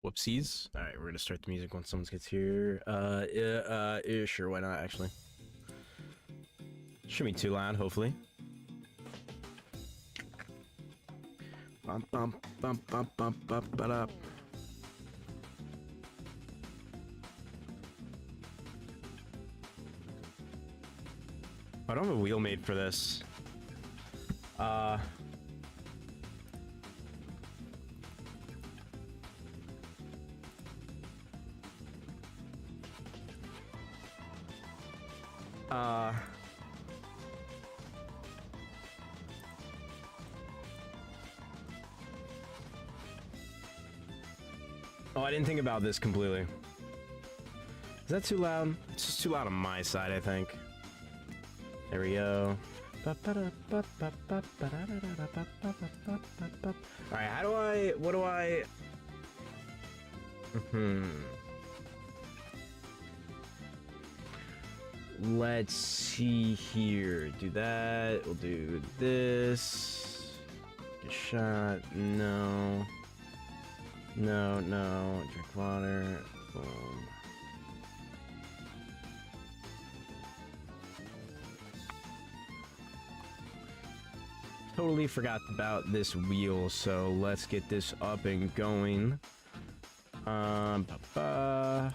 Whoopsies. All right, we're gonna start the music once someone gets here. Yeah, sure, why not, actually. Shouldn't be too loud, hopefully. Bump, bump, bump, bump, bump, bump, up. I don't have a wheel made for this. Oh, I didn't think about this completely. Is that too loud? It's just too loud on my side, I think. There we go. Alright, how do I... What do I... Let's see here. Do that. We'll do this. Get shot. No. No, no. Drink water. Boom. Totally forgot about this wheel, so let's get this up and going. Yes,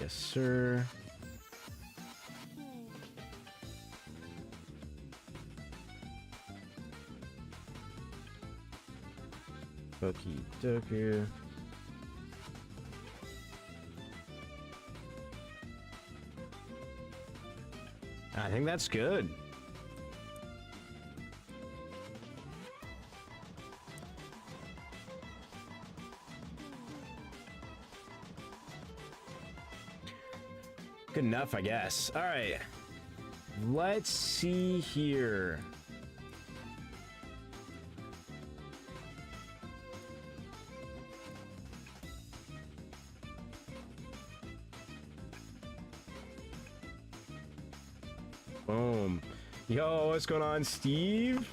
sir. Okie dokie. I think that's good. Good enough, I guess. All right. Let's see here. Boom. Yo, what's going on, Steve?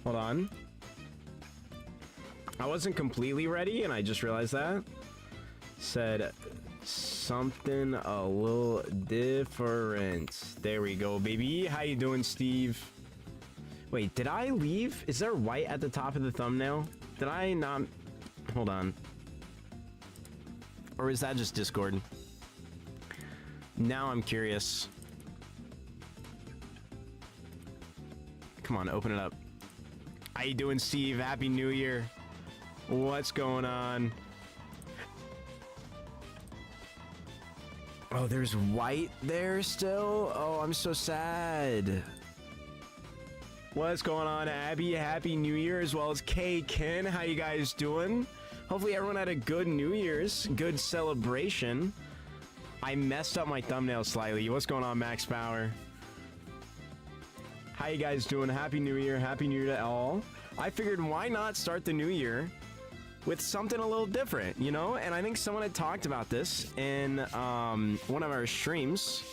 Hold on. I wasn't completely ready, and I just realized that. Said something a little different. There we go, baby. How you doing, Steve? Wait, did I leave? Is there white at the top of the thumbnail? Did I not? Hold on. Or is that just Discord? Now I'm curious. Come on, open it up. How you doing, Steve? Happy New Year. What's going on? Oh, there's white there still? Oh, I'm so sad. What's going on, Abby? Happy New Year, as well as Kay Ken. How you guys doing? Hopefully everyone had a good New Year's, good celebration. I messed up my thumbnail slightly. What's going on, Max Power? How you guys doing? Happy New Year. Happy New Year to all. I figured, why not start the new year with something a little different, you know? And I think someone had talked about this in one of our streams.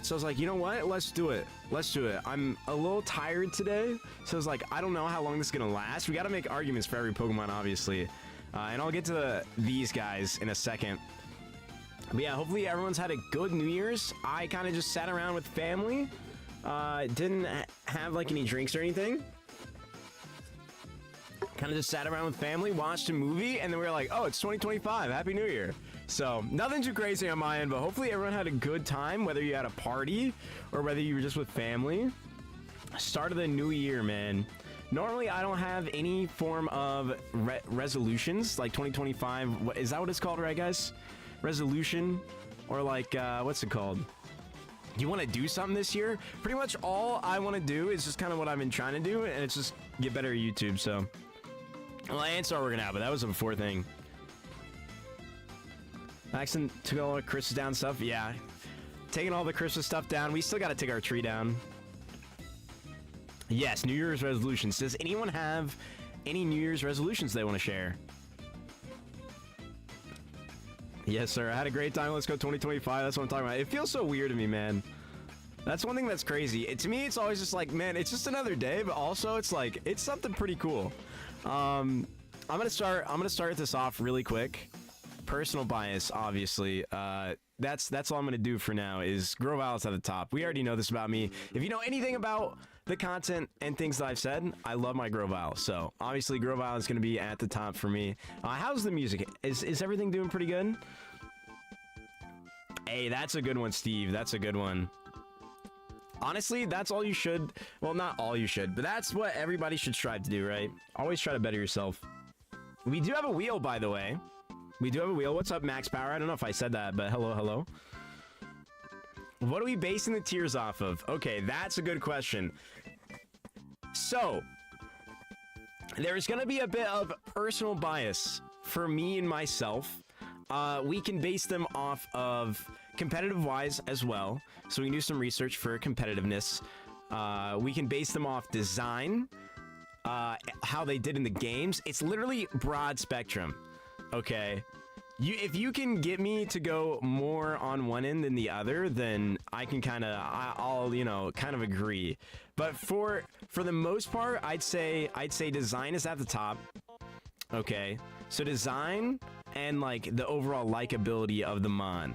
So I was like, you know what? Let's do it. Let's do it. I'm a little tired today. So I was like, I don't know how long this is going to last. We got to make arguments for every Pokemon, obviously. And I'll get to these guys in a second. But yeah, hopefully everyone's had a good New Year's. I kind of just sat around with family. Didn't have like any drinks or anything. Kind of just sat around with family, watched a movie, and then we were like, oh, it's 2025. Happy New Year. So nothing too crazy on my end, but hopefully everyone had a good time, whether you had a party or whether you were just with family. Start of the new year, man. Normally, I don't have any form of resolutions, like 2025. Is that what it's called, right, guys? Resolution? Or like, what's it called? You want to do something this year? Pretty much all I want to do is just kind of what I've been trying to do, and it's just get better at YouTube, so. Well, I ain't start working out, but that was a before thing. Maxon took all the Christmas down stuff? Yeah. Taking all the Christmas stuff down. We still got to take our tree down. Yes, New Year's resolutions. Does anyone have any New Year's resolutions they want to share? Yes, sir. I had a great time. Let's go 2025. That's what I'm talking about. It feels so weird to me, man. That's one thing that's crazy. To me, it's always just like, man, it's just another day, but also it's like, it's something pretty cool. I'm gonna start this off really quick. Personal bias, obviously. That's all I'm gonna do for now. Is Groval's at the top. We already know this about me. If you know anything about the content and things that I've said, I love my Groval. So obviously Groval is gonna be at the top for me. How's the music? Is everything doing pretty good? Hey, that's a good one, Steve. That's a good one. Honestly, that's all you should. Well, not all you should, but that's what everybody should strive to do, right? Always try to better yourself. We do have a wheel, by the way. We do have a wheel. What's up, Max Power? I don't know if I said that, but hello, hello. What are we basing the tiers off of? Okay, that's a good question. So, there's going to be a bit of personal bias for me and myself. We can base them off of competitive-wise as well. So we can do some research for competitiveness. We can base them off design, how they did in the games. It's literally broad spectrum, okay? If you can get me to go more on one end than the other, then I can I'll you know, kind of agree. But for the most part, I'd say design is at the top. Okay, so design and like the overall likability of the mon.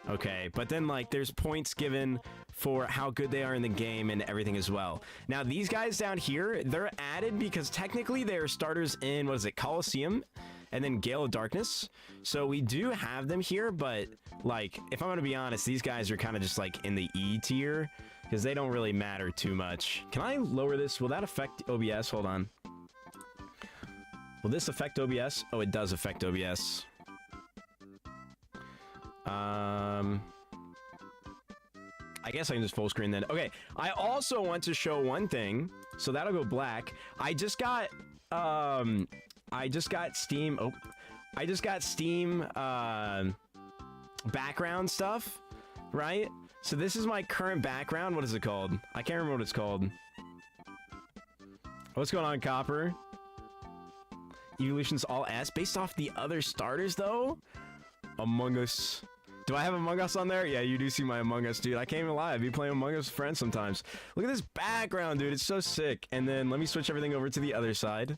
Okay, but then like there's points given for how good they are in the game and everything as well. Now these guys down here, they're added because technically they're starters in, what is it, Colosseum and then Gale of Darkness. So we do have them here, but like if I'm gonna be honest, these guys are kind of just like in the E tier because they don't really matter too much. Can I lower this? Will that affect OBS? Hold on. Will this affect OBS? Oh, it does affect OBS. I guess I can just full screen then. Okay, I also want to show one thing, so that'll go black. I just got Steam. Oh, I just got Steam background stuff, right? So this is my current background. What is it called? I can't remember what it's called. What's going on, Copper? Evolution's all S based off the other starters though. Among Us. Do I have Among Us on there? Yeah, you do see my Among Us, dude. I can't even lie. I be playing Among Us with friends sometimes. Look at this background, dude. It's so sick. And then let me switch everything over to the other side.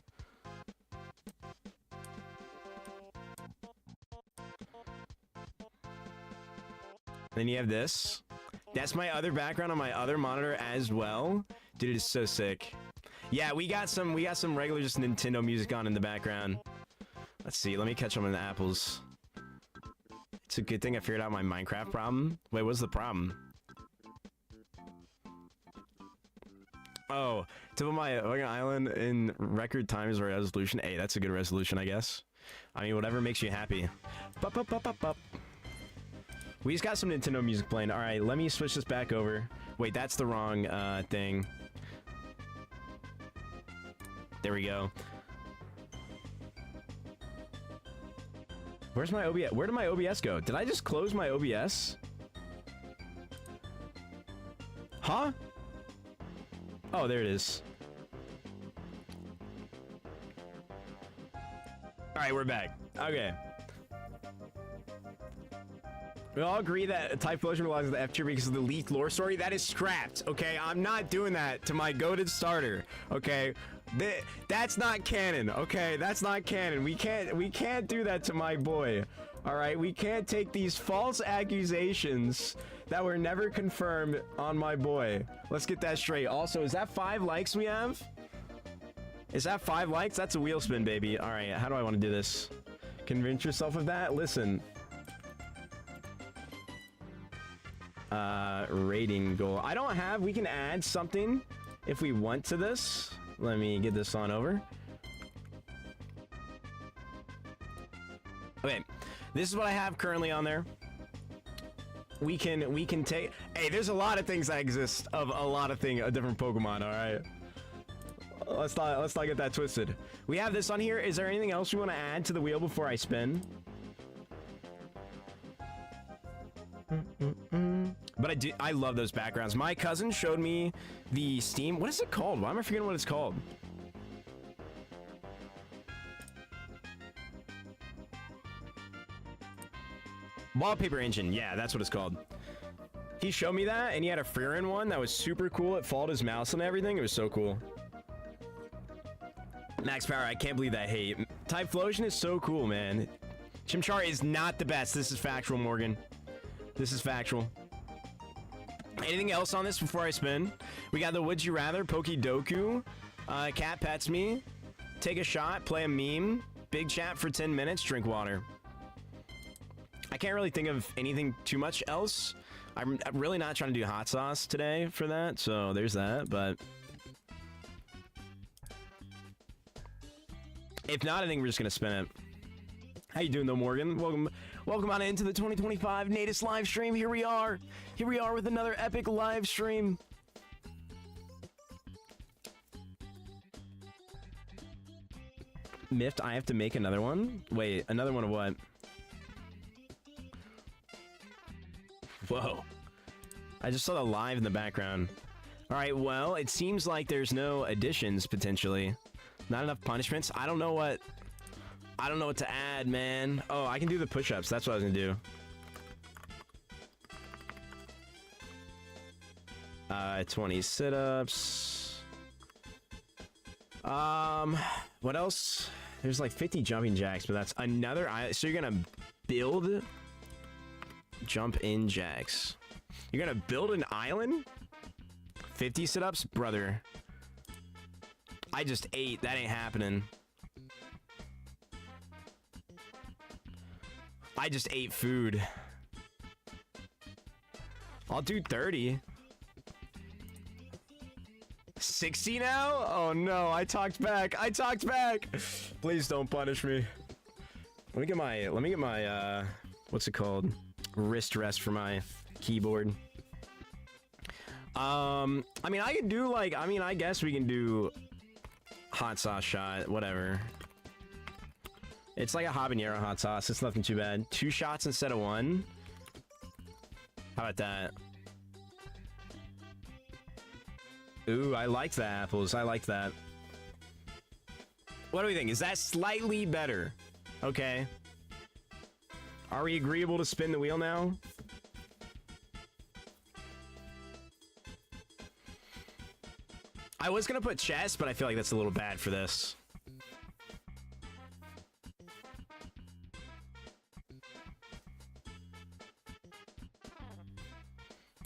Then you have this. That's my other background on my other monitor as well. Dude, it is so sick. Yeah, we got some regular just Nintendo music on in the background. Let's see. Let me catch them in the apples. It's a good thing I figured out my Minecraft problem. Wait, what's the problem? Oh, to put my island in record time is a resolution. Hey, that's a good resolution, I guess. I mean, whatever makes you happy. Bup, bup, bup, bup, bup. We just got some Nintendo music playing. All right, let me switch this back over. Wait, that's the wrong thing. There we go. Where's my OBS? Where did my OBS go? Did I just close my OBS? Huh? Oh, there it is. Alright, we're back. Okay. We all agree that Typhlosion belongs to the F tier because of the leaked lore story. That is scrapped, okay? I'm not doing that to my goated starter, okay? That's not canon, okay? That's not canon. We can't do that to my boy, all right? We can't take these false accusations that were never confirmed on my boy. Let's get that straight. Also, is that 5 likes we have? Is that 5 likes? That's a wheel spin, baby. All right, how do I want to do this? Convince yourself of that? Listen. Rating goal. I don't have, we can add something if we want to this. Let me get this on over. Okay, this is what I have currently on there. We can take, hey, there's a lot of things that exist of a lot of different Pokemon, all right? Let's not get that twisted. We have this on here. Is there anything else we want to add to the wheel before I spin? But I love those backgrounds. My cousin showed me the Steam. What is it called? Why am I forgetting what it's called? Wallpaper engine. Yeah, that's what it's called. He showed me that, and he had a Freerin one that was super cool. It followed his mouse and everything. It was so cool. Max Power, I can't believe that hate. Typhlosion is so cool, man. Chimchar is not the best. This is factual, Morgan. This is factual. Anything else on this before I spin? We got the Would You Rather, Pokedoku, Cat Pets Me, Take a Shot, Play a Meme, Big Chat for 10 minutes, Drink Water. I can't really think of anything too much else. I'm really not trying to do hot sauce today for that, so there's that, but... If not, I think we're just gonna spin it. How you doing though, Morgan? Welcome on into the 2025 Natus live stream. Here we are with another epic live stream. Miffed, I have to make another one? Wait, another one of what? Whoa. I just saw the live in the background. Alright, well, it seems like there's no additions, potentially. Not enough punishments. I don't know what to add, man. Oh, I can do the push-ups. That's what I was gonna do. 20 sit-ups. What else? There's like 50 jumping jacks, but that's another. So you're gonna build jump in jacks. You're gonna build an island? 50 sit-ups, brother. I just ate. That ain't happening. I just ate food. I'll do 30. 60 now? Oh no, I talked back. I talked back. Please don't punish me. Let me get my what's it called? Wrist rest for my keyboard. I mean, I could do like, I guess we can do hot sauce shot, whatever. It's like a habanero hot sauce. It's nothing too bad. 2 shots instead of 1. How about that? Ooh, I like the apples. I like that. What do we think? Is that slightly better? Okay. Are we agreeable to spin the wheel now? I was gonna put chess, but I feel like that's a little bad for this.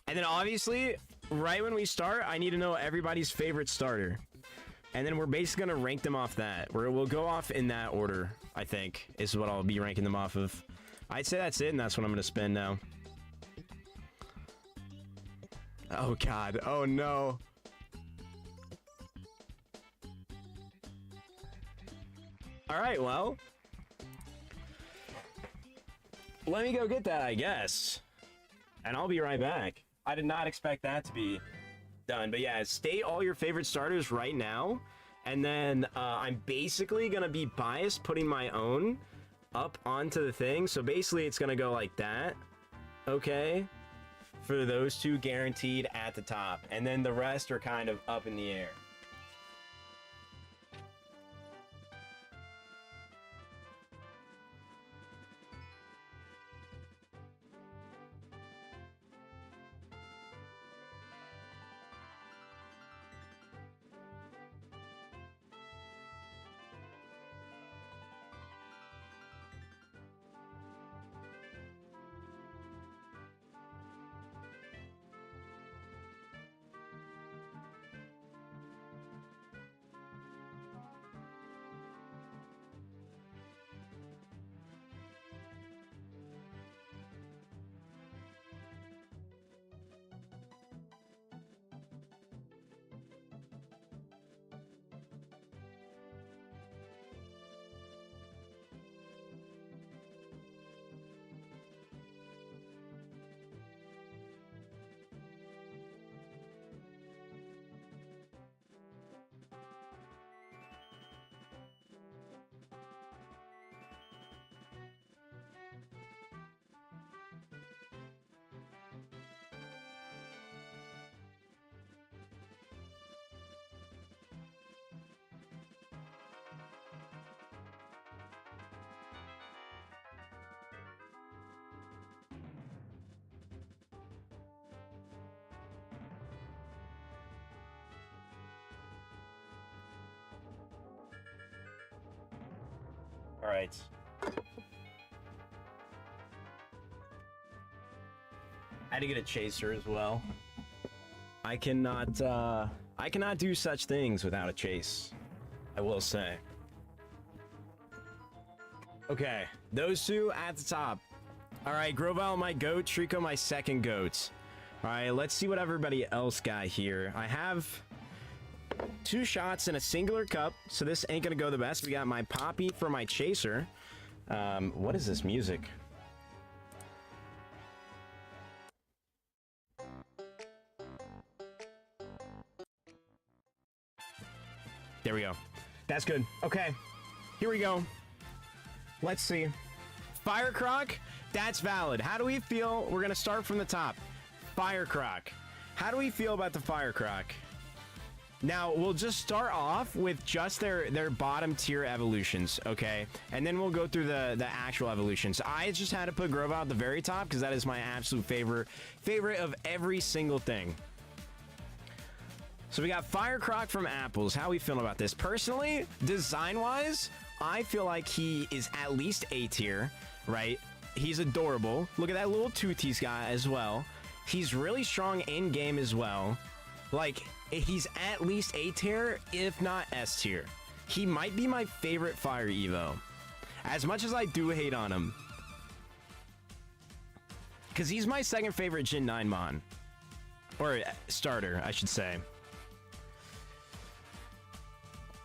And then obviously, right when we start, I need to know everybody's favorite starter. And then we're basically gonna rank them off that. We'll go off in that order, I think, is what I'll be ranking them off of. I'd say that's it, and that's what I'm gonna spin now. Oh god, oh no. Alright, well. Let me go get that, I guess. And I'll be right back. I did not expect that to be done. But yeah, state all your favorite starters right now. And then I'm basically going to be biased putting my own up onto the thing. So basically it's going to go like that. Okay. For those two guaranteed at the top. And then the rest are kind of up in the air. All right. I had to get a chaser as well. I cannot do such things without a chase. I will say. Okay, those two at the top. All right, Grovyle my goat, Trico my second goat. All right, let's see what everybody else got here. I have 2 shots in a singular cup, so this ain't gonna go the best. We got my Poppy for my chaser. What is this music? There we go. That's good. Okay, here we go. Let's see. Fire Croc, that's valid. How do we feel? We're gonna start from the top. Fire Croc. How do we feel about the Fire Croc? Now, we'll just start off with just their bottom tier evolutions, okay? And then we'll go through the actual evolutions. I just had to put Grovyle at the very top because that is my absolute favorite of every single thing. So we got Fire Croc from Apples. How are we feeling about this? Personally, design-wise, I feel like he is at least A tier, right? He's adorable. Look at that little tooth he's got as well. He's really strong in game as well. Like, he's at least A tier, if not S tier. He might be my favorite Fire Evo. As much as I do hate on him. Because he's my second favorite Gen 9 Mon. Or starter, I should say.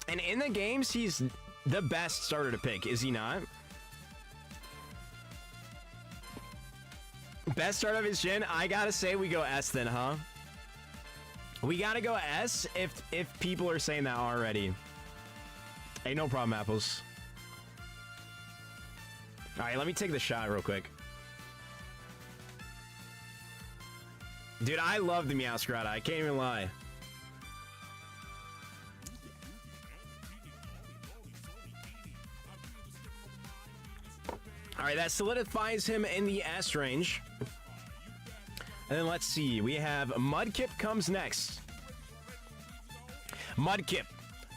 And in the games, he's the best starter to pick, is he not? Best start of his gen, I gotta say we go S then, huh? We gotta go S if people are saying that already. Hey, no problem, Apples. Alright, let me take the shot real quick. Dude, I love the Meowscarada, I can't even lie. Alright, that solidifies him in the S range. And then let's see, we have Mudkip comes next. Mudkip,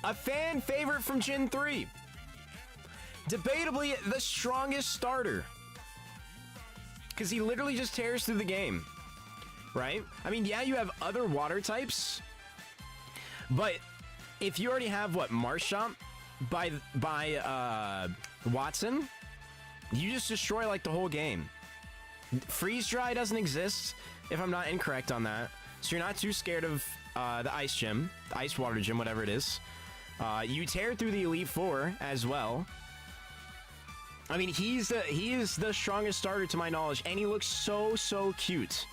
a fan favorite from Gen 3. Debatably the strongest starter. Because he literally just tears through the game. Right? I mean, yeah, you have other water types. But if you already have, what, Marshtomp by Watson, you just destroy, like, the whole game. Freeze Dry doesn't exist, if I'm not incorrect on that. So you're not too scared of the Ice Gym, the Ice Water Gym, whatever it is. You tear through the Elite Four as well. I mean, he is the strongest starter to my knowledge, and he looks so cute.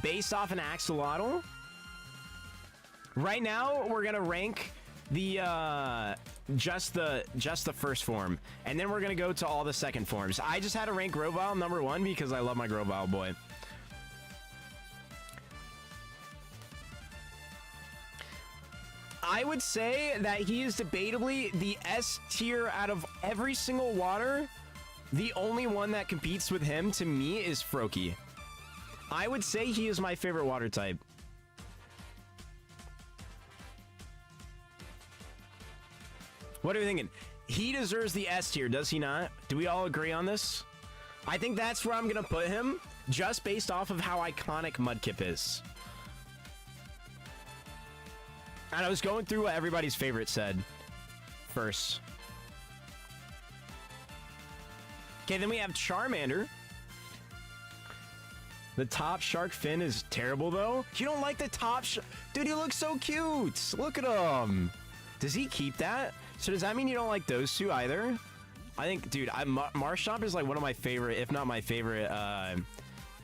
Based off an Axolotl. Right now, we're gonna rank the just the first form, and then we're gonna go to all the second forms. I just had to rank Grovyle number 1 because I love my Grovyle boy. I would say that he is debatably the S tier out of every single water. The only one that competes with him to me is Froakie. I would say he is my favorite water type. What are you thinking? He deserves the S tier, does he not? Do we all agree on this? I think that's where I'm gonna put him, just based off of how iconic Mudkip is. And I was going through what everybody's favorite said first. Okay, then we have Charmander. The top shark fin is terrible, though. You don't like the top dude, he looks so cute. Look at him. Does he keep that? So does that mean you don't like those two either? I think, dude, Marshtomp is like one of my favorite, if not my favorite,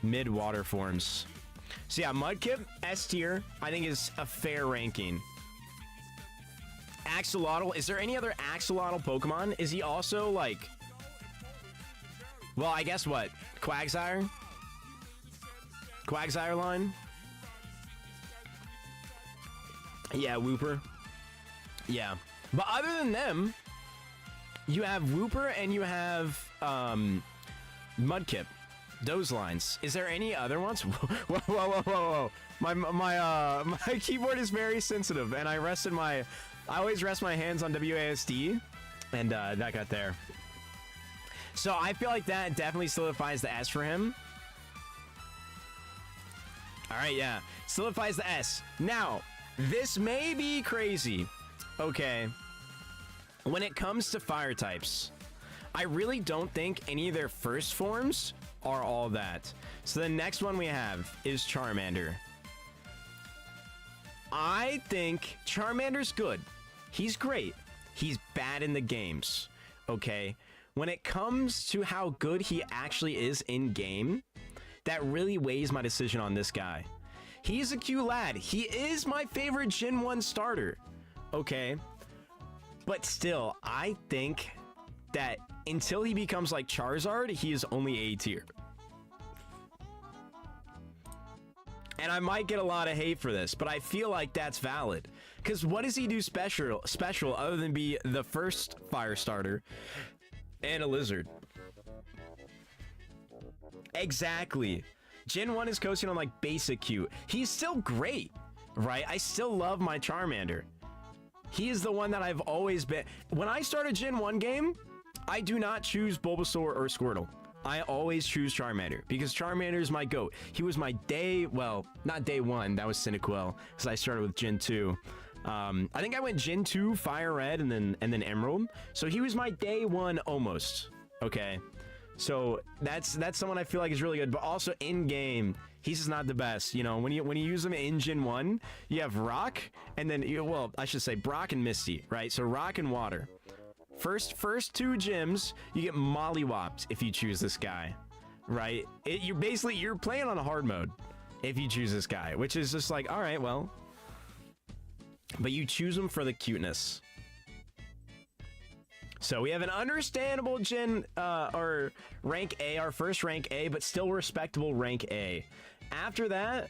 mid-water forms. So yeah, Mudkip, S tier, I think is a fair ranking. Axolotl, is there any other Axolotl Pokemon? Is he also like... Well, I guess what? Quagsire? Quagsire line? Yeah, Wooper. Yeah. But other than them, you have Wooper and you have Mudkip. Those lines. Is there any other ones? Whoa. My keyboard is very sensitive, and I always rest my hands on WASD, and that got there. So I feel like that definitely solidifies the S for him. All right, yeah. Solidifies the S. Now, this may be crazy. Okay. When it comes to fire types, I really don't think any of their first forms are all that. So the next one we have is Charmander. I think Charmander's good. He's great. He's bad in the games. Okay. When it comes to how good he actually is in game, that really weighs my decision on this guy. He's a cute lad. He is my favorite Gen 1 starter. Okay. But still, I think that until he becomes like Charizard, he is only A tier. And I might get a lot of hate for this, but I feel like that's valid. Because what does he do special other than be the first fire starter and a lizard? Exactly. Gen 1 is coasting on like basic cute. He's still great, right? I still love my Charmander. He is the one that I've always been. When I start a Gen 1 game, I do not choose Bulbasaur or Squirtle. I always choose Charmander because Charmander is my GOAT. He was my well, not day one. That was Cyndaquil because I started with Gen 2. I think I went Gen 2, Fire Red, and then Emerald. So he was my day one almost. Okay. So that's someone I feel like is really good, but also in game, he's just not the best. You know, when you use him in Gen 1, you have Rock, and then well, I should say Brock and Misty, right? So Rock and Water. First two gyms, you get mollywopped if you choose this guy, right? You're playing on a hard mode if you choose this guy, which is just like, all right, well, but you choose him for the cuteness. So we have an understandable or rank A, our first rank A, but still respectable rank A. After that,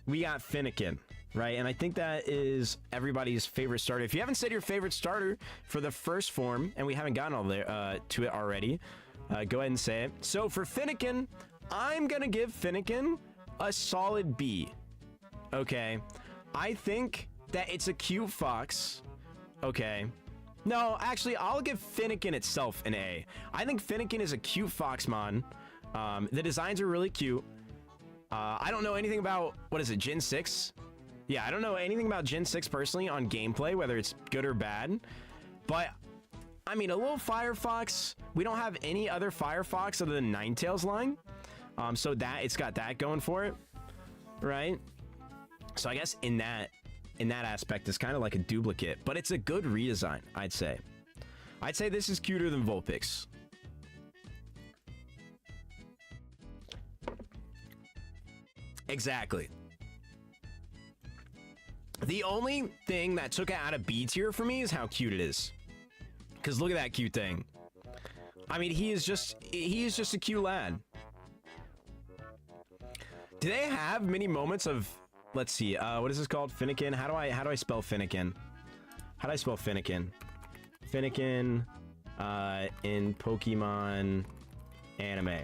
we got Finnegan, right? And I think that is everybody's favorite starter. If you haven't said your favorite starter for the first form, and we haven't gotten all there to it already, go ahead and say it. So for Finnegan, I'm gonna give Finnegan a solid B. Okay, I think that it's a cute fox. Okay. No, actually, I'll give Finnegan itself an A. I think Finnegan is a cute Foxmon. The designs are really cute. I don't know anything about, what is it, Gen 6? Yeah, I don't know anything about Gen 6 personally on gameplay, whether it's good or bad. But, I mean, a little Firefox. We don't have any other Firefox other than Ninetales line. So it's got that going for it, right? So I guess in that aspect, it's kind of like a duplicate, but it's a good redesign, I'd say. I'd say this is cuter than Vulpix. Exactly. The only thing that took it out of B tier for me is how cute it is. Because look at that cute thing. I mean, he is just a cute lad. Do they have many moments of... Let's see. What is this called? Finnegan. How do I spell Finnegan? How do I spell Finnegan? Finnegan in Pokemon anime.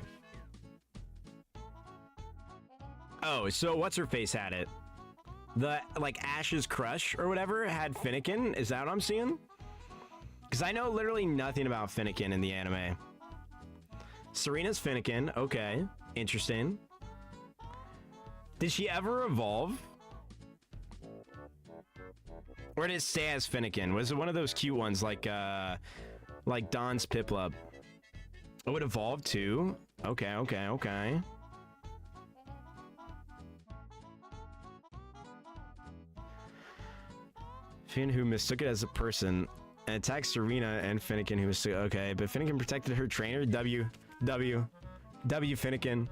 Oh, so what's her face had it? The like Ash's crush or whatever had Finnegan. Is that what I'm seeing? Because I know literally nothing about Finnegan in the anime. Serena's Finnegan. Okay, interesting. Did she ever evolve? Or did it stay as Finnegan? Was it one of those cute ones like Don's Piplup? Oh, it evolved too? Okay. Finn who mistook it as a person and attacked Serena and Finnegan who mistook it. Okay, but Finnegan protected her trainer. W Finnegan.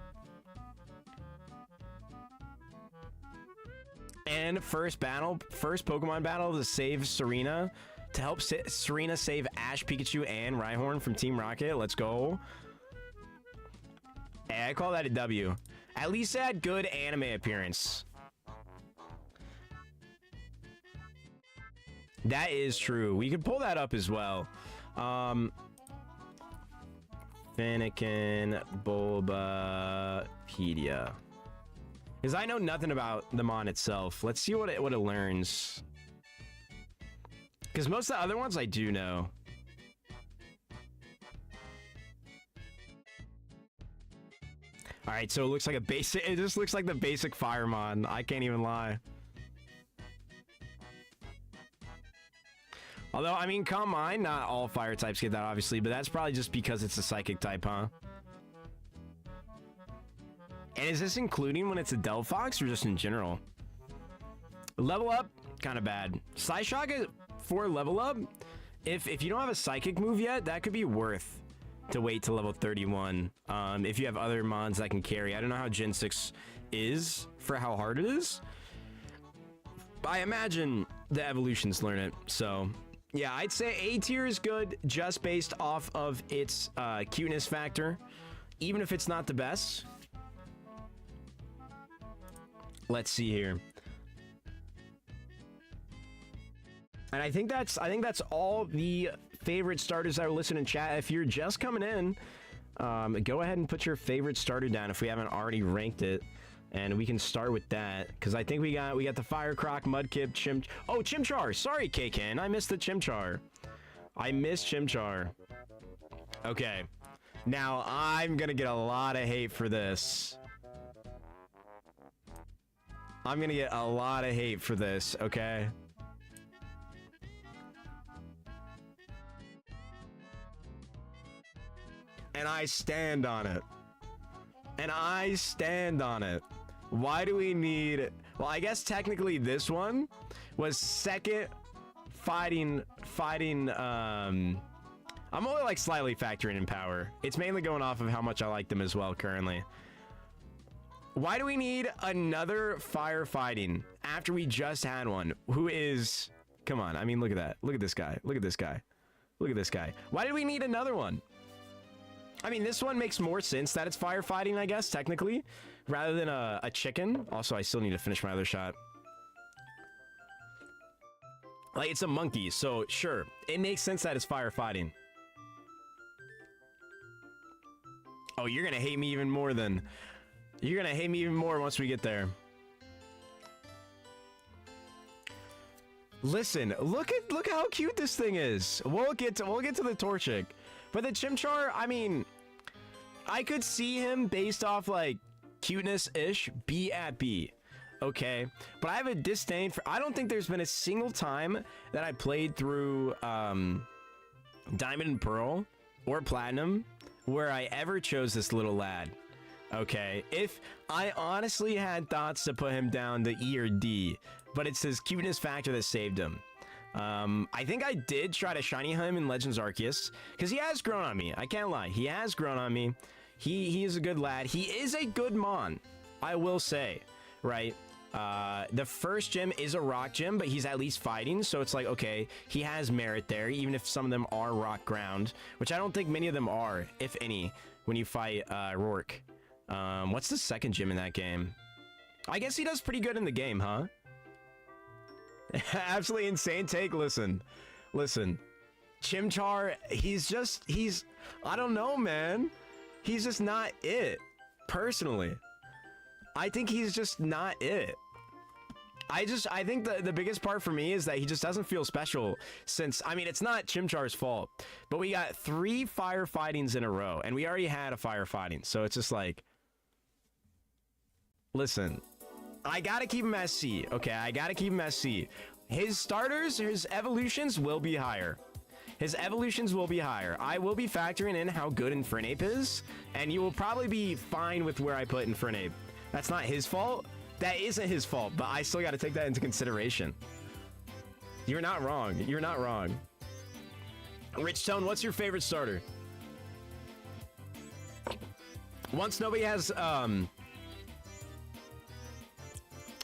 And first Pokemon battle to save Serena, to help Serena save Ash, Pikachu, and Rhyhorn from Team Rocket. Let's go. Hey, I call that a W. At least it had good anime appearance. That is true. We could pull that up as well. Finnegan Bulbapedia. Because I know nothing about the mon itself. Let's see what it learns. Because most of the other ones I do know. All right, so it looks like a basic. It just looks like the basic Firemon. I can't even lie. Although, I mean, Calm Mind, not all fire types get that, obviously, but that's probably just because it's a psychic type, huh? And is this including when it's a Delphox or just in general? Level up, kind of bad. Psyshock for level up, if you don't have a psychic move yet, that could be worth to wait to level 31. If you have other mons that can carry. I don't know how Gen 6 is for how hard it is. I imagine the evolutions learn it, so... Yeah, I'd say A tier is good just based off of its cuteness factor, even if it's not the best. Let's see here. And I think that's all the favorite starters that are listening in chat. If you're just coming in, go ahead and put your favorite starter down if we haven't already ranked it. And we can start with that, because I think we got the Firecroc, Mudkip, Chimchar. Sorry, Kaken, I missed the Chimchar. I missed Chimchar. Okay, now I'm gonna get a lot of hate for this. I'm gonna get a lot of hate for this, okay? And I stand on it. And I stand on it. Why do we need... Well, I guess technically this one was second fighting... I'm only like slightly factoring in power. It's mainly going off of how much I like them as well currently. Why do we need another firefighting after we just had one? Who is... Come on, I mean, look at that. Look at this guy. Look at this guy. Look at this guy. Why did we need another one? I mean, this one makes more sense that it's firefighting, I guess, technically, rather than a chicken. Also, I still need to finish my other shot. Like, it's a monkey, so sure, it makes sense that it's firefighting. Oh, you're gonna hate me even more then. You're gonna hate me even more once we get there. Listen, look how cute this thing is. We'll get to the Torchic. But the Chimchar, I mean, I could see him based off like cuteness-ish B at B. Okay, but I have a disdain for... I don't think there's been a single time that I played through Diamond and Pearl or Platinum where I ever chose this little lad. Okay, if I honestly had thoughts to put him down to E or D, but it's his cuteness factor that saved him. I think I did try to shiny him in Legends Arceus, because he has grown on me. I can't lie, he has grown on me. He is a good lad. He is a good mon, I will say, right? The first gym is a rock gym, but he's at least fighting, so it's like, okay, he has merit there, even if some of them are rock ground, which I don't think many of them are, if any, when you fight Rourke. What's the second gym in that game? I guess he does pretty good in the game, huh? Absolutely insane take. Listen. Chimchar, he's, I don't know, man. He's just not it, personally. I think he's just not it. I think the biggest part for me is that he just doesn't feel special since, I mean, it's not Chimchar's fault, but we got 3 firefightings in a row, and we already had a firefighting, so it's just like, listen, I gotta keep him SC, okay? I gotta keep him SC. His starters, his evolutions will be higher. His evolutions will be higher. I will be factoring in how good Infernape is, and you will probably be fine with where I put Infernape. That's not his fault. That isn't his fault, but I still gotta take that into consideration. You're not wrong. You're not wrong. Rich Tone, what's your favorite starter? Once nobody has,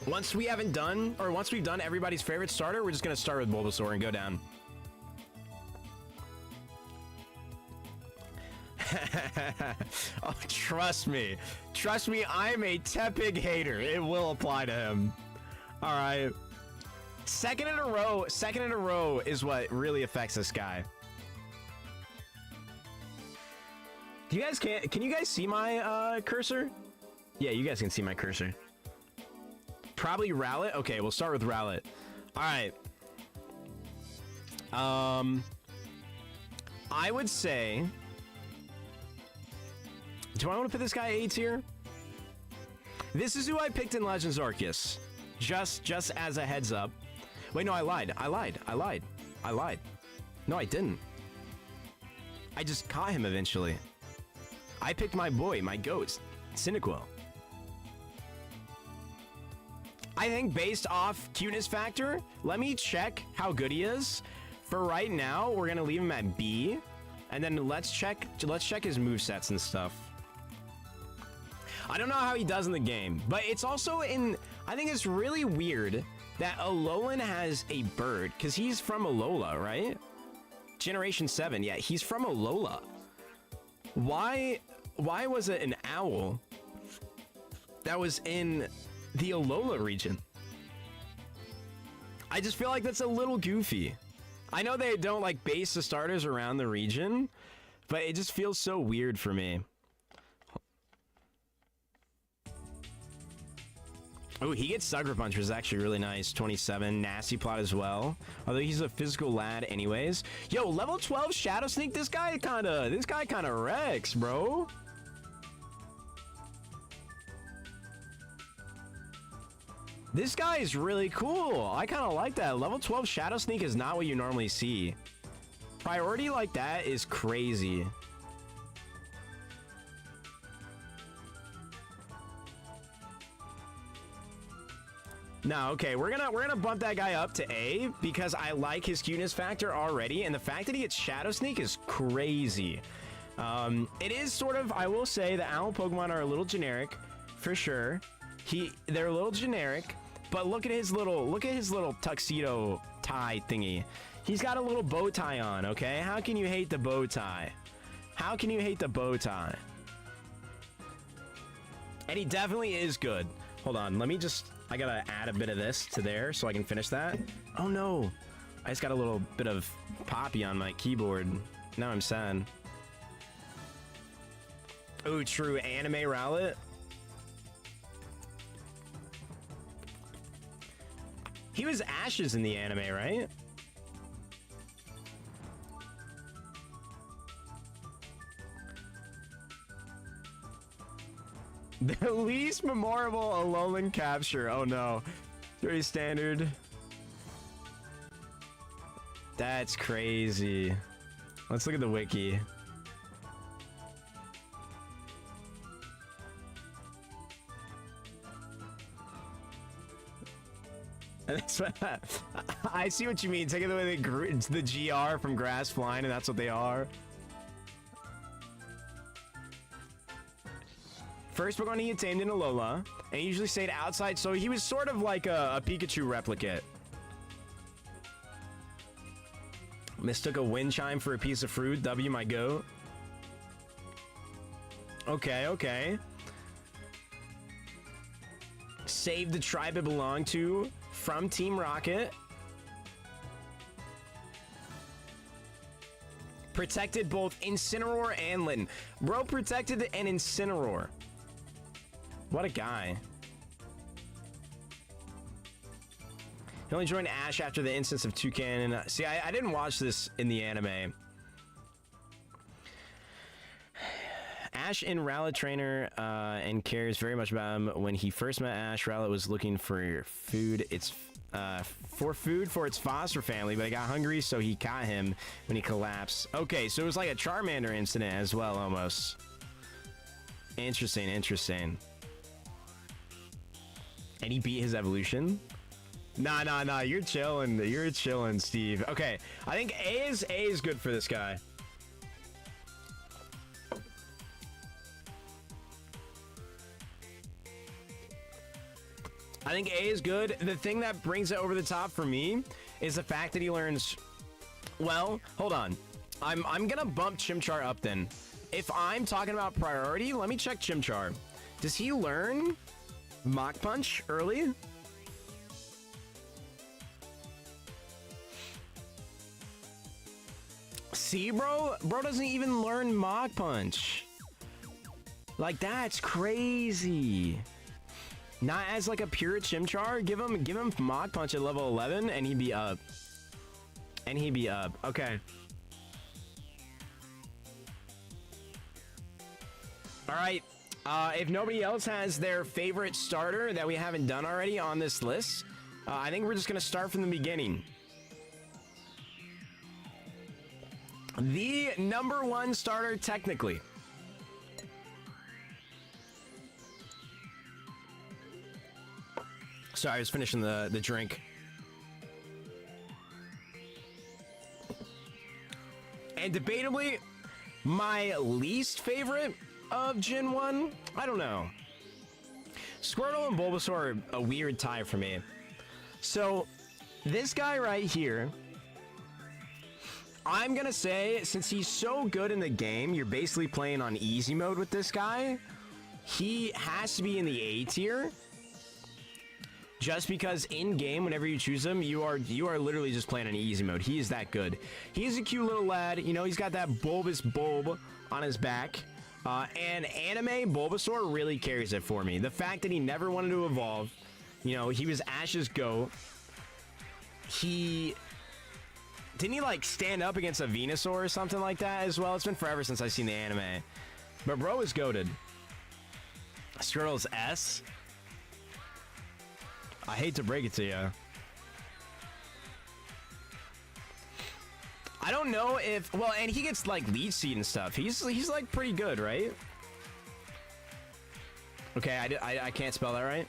once we haven't done, or once we've done everybody's favorite starter, we're just gonna start with Bulbasaur and go down. Oh, trust me, I'm a Tepig hater. It will apply to him. All right, second in a row is what really affects this guy. Do you guys can you guys see my cursor? Yeah, you guys can see my cursor. Probably Rowlet. Okay, we'll start with Rowlet. All right. I would say, do I want to put this guy A tier? This is who I picked in Legends Arceus. Just as a heads up. Wait, no, I lied. No, I didn't. I just caught him eventually. I picked my boy, my goat, Cyndaquil. I think based off cuteness factor, let me check how good he is. For right now, we're gonna leave him at B, and then let's check his movesets and stuff. I don't know how he does in the game, but it's also in. I think it's really weird that Alolan has a bird because he's from Alola, right? Generation 7, yeah, he's from Alola. Why was it an owl that was in the Alola region? I just feel like that's a little goofy. I know they don't like base the starters around the region, but it just feels so weird for me. Oh, he gets Sucker Punch, which is actually really nice. 27, Nasty Plot as well. Although he's a physical lad anyways. Yo, level 12 Shadow Sneak, this guy kinda wrecks, bro. This guy is really cool. I kind of like that. Level 12 Shadow Sneak is not what you normally see. Priority like that is crazy. No, okay, we're gonna bump that guy up to A because I like his cuteness factor already, and the fact that he gets Shadow Sneak is crazy. It is sort of, I will say, the owl Pokemon are a little generic, for sure. They're a little generic, but look at his little tuxedo tie thingy. He's got a little bow tie on, okay? How can you hate the bow tie? How can you hate the bow tie? And he definitely is good. Hold on, I gotta add a bit of this to there so I can finish that. Oh no, I just got a little bit of Poppy on my keyboard. Now I'm sad. Oh, true, anime Rowlet. He was Ashes in the anime, right? The least memorable Alolan capture. Oh no. Very standard. That's crazy. Let's look at the wiki. That's what I see what you mean. Take it away the GR from Grass Flying, and that's what they are. First Pokemon he tamed in Alola, and he usually stayed outside, so he was sort of like a Pikachu replicate. Mistook a wind chime for a piece of fruit. W my goat. Okay, okay. Saved the tribe it belonged to from Team Rocket. Protected both Incineroar and Litten. Bro protected an Incineroar. What a guy. He only joined Ash after the instance of Toucan. And see, I didn't watch this in the anime. Ash in Rowlet trainer and cares very much about him. When he first met Ash, Rowlet was looking for food. For its foster family, but he got hungry, so he caught him when he collapsed. Okay, so it was like a Charmander incident as well, almost. Interesting, interesting. And he beat his evolution? Nah, you're chilling, Steve. Okay, I think A is good for this guy. I think A is good. The thing that brings it over the top for me is the fact that he learns... Well, hold on. I'm gonna bump Chimchar up then. If I'm talking about priority, let me check Chimchar. Does he learn Mach Punch early? See, bro? Bro doesn't even learn Mach Punch. Like, that's crazy. Not as like a pure Chimchar. Give him Mach Punch at level 11 and he'd be up. Okay. All right. If nobody else has their favorite starter that we haven't done already on this list, I think we're just going to start from the beginning. The number one starter, technically. Sorry, I was finishing the drink. And debatably, my least favorite of Gen 1, I don't know. Squirtle and Bulbasaur are a weird tie for me. So, this guy right here, I'm gonna say, since he's so good in the game, you're basically playing on easy mode with this guy. He has to be in the A tier. Just because in game, whenever you choose him, you are literally just playing on easy mode. He is that good. He's a cute little lad. You know, he's got that bulbous bulb on his back. And anime Bulbasaur really carries it for me. The fact that he never wanted to evolve. You know, he was Ash's goat. Didn't he like stand up against a Venusaur or something like that as well? It's been forever since I've seen the anime. But bro is goated. Squirtle's S. I hate to break it to you. I don't know if... Well, and he gets, like, lead seed and stuff. He's like, pretty good, right? Okay, I can't spell that right.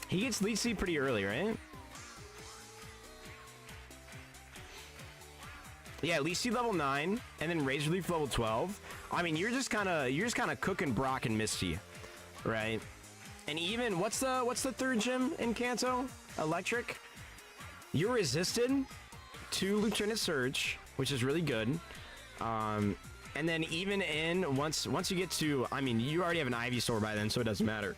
He gets lead seed pretty early, right? Yeah, lead seed level 9, and then Razor Leaf level 12. I mean, you're just kind of cooking Brock and Misty, right? And even what's the third gym in Kanto? Electric. You're resisted to Lieutenant Surge, which is really good. And then even in once you get to, I mean, you already have an Ivysaur by then, so it doesn't matter.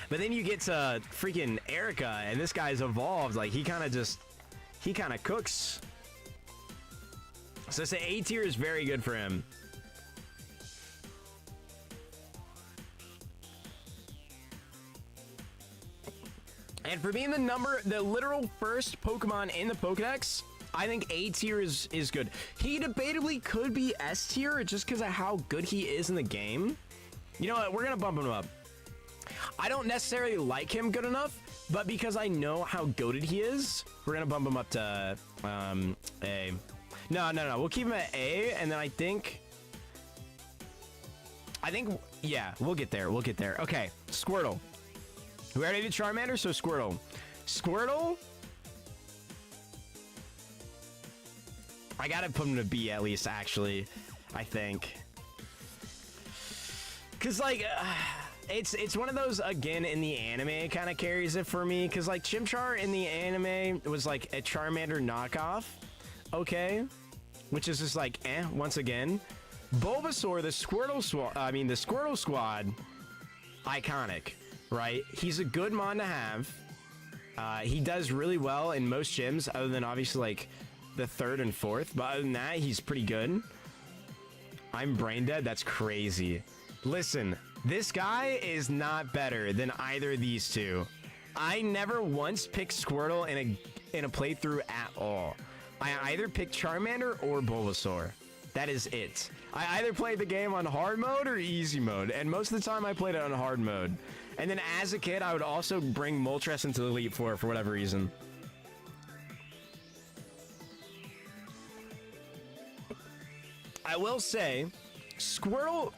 But then you get to freaking Erica, and this guy's evolved. Like he kind of cooks. So I say A tier is very good for him. And for being the literal first Pokemon in the Pokedex, I think A tier is good. He debatably could be S tier just because of how good he is in the game. You know what? We're gonna bump him up. I don't necessarily like him good enough, but because I know how goated he is, we're gonna bump him up to A. No. We'll keep him at A, and then I think, yeah, we'll get there. Okay, Squirtle. We already did Charmander, so Squirtle. I gotta put him to B at least, actually. I think, cause like, it's one of those, again, in the anime kind of carries it for me, cause like Chimchar in the anime was like a Charmander knockoff. Okay, which is just like once again. Bulbasaur, the Squirtle Squad, iconic, right? He's a good mon to have. He does really well in most gyms, other than obviously like the 3rd and 4th, but other than that, he's pretty good. I'm brain dead. That's crazy. Listen, this guy is not better than either of these two. I never once picked Squirtle in a playthrough at all. I either picked Charmander or Bulbasaur. That is it. I either played the game on hard mode or easy mode, and most of the time I played it on hard mode. And then as a kid, I would also bring Moltres into the Elite Four for whatever reason. I will say, Squirtle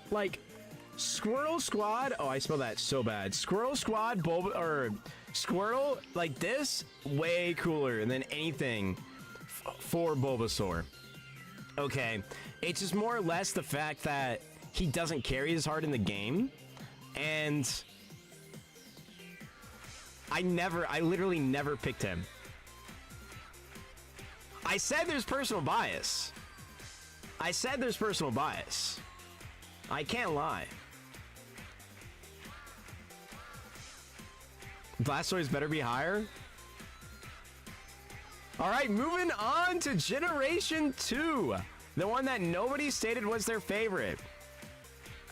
Squad. Oh, I spelled that so bad. Squirtle Squad, Squirtle like this, way cooler than anything for Bulbasaur. Okay, it's just more or less the fact that he doesn't carry as hard in the game, and I literally never picked him. I said there's personal bias. I can't lie. Blastoise better be higher. All right, moving on to Generation 2. The one that nobody stated was their favorite.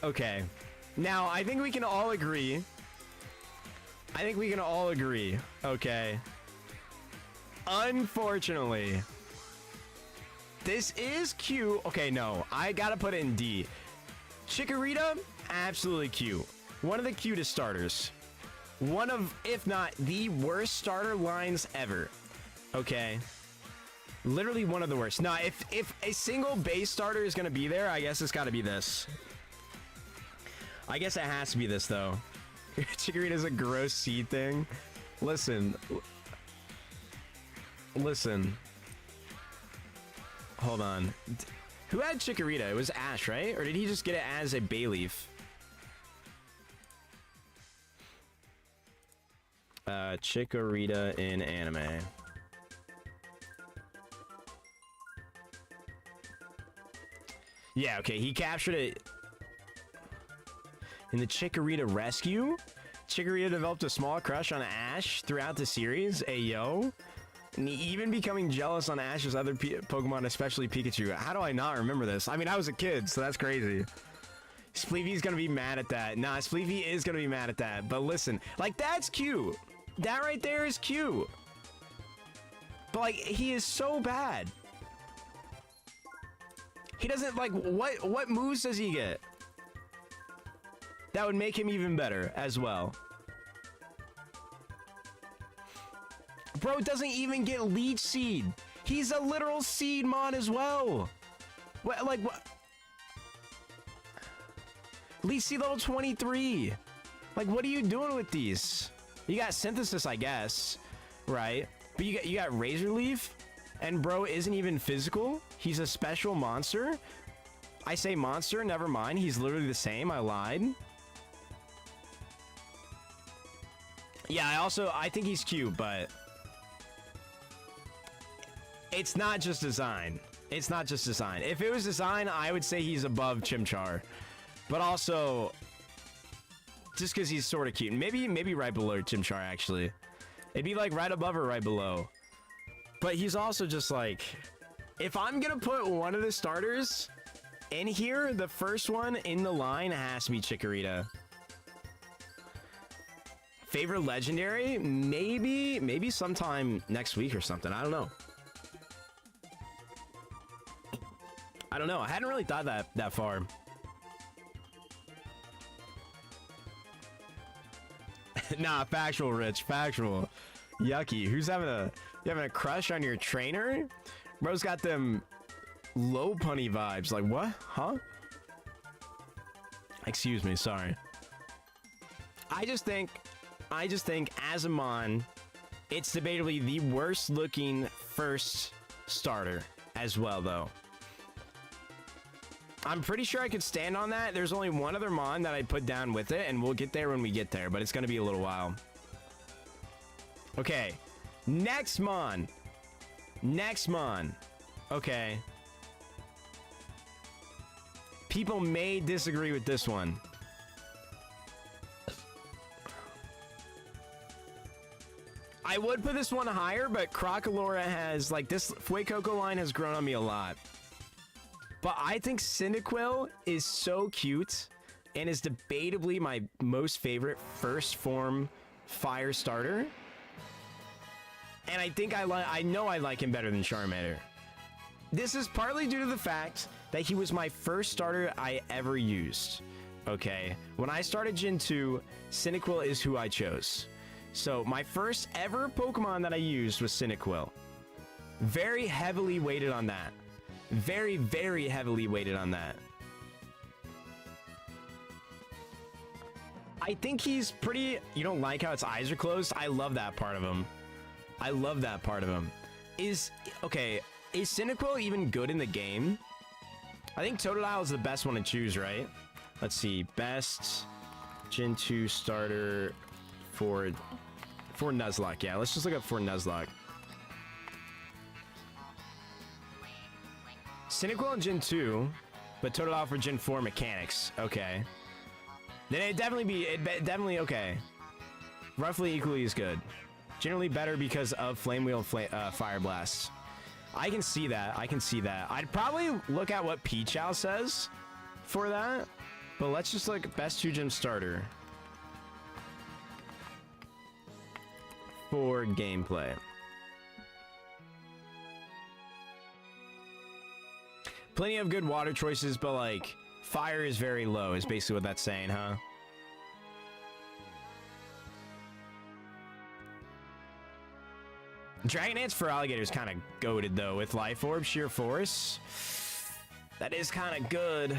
Okay. Now, I think we can all agree. Okay. Unfortunately, This is cute. Okay, no, I gotta put it in D. Chikorita, absolutely cute. One of the cutest starters. One of, if not the worst starter lines ever. Okay. Literally one of the worst. Nah, if a single base starter is gonna be there, I guess it's gotta be this. I guess it has to be this, though. Chikorita's a gross seed thing. Listen. Listen. Hold on. Who had Chikorita? It was Ash, right? Or did he just get it as a Bayleaf? Chikorita in anime. Yeah, okay, he captured it in the Chikorita rescue. Chikorita developed a small crush on Ash throughout the series. Ayo. And even becoming jealous on Ash's other Pokemon, especially Pikachu. How do I not remember this? I mean, I was a kid, so that's crazy. Spleefy's gonna be mad at that. Nah, Spleefy is gonna be mad at that. But listen, like, that's cute. That right there is cute. But, like, he is so bad. He doesn't, like, what moves does he get? That would make him even better as well. Bro doesn't even get Leech Seed. He's a literal Seed Mon as well. What, like, what? Leech Seed level 23. Like, what are you doing with these? You got Synthesis, I guess, right? But you got Razor Leaf, and bro isn't even physical. He's a special monster. I say monster, never mind. He's literally the same. I lied. Yeah, I think he's cute, but it's not just design. It's not just design. If it was design, I would say he's above Chimchar. But also, just because he's sort of cute. Maybe right below Chimchar, actually. It'd be like right above or right below. But he's also just like, if I'm going to put one of the starters in here, the first one in the line has to be Chikorita. Favorite legendary? Maybe sometime next week or something. I don't know. I hadn't really thought that far. Nah, factual, Rich. Factual. Yucky. Who's having a crush on your trainer? Bro's got them low punny vibes. Like, what? Huh? Excuse me. Sorry. I just think as a Mon, it's debatably the worst looking first starter as well, though. I'm pretty sure I could stand on that. There's only one other Mon that I'd put down with it, and we'll get there when we get there, but it's going to be a little while. Okay. Next Mon. Okay. People may disagree with this one. I would put this one higher, but Crocalora has, like, this Fuecoco line has grown on me a lot. But I think Cyndaquil is so cute and is debatably my most favorite first form fire starter. And I think I know I like him better than Charmander. This is partly due to the fact that he was my first starter I ever used. Okay, when I started Gen 2, Cyndaquil is who I chose. So my first ever Pokemon that I used was Cyndaquil. Very heavily weighted on that. Very, very heavily weighted on that. I think he's pretty... You don't like how its eyes are closed? I love that part of him. I love that part of him. Okay, is Cyndaquil even good in the game? I think Totodile is the best one to choose, right? Let's see. Best Gen 2 starter for Nuzlocke. Yeah, let's just look up for Nuzlocke. Cyndaquil in Gen 2, but Totodile for Gen 4 mechanics. Okay. Then it'd definitely okay. Roughly equally as good. Generally better because of Flame Wheel and Fire Blast. I can see that. I'd probably look at what Pichao says for that. But let's just look best 2-gem starter for gameplay. Plenty of good water choices, but like fire is very low is basically what that's saying, huh? Dragon Dance for Alligator is kind of goated though with Life Orb, Sheer Force. That is kind of good.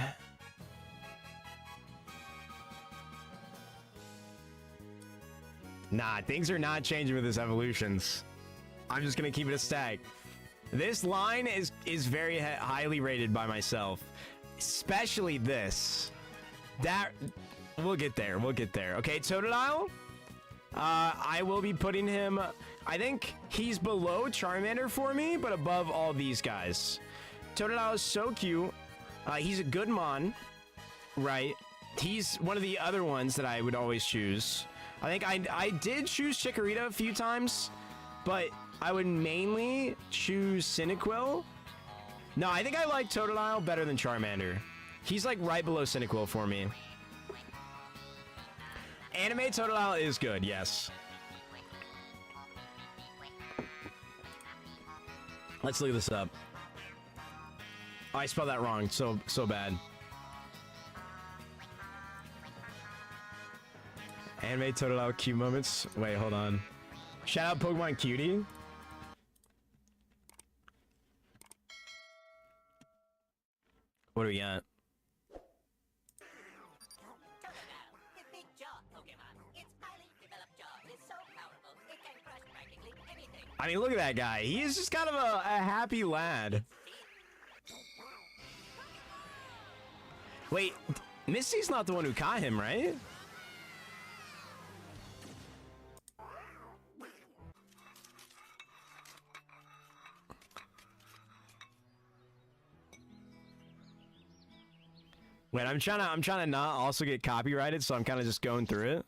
Nah, things are not changing with his evolutions. I'm just gonna keep it a stack. This line is very highly rated by myself, especially this. That we'll get there. We'll get there. Okay, Totodile. I will be putting him. I think he's below Charmander for me, but above all these guys. Totodile is so cute. He's a good mon, right? He's one of the other ones that I would always choose. I think I did choose Chikorita a few times, but I would mainly choose Cyndaquil. No, I think I like Totodile better than Charmander. He's like right below Cyndaquil for me. Anime Totodile is good, yes. Let's look this up. Oh, I spelled that wrong. So bad. Anime Totodile cute moments. Wait, hold on. Shout out Pokemon Cutie. What do we got? I mean, look at that guy. He is just kind of a happy lad. Wait, Misty's not the one who caught him, right? Wait, I'm trying to not also get copyrighted, so I'm kind of just going through it.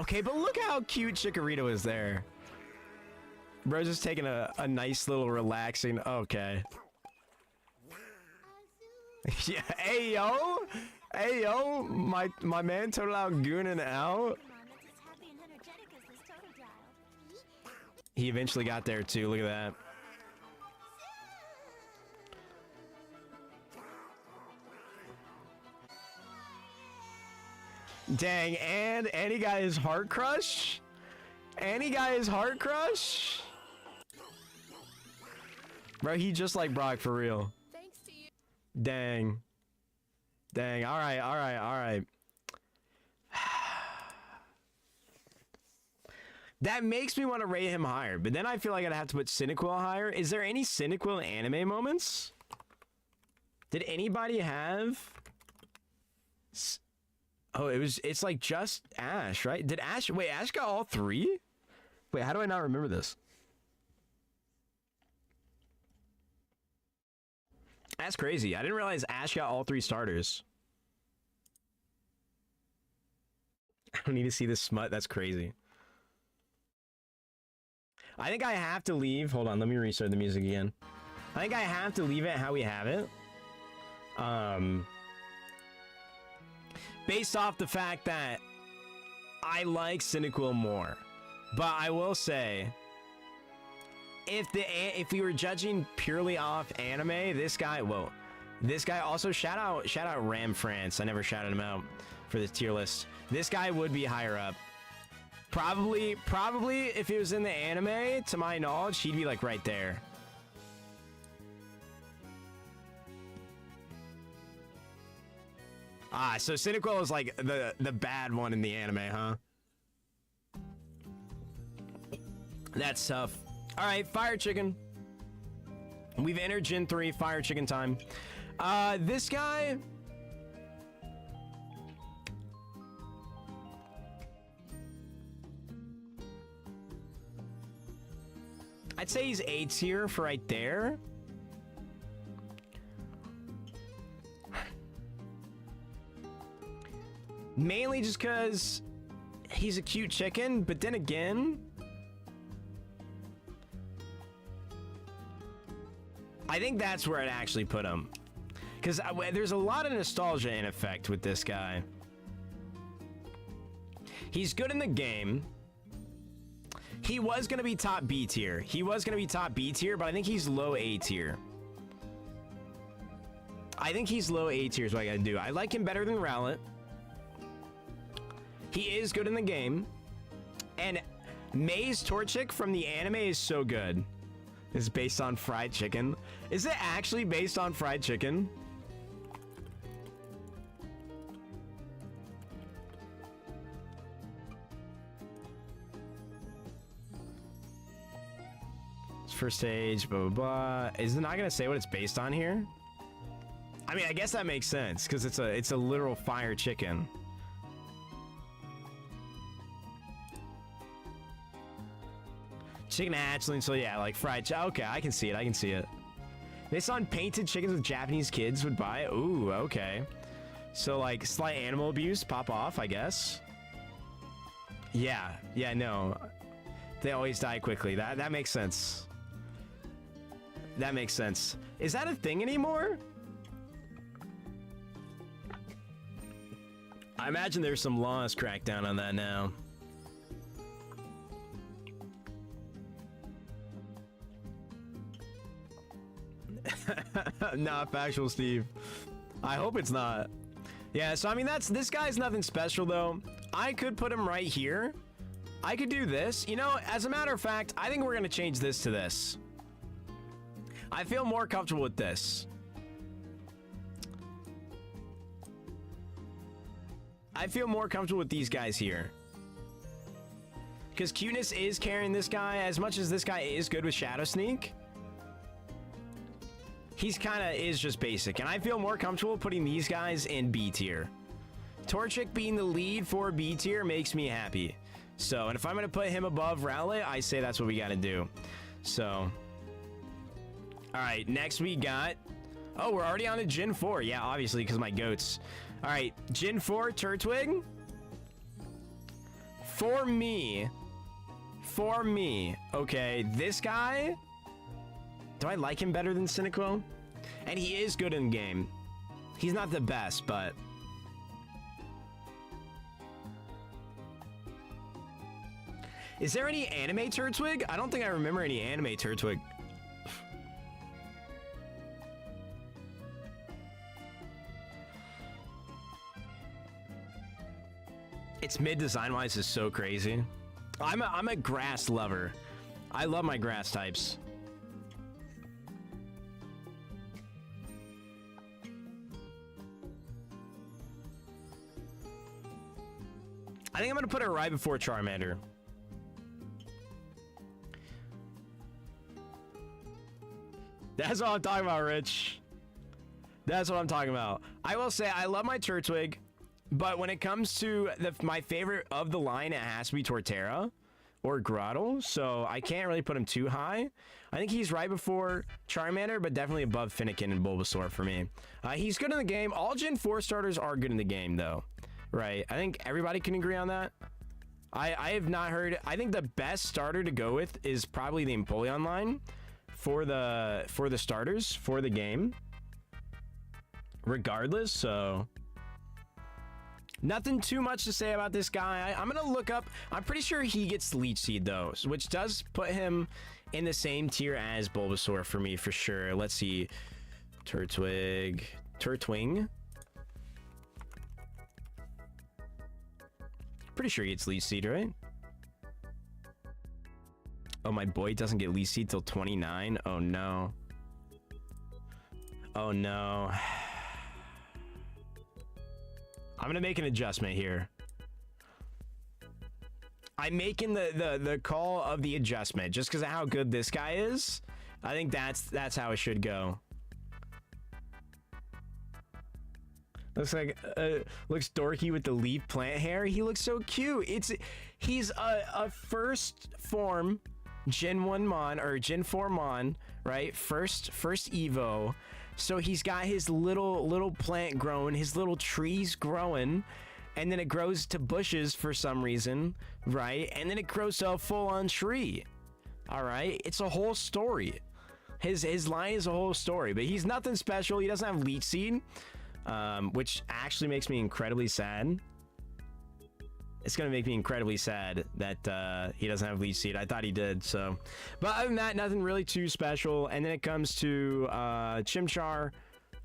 Okay, but look how cute Chikorita was there. Bro's just taking a nice little relaxing. Okay. Yeah, hey yo, my man Totodile gooning out. He eventually got there too. Look at that. Dang, and he got his heart crush. And he got his heart crush. Bro, he just like Brock for real. Thanks to you. Dang. Dang. All right. That makes me want to rate him higher, but then I feel like I'd have to put Cyndaquil higher. Is there any Cyndaquil anime moments? Did anybody have? Oh, it's like just Ash, right? Did Ash, wait, Ash got all three? Wait, how do I not remember this? That's crazy. I didn't realize Ash got all three starters. I don't need to see this smut. That's crazy. I think I have to leave. Hold on, let me restart the music again. I think I have to leave it how we have it. Based off the fact that I like Cyndaquil more. But I will say, if we were judging purely off anime, this guy, whoa. This guy also, shout out Ram France. I never shouted him out for this tier list. This guy would be higher up. Probably if he was in the anime, to my knowledge, he'd be like right there. Ah, so Cyndaquil is like the bad one in the anime, huh? That's tough. All right, Fire Chicken. We've entered Gen 3, Fire Chicken time. This guy... I'd say he's A tier for right there. Mainly just because he's a cute chicken, but then again, I think that's where I'd actually put him. Because there's a lot of nostalgia in effect with this guy. He's good in the game. He was going to be top B tier. He was going to be top B tier, but I think he's low A tier. I think he's low A tier is what I got to do. I like him better than Rowlet. He is good in the game. And May's Torchic from the anime is so good. It's based on fried chicken. Is it actually based on fried chicken? First stage, blah, blah, blah. Is it not going to say what it's based on here? I mean, I guess that makes sense because it's a literal fire chicken. Chicken hatchling, so yeah, like fried chicken. Okay, I can see it. I can see it. Based on painted chickens with Japanese kids would buy. Ooh, okay. So like slight animal abuse, pop off, I guess. Yeah, no. They always die quickly. That makes sense. That makes sense. Is that a thing anymore? I imagine there's some laws cracked down on that now. Not factual, Steve. I hope it's not. Yeah, so I mean, this guy's nothing special though. I could put him right here. I could do this. You know, as a matter of fact, I think we're gonna change this to this. I feel more comfortable with this. I feel more comfortable with these guys here. Because cuteness is carrying this guy. As much as this guy is good with Shadow Sneak, he's kind of is just basic. And I feel more comfortable putting these guys in B tier. Torchic being the lead for B tier makes me happy. So, and if I'm going to put him above Rowlet, I say that's what we got to do. So, all right, next we got... Oh, we're already on to Gen 4. Yeah, obviously, because my goats. All right, Gen 4, Turtwig. For me, okay, this guy... Do I like him better than Cyndaquil? And he is good in game. He's not the best, but... Is there any anime Turtwig? I don't think I remember any anime Turtwig. Its mid design-wise is so crazy. I'm a grass lover. I love my grass types. I think I'm gonna put it right before Charmander. That's what I'm talking about, Rich. That's what I'm talking about. I will say I love my Turtwig, but when it comes to my favorite of the line, it has to be Torterra or Grottle, so I can't really put him too high. I think he's right before Charmander, but definitely above Finnegan and Bulbasaur for me. He's good in the game. All Gen 4 starters are good in the game, though. Right? I think everybody can agree on that. I have not heard... I think the best starter to go with is probably the Empoleon line for the starters for the game. Regardless, so... Nothing too much to say about this guy. I'm going to look up... I'm pretty sure he gets Leech Seed, though, which does put him in the same tier as Bulbasaur for me, for sure. Let's see. Turtwig. Turtwing. Pretty sure he gets Leech Seed, right? Oh, my boy doesn't get Leech Seed till 29. Oh, no. Oh, no. I'm gonna make an adjustment here. I'm making the call of the adjustment just because of how good this guy is. I think that's how it should go. Looks like looks dorky with the leaf plant hair. He looks so cute. He's a first form Gen 1 Mon or Gen 4 Mon, right? First Evo. So he's got his little plant growing, his little trees growing, and then it grows to bushes for some reason, right? And then it grows to a full-on tree. All right, it's a whole story. His line is a whole story, but he's nothing special. He doesn't have Leech Seed, which actually makes me incredibly sad. It's going to make me incredibly sad that he doesn't have lead seed. I thought he did, so. But other than that, nothing really too special. And then it comes to Chimchar.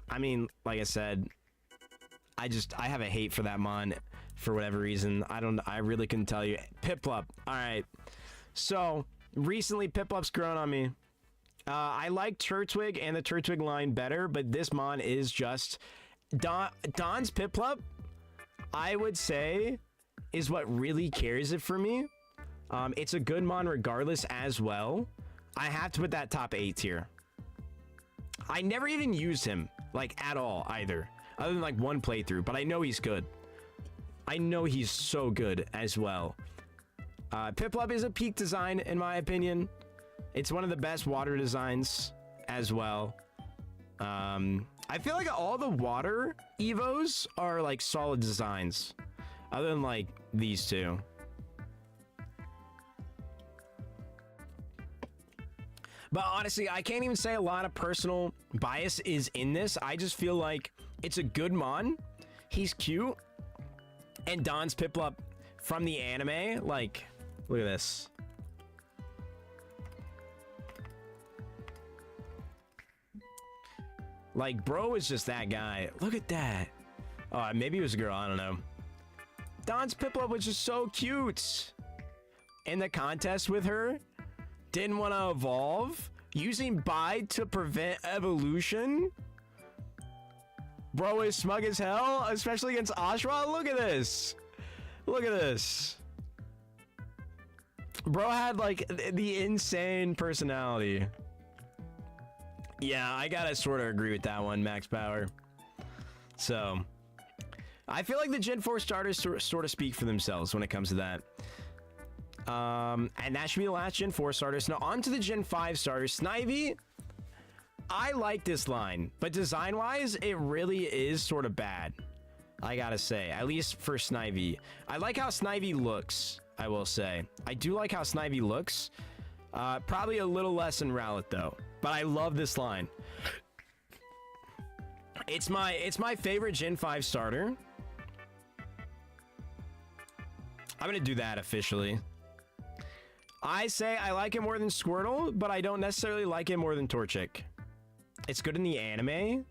I mean, like I said, I have a hate for that mon for whatever reason. I really couldn't tell you. Piplup. All right. So, recently Piplup's grown on me. I like Turtwig and the Turtwig line better, but this mon is just... Don's Piplup, I would say, is what really carries it for me. It's a good mon regardless as well. I have to put that top 8 tier. I never even used him, like, at all, either. Other than, like, one playthrough, but I know he's good. I know he's so good as well. Piplup is a peak design, in my opinion. It's one of the best water designs as well. I feel like all the water Evos are, like, solid designs. Other than, like, these two. But honestly, I can't even say a lot of personal bias is in this. I just feel like it's a good mon. He's cute. And Don's Piplup from the anime, like, look at this. Like, bro is just that guy. Look at that. Oh, maybe it was a girl. I don't know. Don's Piplup was just so cute. In the contest with her. Didn't want to evolve. Using Bide to prevent evolution. Bro is smug as hell. Especially against Ashra. Look at this. Look at this. Bro had, like, the insane personality. Yeah, I gotta sort of agree with that one, Max Power. So, I feel like the Gen 4 starters sort of speak for themselves when it comes to that. And that should be the last Gen 4 starters. Now, on to the Gen 5 starters. Snivy, I like this line, but design-wise, it really is sort of bad. I gotta say, at least for Snivy. I like how Snivy looks, I will say. I do like how Snivy looks. Probably a little less in Rowlet, though. But I love this line. It's my favorite Gen 5 starter. I'm gonna do that officially. I say I like it more than Squirtle, but I don't necessarily like it more than Torchic. It's good in the anime.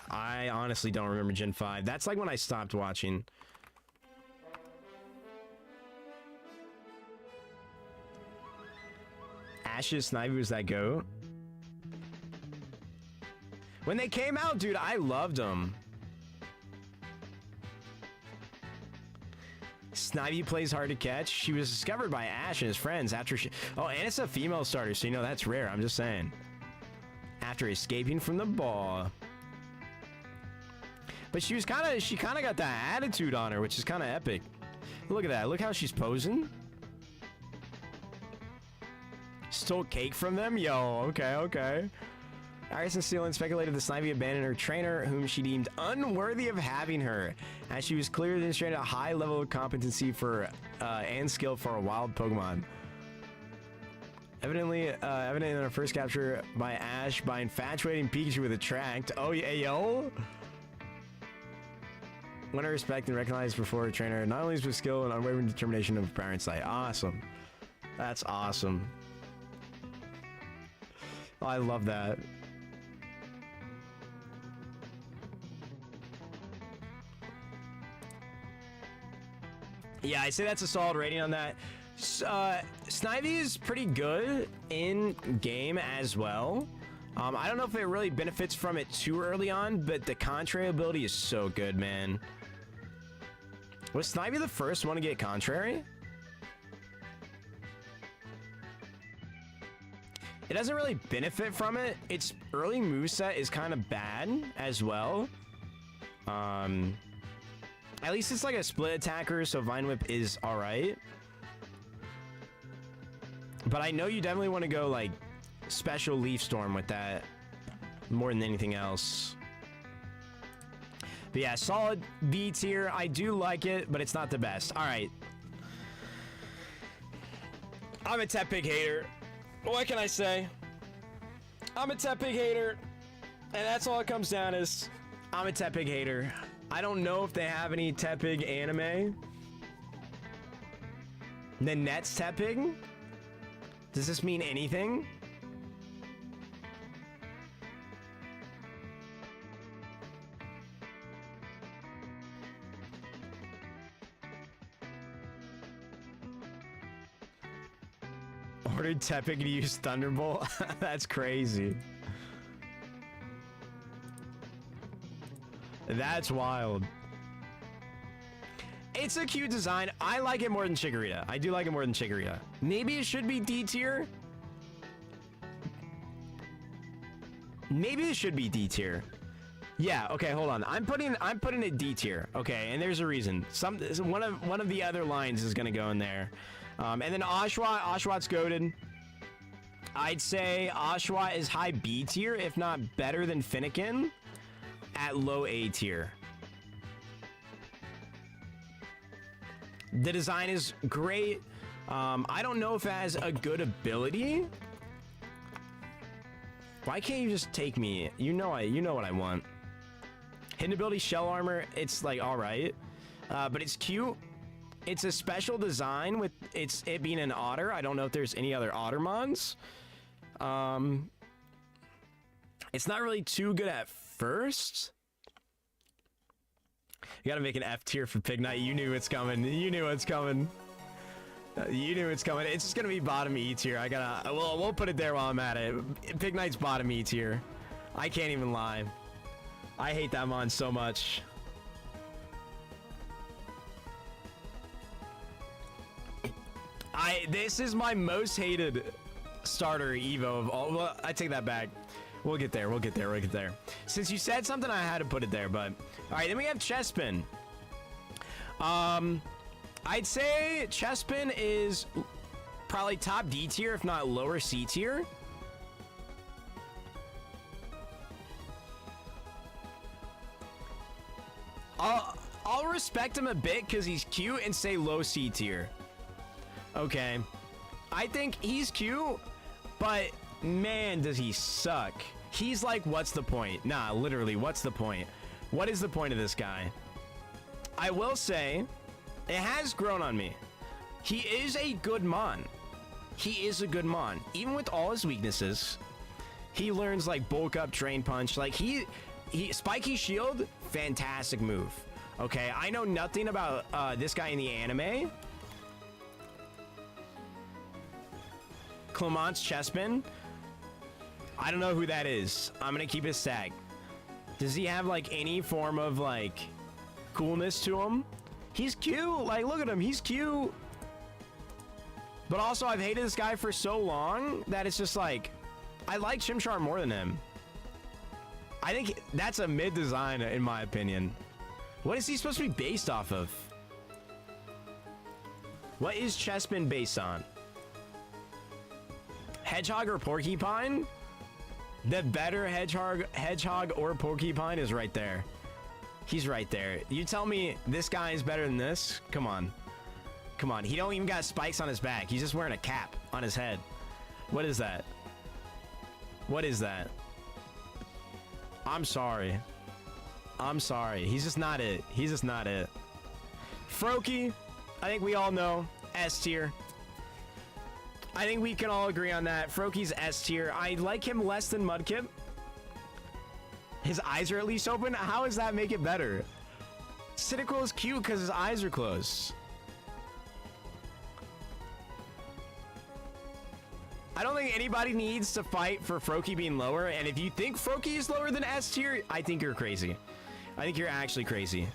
I honestly don't remember Gen 5. That's like when I stopped watching. Ash's Snivy was that goat. When they came out, dude, I loved them. Snivy plays hard to catch. She was discovered by Ash and his friends after she... Oh, and it's a female starter, so you know that's rare. I'm just saying. After escaping from the ball. But she kind of got that attitude on her, which is kind of epic. Look at that. Look how she's posing. Stole cake from them? Yo, okay. Iris and Sealand speculated that Snivy abandoned her trainer, whom she deemed unworthy of having her, as she was clearly demonstrating a high level of competency for and skill for a wild Pokemon. Evident in her first capture by Ash by infatuating Pikachu with Attract. Oh yeah, yo. Won her respect and recognized before her trainer, not only with skill and unwavering determination of Power Insight. Awesome. That's awesome. Oh, I love that. Yeah, I say that's a solid rating on that. Snivy is pretty good in game as well. I don't know if it really benefits from it too early on, but the contrary ability is so good, man. Was Snivy the first one to get contrary? It doesn't really benefit from it. Its early moveset is kind of bad as well. At least it's like a split attacker, so Vine Whip is alright. But I know you definitely want to go like special Leaf Storm with that more than anything else. But yeah, solid B tier. I do like it, but it's not the best. Alright. I'm a Tepig hater. What can I say? I'm a Tepig hater. And that's all it comes down is I'm a Tepig hater. I don't know if they have any Tepig anime. Nanette's Tepig? Does this mean anything? Ordered Tepig to use Thunderbolt? That's crazy. That's wild. It's a cute design. I like it more than Chikorita. I do like it more than Chikorita. Maybe it should be D tier. Maybe it should be D tier. Yeah, okay, hold on. I'm putting it D tier. Okay, and there's a reason. One of the other lines is gonna go in there. And then Oshawtt's goated. I'd say Oshawott is high B tier, if not better than Finnegan, at low A tier. The design is great. I don't know if it has a good ability. Why can't you just take me? You know what I want. Hidden ability shell armor, it's like all right, but it's cute. It's a special design with it being an otter. I don't know if there's any other ottermons. It's not really too good at first. You gotta make an F tier for Pig Knight. You knew it's coming. You knew it's coming. You knew it's coming. It's just gonna be bottom E tier. We'll put it there while I'm at it. Pig Knight's bottom E tier. I can't even lie. I hate that mon so much. This is my most hated starter Evo of all. Well, I take that back. We'll get there. We'll get there. We'll get there. Since you said something, I had to put it there. But all right, then we have Chespin. I'd say Chespin is probably top D tier, if not lower C tier. I'll respect him a bit because he's cute and say low C tier. Okay. I think he's cute, but man, does he suck. He's like, what's the point? Nah, literally, what's the point? What is the point of this guy? I will say, it has grown on me. He is a good mon. He is a good mon. Even with all his weaknesses, he learns like bulk up, drain punch. Like he spiky shield, fantastic move. Okay, I know nothing about this guy in the anime. Clement's Chespin. I don't know who that is. I'm gonna keep it stacked. Does he have like any form of like coolness to him? He's cute. Like, look at him. He's cute. But also, I've hated this guy for so long that it's just like, I like Chimchar more than him. I think that's a mid design in my opinion. What is he supposed to be based off of? What is Chespin based on? Hedgehog or Porcupine? The better hedgehog or Porcupine is right there. He's right there. You tell me this guy is better than this? Come on. Come on. He don't even got spikes on his back. He's just wearing a cap on his head. What is that? What is that? I'm sorry. I'm sorry. He's just not it. He's just not it. Froakie, I think we all know. S tier. I think we can all agree on that. Froakie's S tier. I like him less than Mudkip. His eyes are at least open. How does that make it better? Cyndaquil is cute because his eyes are closed. I don't think anybody needs to fight for Froakie being lower. And if you think Froakie is lower than S tier, I think you're crazy. I think you're actually crazy.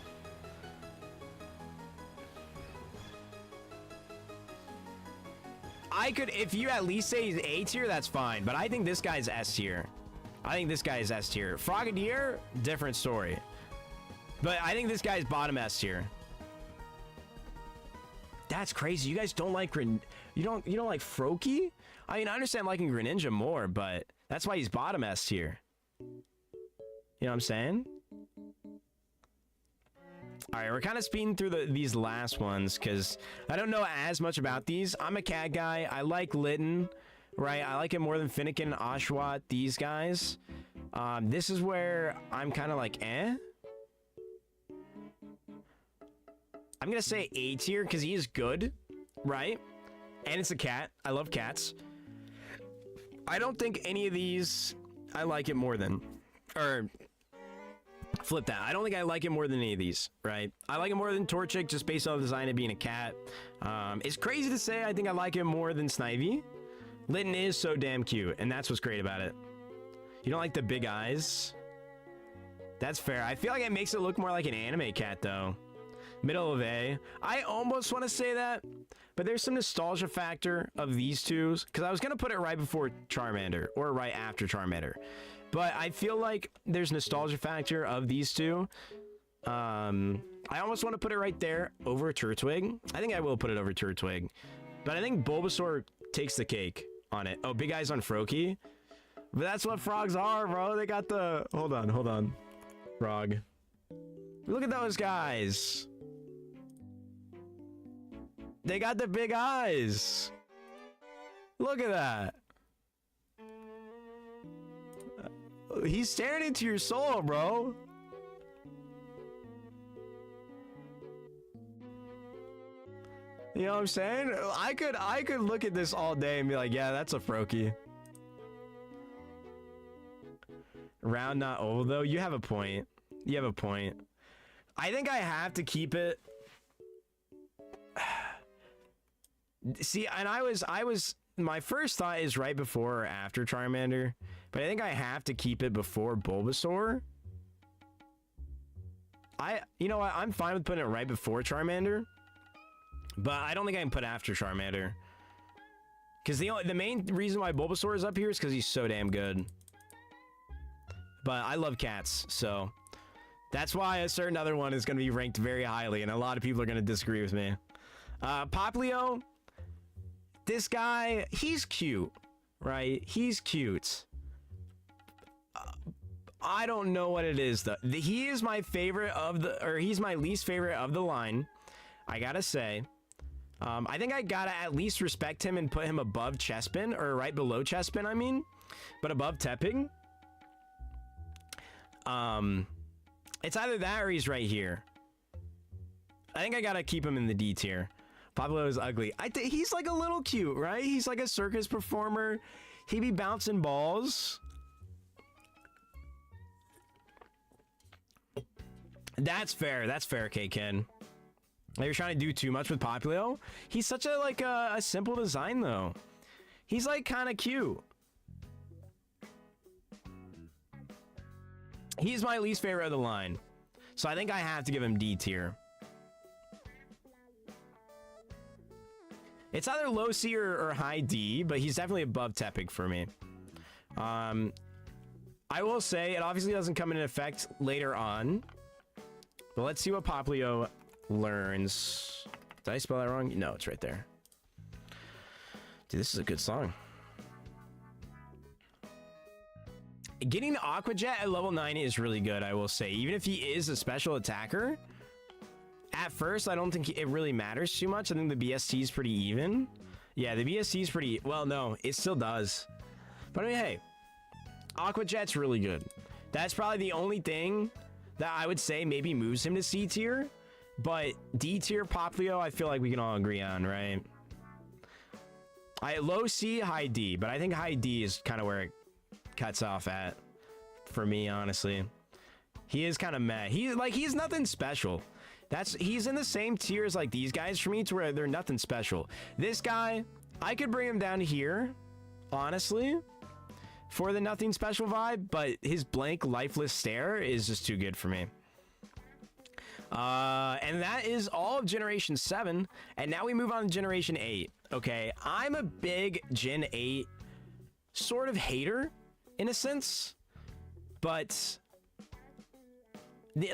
I could, if you at least say he's A tier, that's fine. But I think this guy's S tier. I think this guy is S tier. Frogadier, different story. But I think this guy's bottom S tier. That's crazy. You guys don't like you don't like Froakie? I mean, I understand liking Greninja more, but that's why he's bottom S tier. You know what I'm saying? All right, we're kind of speeding through these last ones because I don't know as much about these. I'm a cat guy. I like Litten, right? I like it more than Finnegan and Oshawott, these guys. This is where I'm kind of like, eh? I'm gonna say A tier because he is good, right? And it's a cat. I love cats. I don't think any of these I like it more than, or flip that. I don't think I like it more than any of these, right? I like it more than Torchic just based on the design of being a cat. It's crazy to say I think I like it more than Snivy. Litten is so damn cute, and that's what's great about it. You don't like the big eyes? That's fair. I feel like it makes it look more like an anime cat, though. Middle of A. I almost want to say that, but there's some nostalgia factor of these two, because I was going to put it right before Charmander, or right after Charmander. But I feel like there's nostalgia factor of these two. I almost want to put it right there over Turtwig. I think I will put it over Turtwig. But I think Bulbasaur takes the cake on it. Oh, big eyes on Froakie. But that's what frogs are, bro. They got the... Hold on. Frog. Look at those guys. They got the big eyes. Look at that. He's staring into your soul, bro. You know what I'm saying? I could look at this all day and be like, yeah, that's a Froakie. Round, not oval, though. You have a point. You have a point. I think I have to keep it. See, and I was my first thought is right before or after Charmander, but I think I have to keep it before Bulbasaur. You know what? I'm fine with putting it right before Charmander, but I don't think I can put after Charmander. Because the main reason why Bulbasaur is up here is because he's so damn good. But I love cats, so that's why a certain other one is going to be ranked very highly, and a lot of people are going to disagree with me. Poplio, this guy, he's cute, right? He's cute. I don't know what it is, though. He is my favorite of the, or he's my least favorite of the line, I gotta say. I think I gotta at least respect him and put him above Chespin, or right below Chespin, I mean, but above Tepig. It's either that or he's right here. I think I gotta keep him in the D tier. Pablo is ugly. I think he's like a little cute, right? He's like a circus performer. He be bouncing balls. That's fair. That's fair, K-Ken. You're trying to do too much with Popplio. He's such a like a simple design though. He's like kind of cute. He's my least favorite of the line, so I think I have to give him D tier. It's either low C or high D, but he's definitely above Tepig for me. I will say it obviously doesn't come into effect later on, but let's see what Popplio learns. Did I spell that wrong? No, it's right there. Dude, this is a good song. Getting the Aqua Jet at level 9 is really good, I will say. Even if he is a special attacker, at first, I don't think it really matters too much. I think the BST is pretty even. Yeah, the BST is pretty... Well, no, it still does. But I mean, hey, Aqua Jet's really good. That's probably the only thing that I would say maybe moves him to C tier. But D tier Popplio, I feel like we can all agree on, right? Low C, high D. But I think high D is kind of where it cuts off at for me, honestly. He is kind of meh. He's nothing special. He's in the same tier as like these guys for me, to where they're nothing special. This guy, I could bring him down here, honestly, for the nothing special vibe, but his blank lifeless stare is just too good for me. And that is all of Generation 7, and now we move on to Generation 8. Okay, I'm a big Gen 8 sort of hater, in a sense, but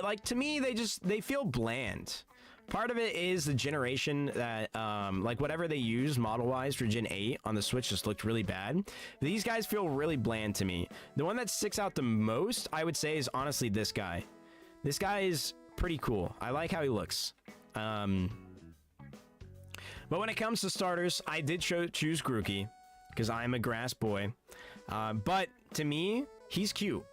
like to me they feel bland. Part of it is the generation that like whatever they use model wise for Gen 8 on the Switch just looked really bad. These guys feel really bland to me. The one that sticks out the most, I would say, is honestly this guy. This guy is pretty cool. I like how he looks. But when it comes to starters, I did choose Grookey because I'm a grass boy. But to me, he's cute.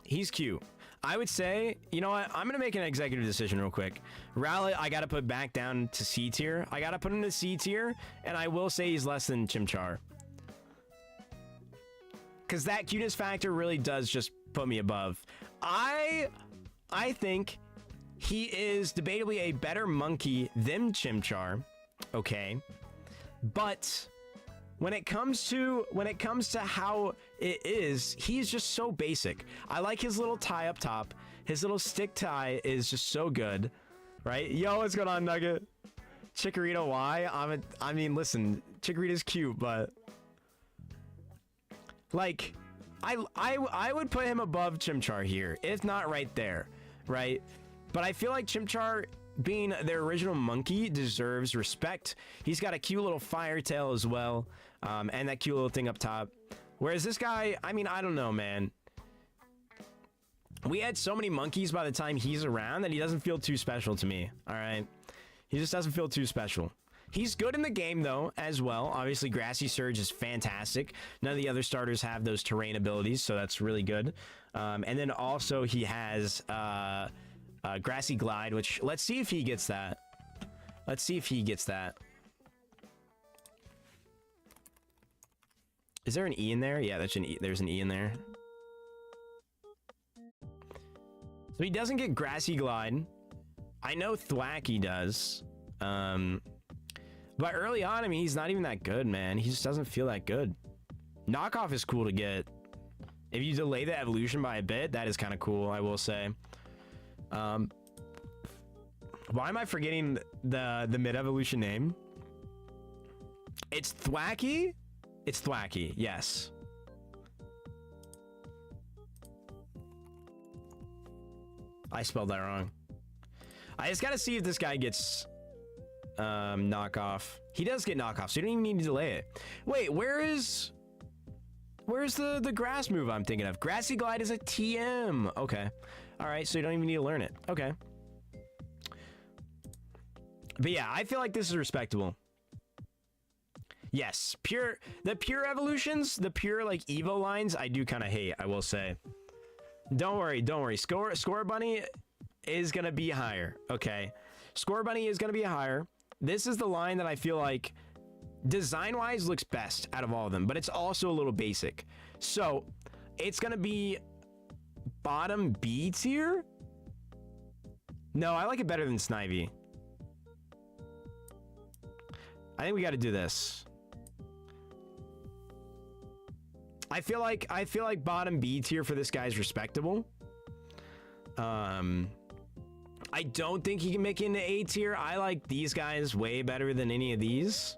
He's cute. I would say, you know what? I'm going to make an executive decision real quick. Rowlet, I got to put back down to C tier. I got to put him to C tier, and I will say he's less than Chimchar. Because that cuteness factor really does just put me above. I think he is debatably a better monkey than Chimchar. Okay. But when it comes to how it is, he's just so basic. I like his little tie up top. His little stick tie is just so good, right? Yo, what's going on, Nugget? Chikorita, why? I mean, listen, Chikorita's cute, but like, I would put him above Chimchar here, if not right there, right? But I feel like Chimchar, being their original monkey, deserves respect. He's got a cute little fire tail as well, and that cute little thing up top. Whereas this guy, I mean, I don't know, man. We had so many monkeys by the time he's around that he doesn't feel too special to me, all right? He just doesn't feel too special. He's good in the game, though, as well. Obviously, Grassy Surge is fantastic. None of the other starters have those terrain abilities, so that's really good. And then also he has Grassy Glide, which let's see if he gets that. Let's see if he gets that. Is there an E in there? Yeah, that's an E. There's an E in there. So he doesn't get Grassy Glide. I know Thwacky does. But early on, I mean, he's not even that good, man. He just doesn't feel that good. Knockoff is cool to get. If you delay the evolution by a bit, that is kind of cool, I will say. Why am I forgetting the mid-evolution name? It's Thwacky? It's Thwacky, yes. I spelled that wrong. I just gotta see if this guy gets knockoff. He does get knockoff, so you don't even need to delay it. Wait, where's the grass move I'm thinking of? Grassy Glide is a TM. Okay. All right, so you don't even need to learn it. Okay. But yeah, I feel like this is respectable. Yes, the pure evolutions, the pure like Evo lines, I do kind of hate, I will say. Don't worry. Score Bunny is gonna be higher. Okay. Score Bunny is gonna be higher. This is the line that I feel like design-wise looks best out of all of them, but it's also a little basic. So it's gonna be bottom B tier. No, I like it better than Snivy. I think we got to do this. I feel like bottom B tier for this guy is respectable. I don't think he can make it into A tier. I like these guys way better than any of these.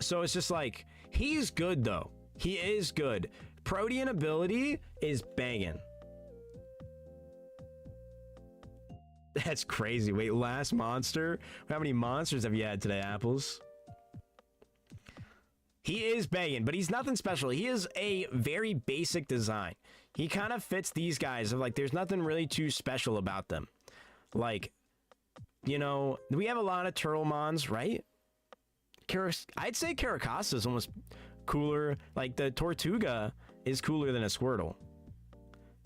So it's just like, he's good though. He is good. Protean ability is banging. That's crazy. Wait, last monster? How many monsters have you had today, Apples? He is banging, but he's nothing special. He is a very basic design. He kind of fits these guys. Of like, there's nothing really too special about them. Like, you know, we have a lot of Turtlemons, right? I'd say Caracasa is almost cooler. Like, the Tortuga is cooler than a Squirtle.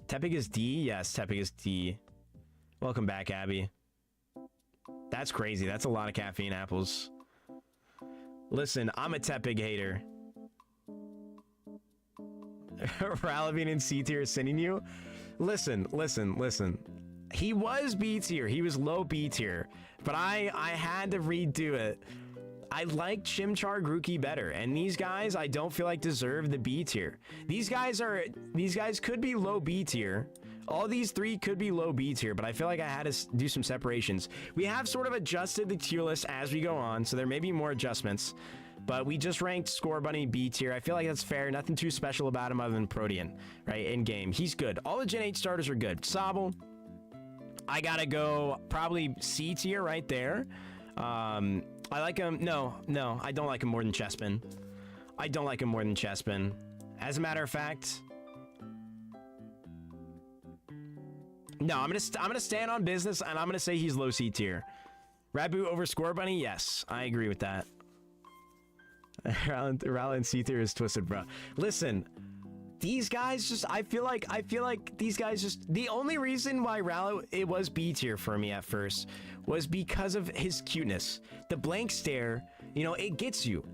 Tepig is D? Yes, Tepig is D. Welcome back, Abby. That's crazy. That's a lot of caffeine, Apples. Listen, I'm a Tepig hater. Ralabine in C tier is sending you. Listen. He was B tier. He was low B tier. But I had to redo it. I like Chimchar Grookey better, and these guys I don't feel like deserve the B tier. These guys could be low B tier. All these three could be low B tier, but I feel like I had to do some separations. We have sort of adjusted the tier list as we go on, so there may be more adjustments. But we just ranked Score Bunny B tier. I feel like that's fair. Nothing too special about him other than Protean, right? In game, he's good. All the Gen 8 starters are good. Sobble, I gotta go probably C tier right there. I like him. No, I don't like him more than Chespin. I don't like him more than Chespin. As a matter of fact, no, I'm gonna stand on business and I'm gonna say he's low C tier. Rabu over Score Bunny? Yes, I agree with that. Rowland C tier is twisted, bro. Listen, these guys just, I feel like these guys just, the only reason why Rallo, it was B tier for me at first was because of his cuteness. The blank stare, you know, it gets you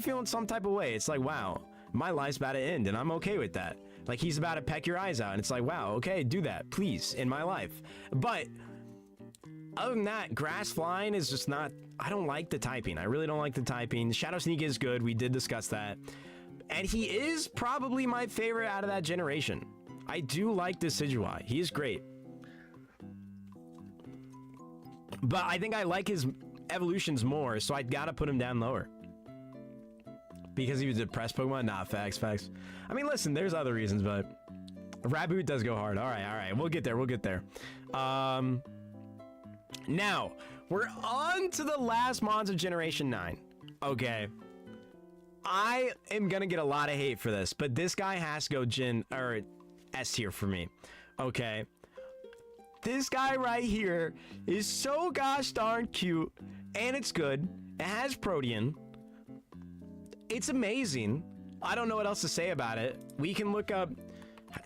feeling some type of way. It's like, wow, my life's about to end and I'm okay with that. Like, he's about to peck your eyes out and it's like, wow, okay, do that, please, in my life. But other than that, grass flying is just not, I don't like the typing. I really don't like the typing. Shadow Sneak is good, we did discuss that. And he is probably my favorite out of that generation. I do like Decidueye. He is great. But I think I like his evolutions more, so I gotta put him down lower. Because he was a depressed Pokemon? Nah, facts. I mean, listen, there's other reasons, but Raboot does go hard. All right. We'll get there. Now, we're on to the last Mons of Generation 9. Okay. I am gonna get a lot of hate for this, but this guy has to go S tier for me. Okay. This guy right here is so gosh darn cute, and it's good. It has Protean. It's amazing. I don't know what else to say about it. We can look up,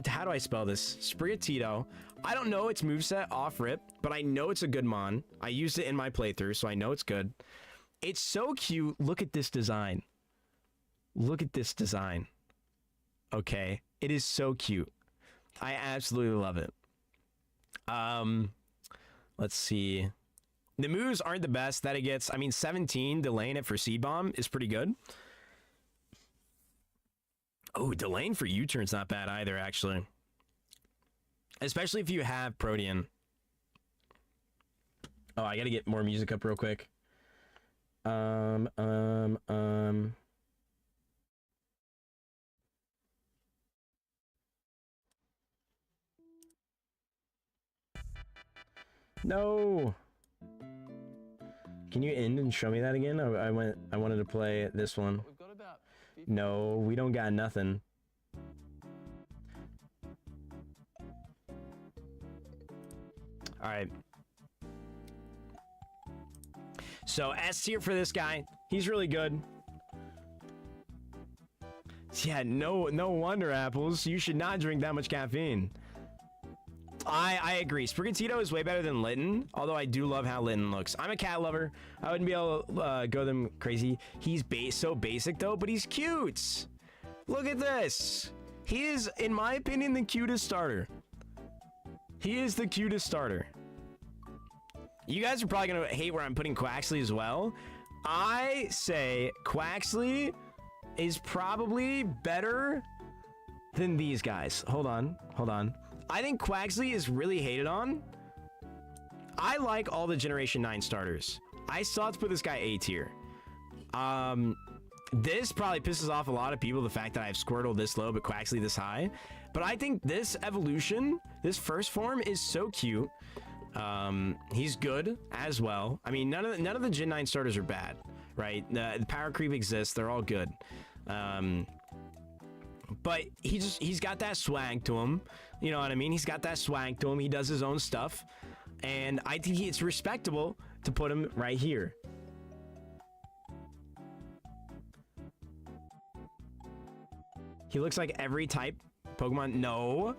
how do I spell this? Sprigatito. I don't know its moveset off rip, but I know it's a good Mon. I used it in my playthrough, so I know it's good. It's so cute. Look at this design. Look at this design. Okay. It is so cute. I absolutely love it. Let's see. The moves aren't the best that it gets. I mean, 17, delaying it for Seed Bomb is pretty good. Oh, delaying for U-turn's not bad either, actually. Especially if you have Protean. Oh, I gotta get more music up real quick. No. Can you end and show me that again? I wanted to play this one. No, we don't got nothing. All right. So S tier for this guy. He's really good. Yeah, no wonder, Apples. You should not drink that much caffeine. I agree. Sprigatito is way better than Litten, although I do love how Litten looks. I'm a cat lover. I wouldn't be able to go them crazy. He's so basic, though, but he's cute. Look at this. He is, in my opinion, the cutest starter. He is the cutest starter. You guys are probably going to hate where I'm putting Quaxley as well. I say Quaxley is probably better than these guys. Hold on. I think Quaxley is really hated on. I like all the Generation 9 starters. I still have to put this guy A tier. This probably pisses off a lot of people, the fact that I have Squirtle this low, but Quaxley this high. But I think this evolution, this first form, is so cute. He's good as well. I mean, none of the Gen 9 starters are bad, right? The power creep exists. They're all good. But he's got that swag to him. You know what I mean? He's got that swag to him. He does his own stuff. And I think it's respectable to put him right here. He looks like every type Pokemon. No.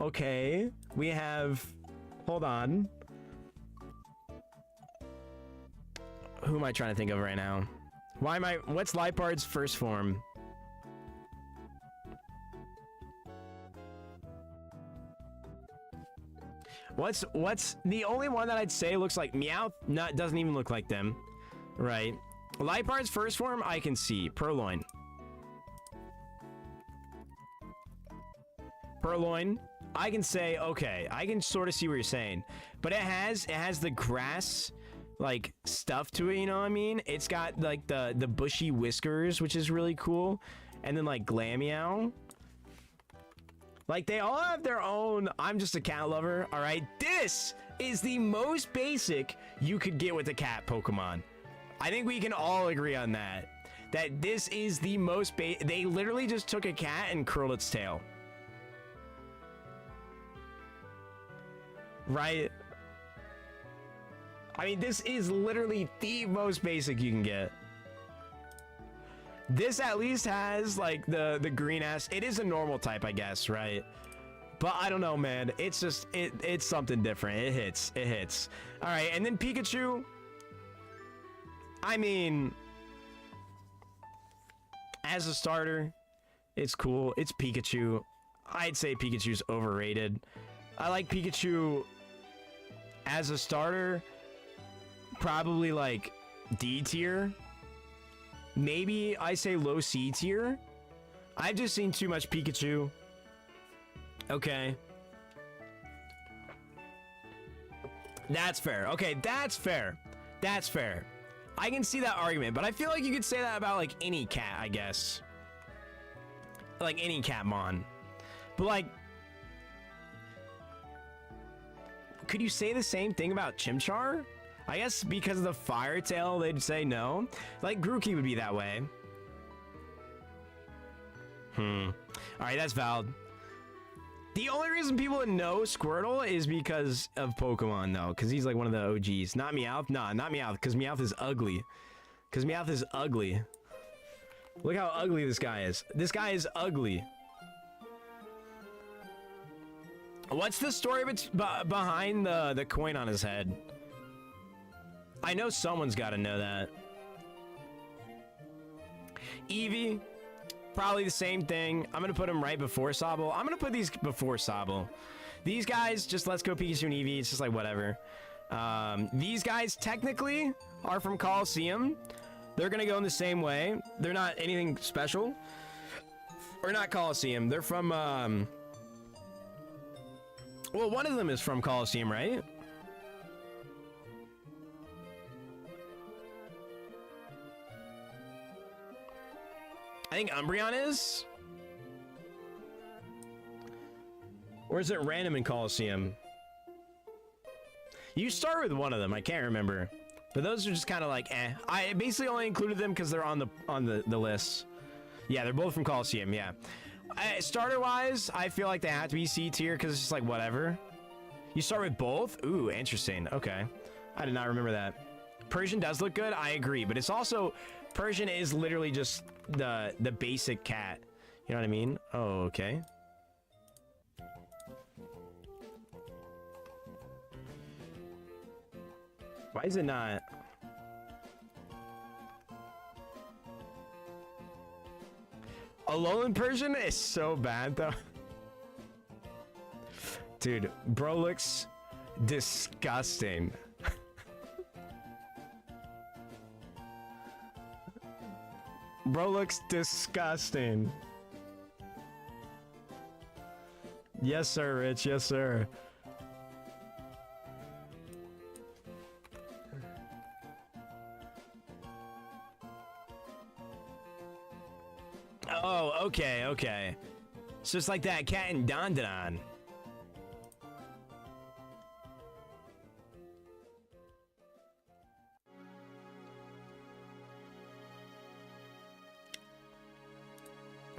Okay. We have... Hold on. Who am I trying to think of right now? What's Lipard's first form? What's the only one that I'd say looks like Meowth? No, it doesn't even look like them. Right. Lipard's first form, I can see. Purloin. I can say, okay, I can sort of see what you're saying. But it has the grass, like, stuff to it, you know what I mean? It's got, like, the bushy whiskers, which is really cool. And then, like, Glameow. Like, they all have their own, I'm just a cat lover, all right? This is the most basic you could get with a cat Pokemon. I think we can all agree on that. That this is the most they literally just took a cat and curled its tail. Right? I mean, this is literally the most basic you can get. This at least has like the green ass. It is a normal type, I guess, right? But I don't know, man. It's just it's something different. It hits. All right, and then Pikachu. I mean, as a starter, it's cool. It's Pikachu. I'd say Pikachu's overrated. I like Pikachu as a starter, probably like D tier. Maybe I say low C tier. I've just seen too much Pikachu. Okay. That's fair. Okay, that's fair. That's fair. I can see that argument, but I feel like you could say that about like any cat, I guess. Like any Catmon. But like, could you say the same thing about Chimchar? I guess because of the fire tail, they'd say no. Like Grookey would be that way. Alright, that's valid. The only reason people know Squirtle is because of Pokemon, though. Because he's like one of the OGs. Not Meowth? Nah, not Meowth. Because Meowth is ugly. Because Meowth is ugly. Look how ugly this guy is. This guy is ugly. What's the story behind the coin on his head? I know someone's got to know that. Eevee, probably the same thing. I'm going to put him right before Sobble. I'm going to put these before Sobble. These guys, just Let's Go Pikachu and Eevee. It's just like whatever. These guys technically are from Colosseum. They're going to go in the same way. They're not anything special. Or not Colosseum. They're from... Well, one of them is from Colosseum, right? I think Umbreon is? Or is it random in Colosseum? You start with one of them, I can't remember. But those are just kind of like, eh. I basically only included them because they're on the list. Yeah, they're both from Colosseum, yeah. Starter-wise, I feel like they have to be C tier because it's just like whatever. You start with both? Ooh, interesting. Okay. I did not remember that. Persian does look good, I agree. But it's also... Persian is literally just the basic cat. You know what I mean? Oh, okay. Why is it not? Alolan Persian is so bad, though. Dude, bro looks disgusting. Bro looks disgusting. Yes, sir, Rich. Yes, sir. Oh, okay, okay. So it's like that cat in Dandanon.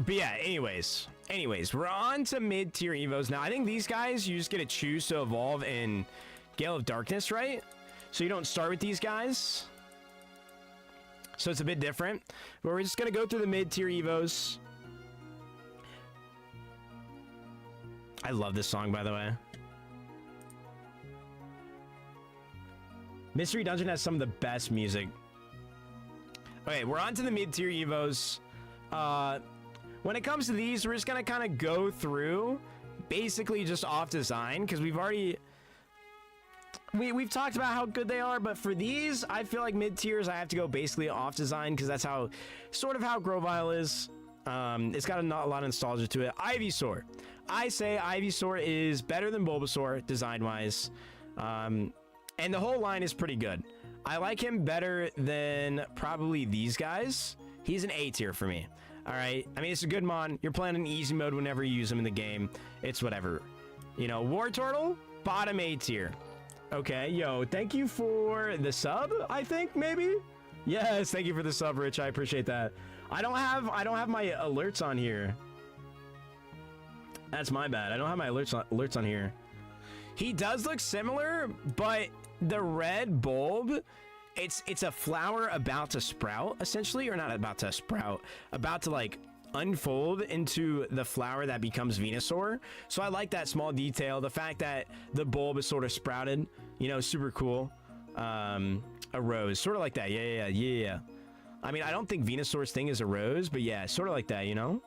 But yeah, anyways, we're on to mid-tier Evos. Now, I think these guys, you just get to choose to evolve in Gale of Darkness, right? So you don't start with these guys. So it's a bit different. But we're just going to go through the mid-tier Evos. I love this song, by the way. Mystery Dungeon has some of the best music. Okay, we're on to the mid-tier Evos. When it comes to these, we're just going to kind of go through basically just off design because we've already... We've talked about how good they are, but for these, I feel like mid-tiers, I have to go basically off design because that's how, sort of how Grovyle is. It's got a lot of nostalgia to it. Ivysaur. I say Ivysaur is better than Bulbasaur, design-wise. And the whole line is pretty good. I like him better than probably these guys. He's an A tier for me. All right. I mean, it's a good mon. You're playing in easy mode whenever you use him in the game. It's whatever. You know, Wartortle, bottom A tier. Okay, yo, thank you for the sub, I think, maybe? Yes, thank you for the sub, Rich. I appreciate that. I don't have my alerts on here. That's my bad. I don't have my alerts on here. He does look similar, but the red bulb it's a flower about to sprout, essentially, or not about to sprout, about to like unfold into the flower that becomes Venusaur. So I like that small detail. The fact that the bulb is sort of sprouted, you know, super cool. A rose, sort of like that. Yeah. I mean, I don't think Venusaur's thing is a rose, but yeah, sort of like that, you know?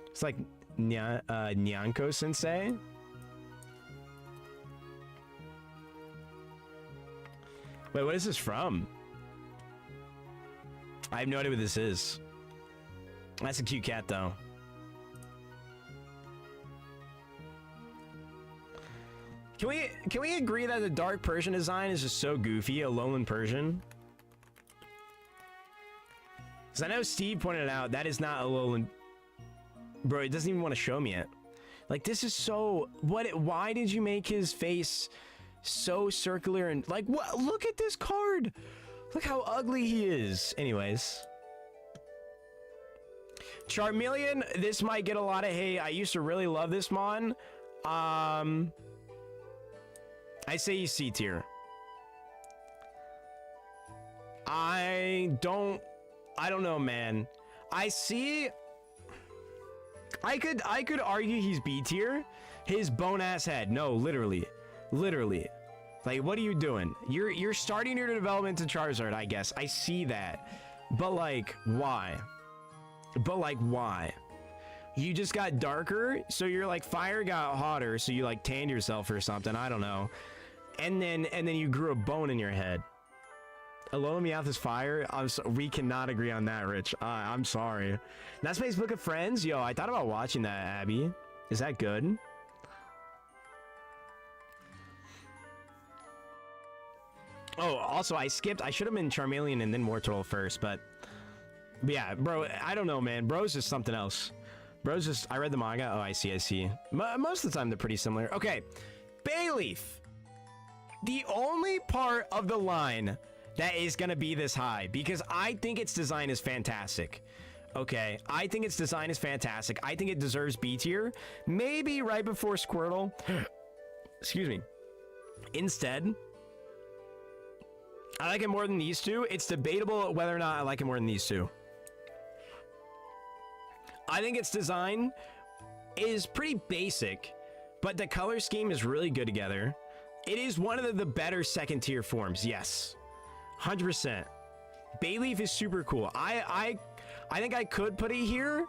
It's like Nyanko Sensei. Wait, what is this from? I have no idea what this is. That's a cute cat, though. Can we agree that the dark Persian design is just so goofy, a lowland Persian? Because I know Steve pointed out that is not a lowland. Bro, it doesn't even want to show me it. Like, this is so... Why did you make his face so circular and... Like, what? Look at this card! Look how ugly he is. Anyways. Charmeleon, this might get a lot of hate. I used to really love this mon. I say he's C tier. I don't know, man. I could argue he's B tier. His bone ass head. No, literally. Like, what are you doing? You're starting your development to Charizard, I guess. I see that. But like, why? You just got darker, so you're like fire got hotter, so you like tanned yourself or something. I don't know. And then you grew a bone in your head. Alola Meowth is fire. We cannot agree on that, Rich. I'm sorry. That's Space Book of Friends. Yo, I thought about watching that, Abby. Is that good? Oh, also, I skipped. I should have been Charmeleon and then Wartortle first, but yeah, bro, I don't know, man. Bro's just something else. Bro's just... I read the manga. Oh, I see. Most of the time, they're pretty similar. Okay, Bayleaf. The only part of the line that is going to be this high, because I think its design is fantastic. Okay, I think its design is fantastic. I think it deserves B tier. Maybe right before Squirtle. Excuse me. Instead, I like it more than these two. It's debatable whether or not I like it more than these two. I think its design is pretty basic, but the color scheme is really good together. It is one of the better second tier forms, yes. 100%. Bayleaf is super cool. I think I could put it here.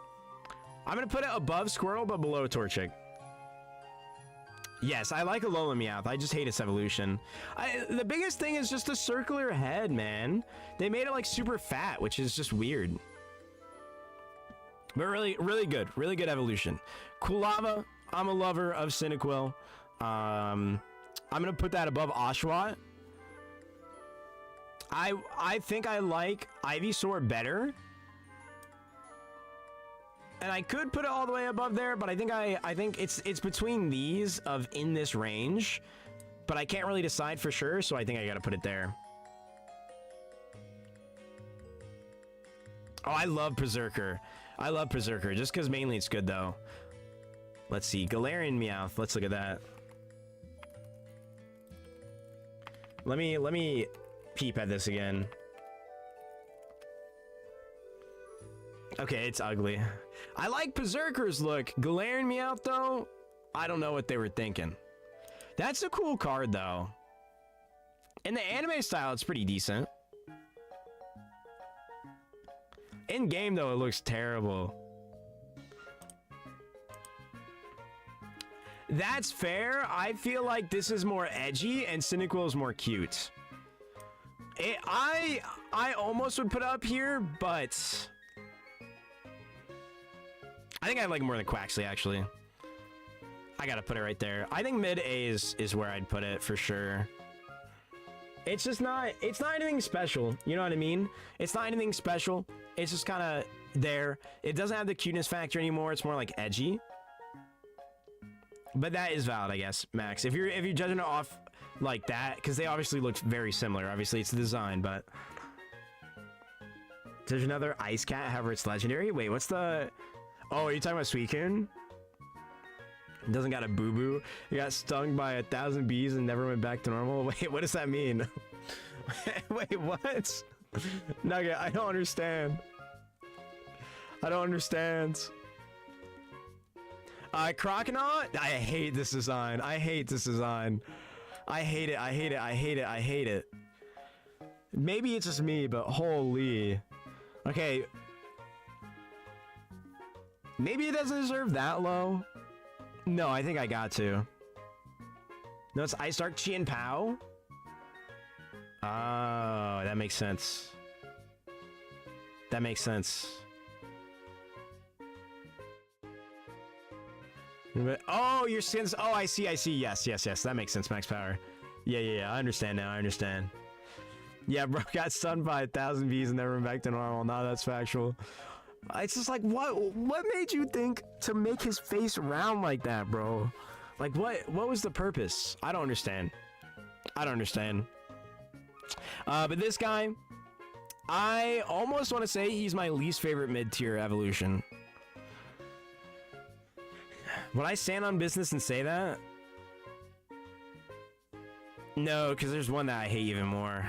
I'm going to put it above Squirtle, but below Torchic. Yes, I like Alola Meowth. I just hate its evolution. The biggest thing is just the circular head, man. They made it like super fat, which is just weird. But really good. Really good evolution. Kulava, I'm a lover of Cyndaquil. I'm going to put that above Oshawott. I think I like Ivysaur better. And I could put it all the way above there, but I think it's between these of in this range. But I can't really decide for sure, so I think I got to put it there. Oh, I love Berserker. I love Berserker, just because mainly it's good, though. Let's see. Galarian Meowth. Let's look at that. Let me peep at this again. Okay, it's ugly. I like Berserker's look. Galarian Meowth, though, I don't know what they were thinking. That's a cool card, though. In the anime style, it's pretty decent. In game, though, it looks terrible. That's fair. I feel like this is more edgy and Cyndaquil is more cute. I almost would put it up here, but I think I like it more than Quaxley, actually. I gotta put it right there. I think mid A is where I'd put it for sure. It's just not, it's not anything special. You know what I mean? It's not anything special. It's just kind of there. It doesn't have the cuteness factor anymore. It's more like edgy. But that is valid, I guess, Max. If you're judging it off like that, because they obviously look very similar. Obviously, it's the design, but there's another Ice Cat. However, it's legendary. Wait, what's the? Oh, are you talking about Suicune? Doesn't got a boo-boo. He got stung by 1,000 bees and never went back to normal. Wait, what does that mean? Wait, what? Nugget, I don't understand. I don't understand. Croconaut? I hate this design. I hate this design. I hate it. I hate it. I hate it. I hate it. Maybe it's just me, but holy. Okay. Maybe it doesn't deserve that low. No, I think I got to. No, it's Ice Dark Chien Pao. Oh, that makes sense. That makes sense. Oh, your skins. Oh, I see. I see. Yes, yes, yes. That makes sense. Max power. Yeah, yeah, yeah. I understand now. I understand. Yeah, bro got stunned by 1,000 bees and never went back to normal. Nah, that's factual. It's just like, what made you think to make his face round like that, bro? Like, what was the purpose? I don't understand. I don't understand. But this guy, I almost want to say he's my least favorite mid-tier evolution. Would I stand on business and say that? No, because there's one that I hate even more.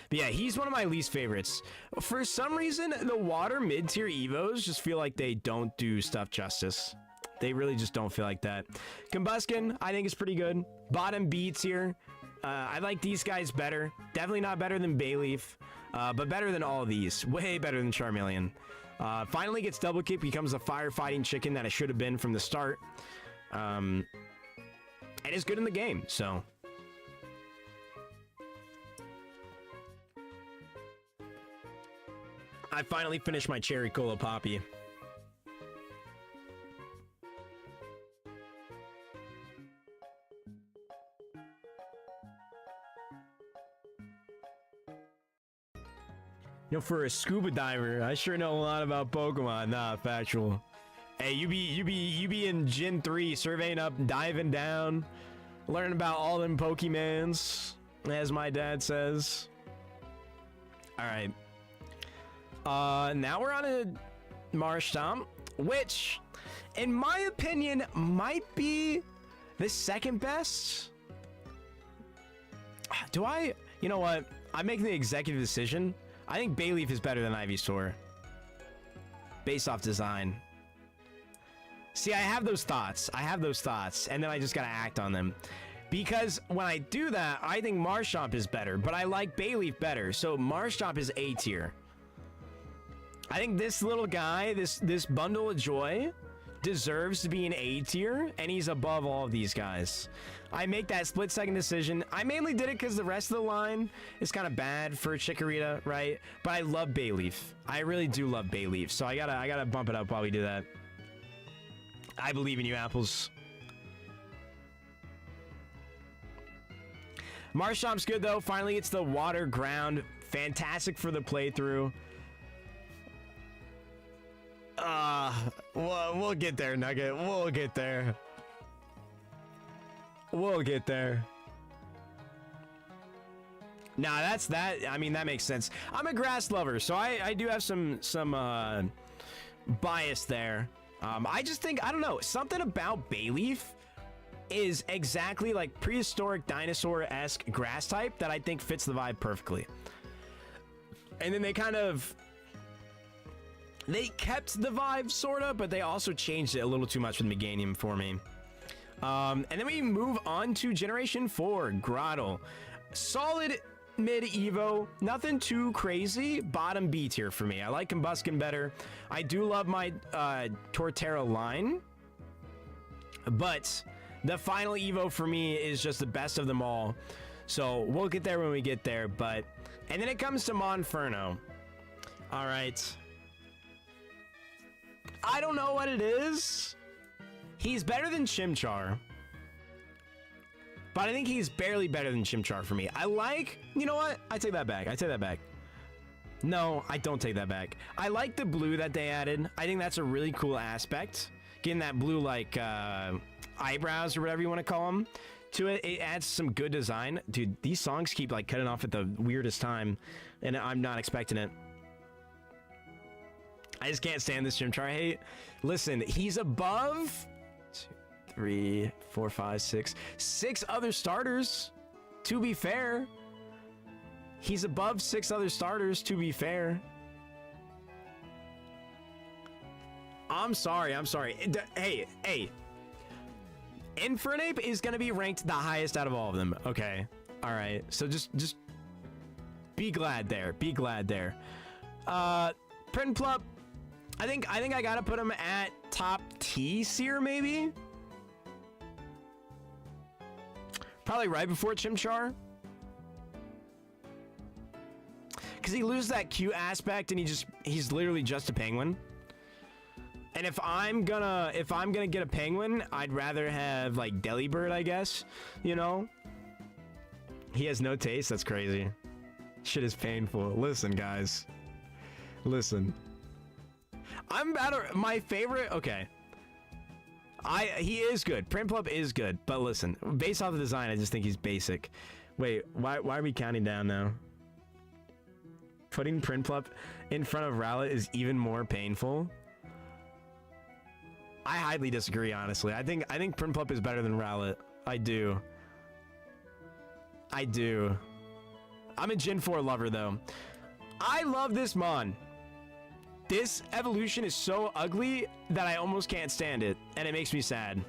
But yeah, he's one of my least favorites. For some reason, the water mid-tier Evos just feel like they don't do stuff justice. They really just don't feel like that. Combuskin, I think is pretty good. Bottom B tier. I like these guys better. Definitely not better than Bayleaf, but better than all of these. Way better than Charmeleon. Finally gets double kick, becomes a firefighting chicken that it should have been from the start. And is good in the game, so... I finally finished my Cherry Cola Poppy. You know, for a scuba diver, I sure know a lot about Pokemon. Nah, factual. Hey, you be in Gen 3, surveying up, diving down, learning about all them Pokemons, as my dad says. All right. Now we're on a Marshtomp, which, in my opinion, might be the second best. Do I? You know what? I'm making the executive decision. I think Bayleaf is better than Ivysaur. Based off design. See, I have those thoughts. I have those thoughts, and then I just gotta act on them. Because when I do that, I think Marshtomp is better, but I like Bayleaf better. So Marshtomp is A tier. I think this little guy, this bundle of joy, deserves to be an A tier, and he's above all of these guys. I make that split-second decision. I mainly did it because the rest of the line is kind of bad for Chikorita, right? But I love Bayleaf. I really do love Bayleaf, so I gotta bump it up while we do that. I believe in you, Apples. Marshtomp's good though. Finally, it's the water ground. Fantastic for the playthrough. We'll get there, Nugget. We'll get there. We'll get there. Nah, that's that. I mean, that makes sense. I'm a grass lover, so I do have some bias there. I just think, I don't know, something about Bayleaf is exactly like prehistoric dinosaur-esque grass type that I think fits the vibe perfectly. And then they kind of... They kept the vibe, sorta, but they also changed it a little too much with Meganium for me. And then we move on to Generation 4, Grottle. Solid mid-evo, nothing too crazy, bottom B tier for me. I like Combuskin better. I do love my Torterra line, but the final evo for me is just the best of them all. So we'll get there when we get there, but... And then it comes to Monferno. All right. I don't know what it is. He's better than Chimchar. But I think he's barely better than Chimchar for me. I like... You know what? I take that back. I take that back. No, I don't take that back. I like the blue that they added. I think that's a really cool aspect. Getting that blue, like, eyebrows or whatever you want to call them to it. It adds some good design. Dude, these songs keep, like, cutting off at the weirdest time. And I'm not expecting it. I just can't stand this Chimchar hate. Listen, he's above 3, 4, 5, 6. 6 other starters, to be fair. He's above 6 other starters, to be fair. I'm sorry. Hey. Infernape is going to be ranked the highest out of all of them. Okay. All right. So just be glad there. Be glad there. Prinplup, I think I got to put him at top T tier maybe. Probably right before Chimchar. Cuz he loses that cute aspect and he's literally just a penguin. And if I'm gonna get a penguin, I'd rather have like Delibird, I guess, you know? He has no taste, that's crazy. Shit is painful. Listen, guys. Listen. I'm about to, my favorite, okay. He is good. Prinplup is good, but listen, based off the design, I just think he's basic. Wait, why are we counting down now? Putting Prinplup in front of Rowlet is even more painful. I highly disagree, honestly. I think Prinplup is better than Rowlet. I do. I'm a Gen 4 lover, though. I love this Mon. This evolution is so ugly that I almost can't stand it, and it makes me sad.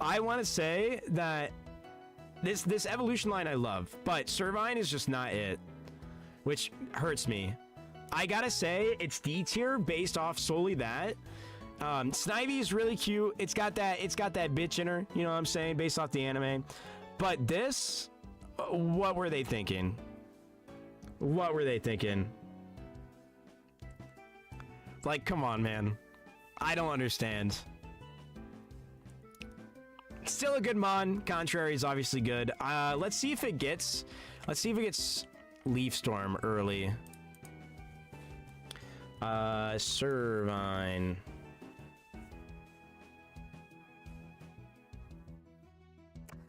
I want to say that this evolution line I love, but Servine is just not it, which hurts me. I gotta say, it's D tier based off solely that. Snivy is really cute. It's got that bitch in her, you know what I'm saying, based off the anime. But this, what were they thinking? What were they thinking? Like, come on, man. I don't understand. Still a good Mon. Contrary is obviously good. Let's see if it gets Leaf Storm early. Servine.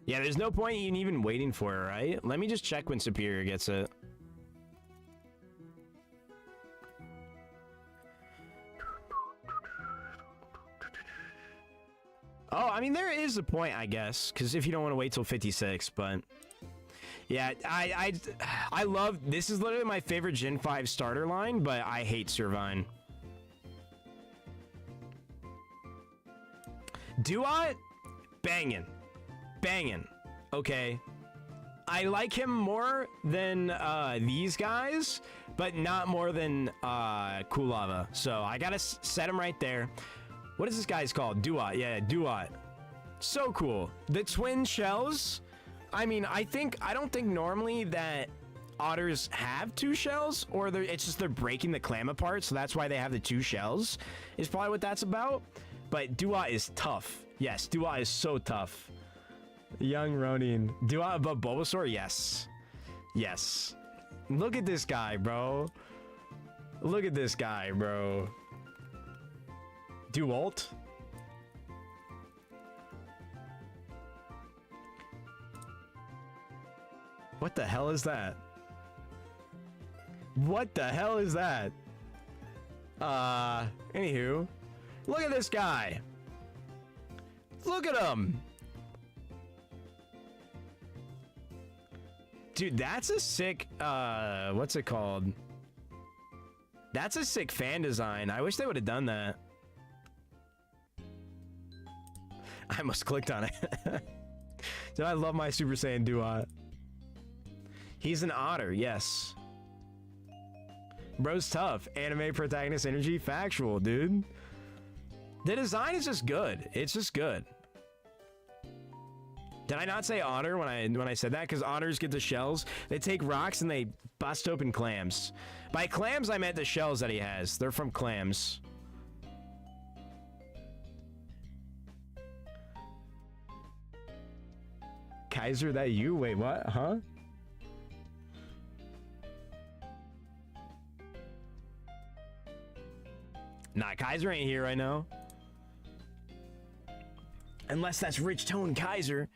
Yeah, there's no point in even waiting for it, right? Let me just check when Superior gets it. Oh, I mean, there is a point, I guess, because if you don't want to wait till 56, but... Yeah, I love... This is literally my favorite Gen 5 starter line, but I hate Servine. Duat? Bangin'. Okay. I like him more than these guys, but not more than Kulava. So I gotta set him right there. What is this guy's called? Duat. Yeah, Duat. So cool. The twin shells. I mean, I don't think normally that otters have 2 shells, or it's just they're breaking the clam apart, so that's why they have the 2 shells. Is probably what that's about. But Duat is tough. Yes, Duat is so tough. Young Ronin. Duat above Bulbasaur? Yes. Yes. Look at this guy, bro. Look at this guy, bro. Dualt? What the hell is that? What the hell is that? Anywho. Look at this guy. Look at him. Dude, that's a sick, what's it called? That's a sick fan design. I wish they would have done that. I almost clicked on it. Dude, I love my Super Saiyan Duat. He's an otter, yes. Bro's tough. Anime protagonist energy, factual, dude. The design is just good. It's just good. Did I not say otter when I said that? Because otters get the shells. They take rocks and they bust open clams. By clams, I meant the shells that he has. They're from clams. Kaiser, that you? Wait, what? Huh? Nah, Kaiser ain't here right now. Unless that's Rich Tone Kaiser.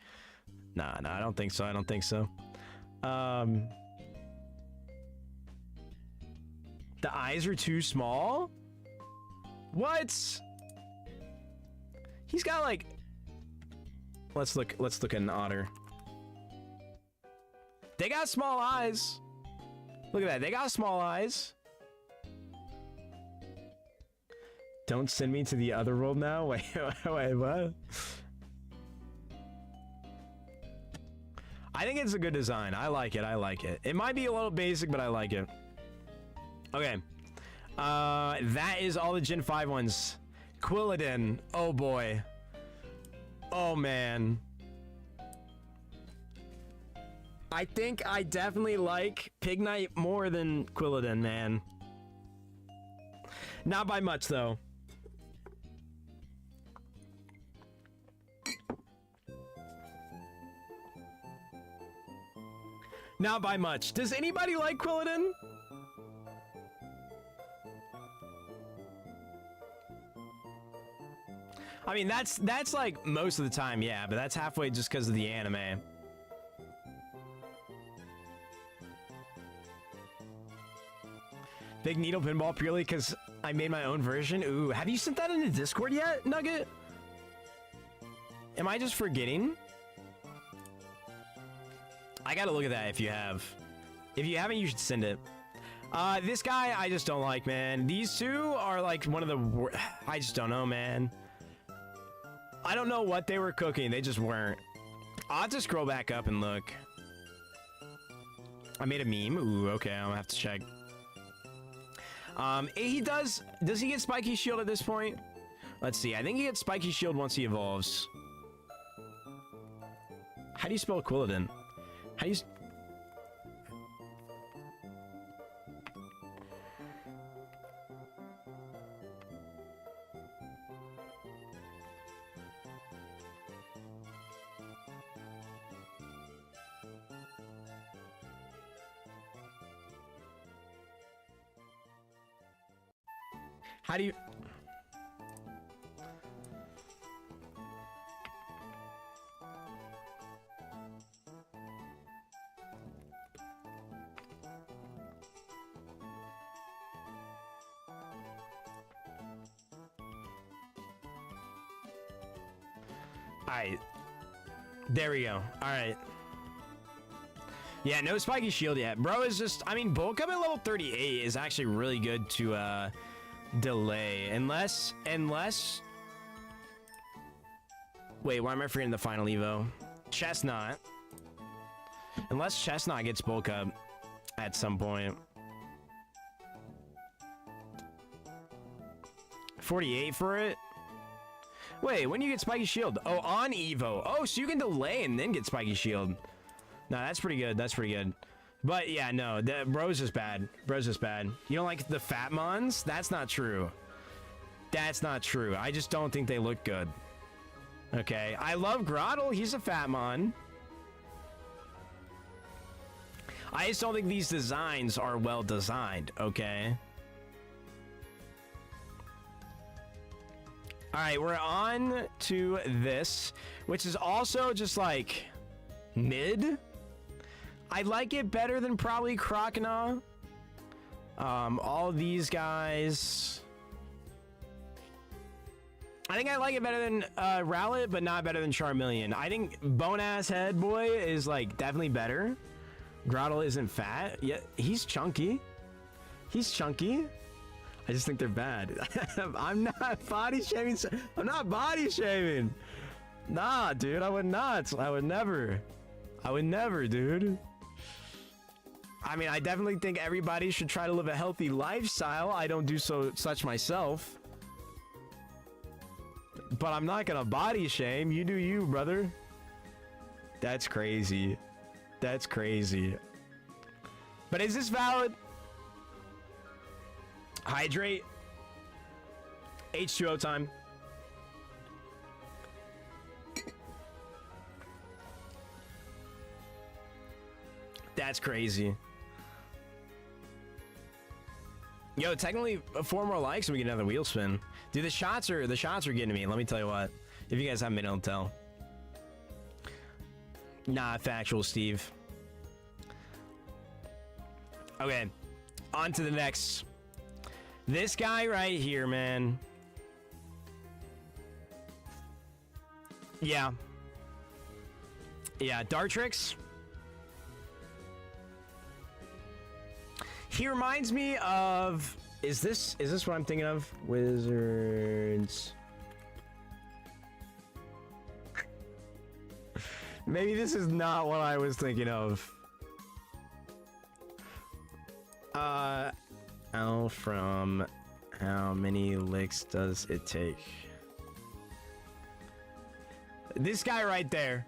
Nah, I don't think so. I don't think so. The eyes are too small? What? He's got like... Let's look at an otter. They got small eyes. Look at that. They got small eyes. Don't send me to the other world now. Wait, wait, what? I think it's a good design. I like it. I like it. It might be a little basic, but I like it. Okay. That is all the Gen 5 ones. Quilladin. Oh boy. Oh man. I think I definitely like Pignite more than Quilladin, man. Not by much though. Not by much. Does anybody like Quilladin? I mean, that's like most of the time, yeah, but that's halfway just because of the anime. Big needle pinball purely because I made my own version. Ooh, have you sent that into Discord yet, Nugget? Am I just forgetting? I gotta look at that if you have. If you haven't, you should send it. This guy, I just don't like, man. These two are like one of the worst. I just don't know, man. I don't know what they were cooking. They just weren't. I'll have to scroll back up and look. I made a meme. Ooh, okay. I'm gonna have to check. He does he get Spiky Shield at this point? Let's see. I think he gets Spiky Shield once he evolves. How do you spell Quilladin? How do you... How do you... Alright. There we go. Alright. Yeah, no Spiky Shield yet. Bro is just... I mean, bulk up at level 38 is actually really good to, delay. Unless... Wait, why am I forgetting the final Evo? Chestnut. Unless Chestnut gets bulk up at some point. 48 for it? Wait, when do you get Spiky Shield? Oh, on Evo. Oh, so you can delay and then get Spiky Shield. No, that's pretty good. That's pretty good. But yeah, no, the Bro's is bad. Bro's is bad. You don't like the fat mons? That's not true. That's not true. I just don't think they look good. Okay, I love Grottle. He's a fat mon. I just don't think these designs are well designed, okay? Alright, we're on to this, which is also just like mid. I like it better than probably Crocodile. All of these guys. I think I like it better than Rowlet, but not better than Charmeleon. I think Bone Ass Head Boy is like definitely better. Grottle isn't fat. Yeah, he's chunky. He's chunky. I just think they're bad. I'm not body shaming. I'm not body shaming. Nah, dude, I would not. I would never. I would never, dude. I mean, I definitely think everybody should try to live a healthy lifestyle. I don't do such myself. But I'm not gonna body shame. You do you, brother. That's crazy. That's crazy. But is this valid? Hydrate. H2O time. That's crazy. Yo, technically 4 more likes and we get another wheel spin. Dude, the shots are getting to me. Let me tell you what. If you guys haven't been able to tell. Nah, factual, Steve. Okay. On to the next. This guy right here, man. Yeah. Yeah, Dartrix. He reminds me of... Is this what I'm thinking of? Wizards. Maybe this is not what I was thinking of. L from how many licks does it take? This guy right there.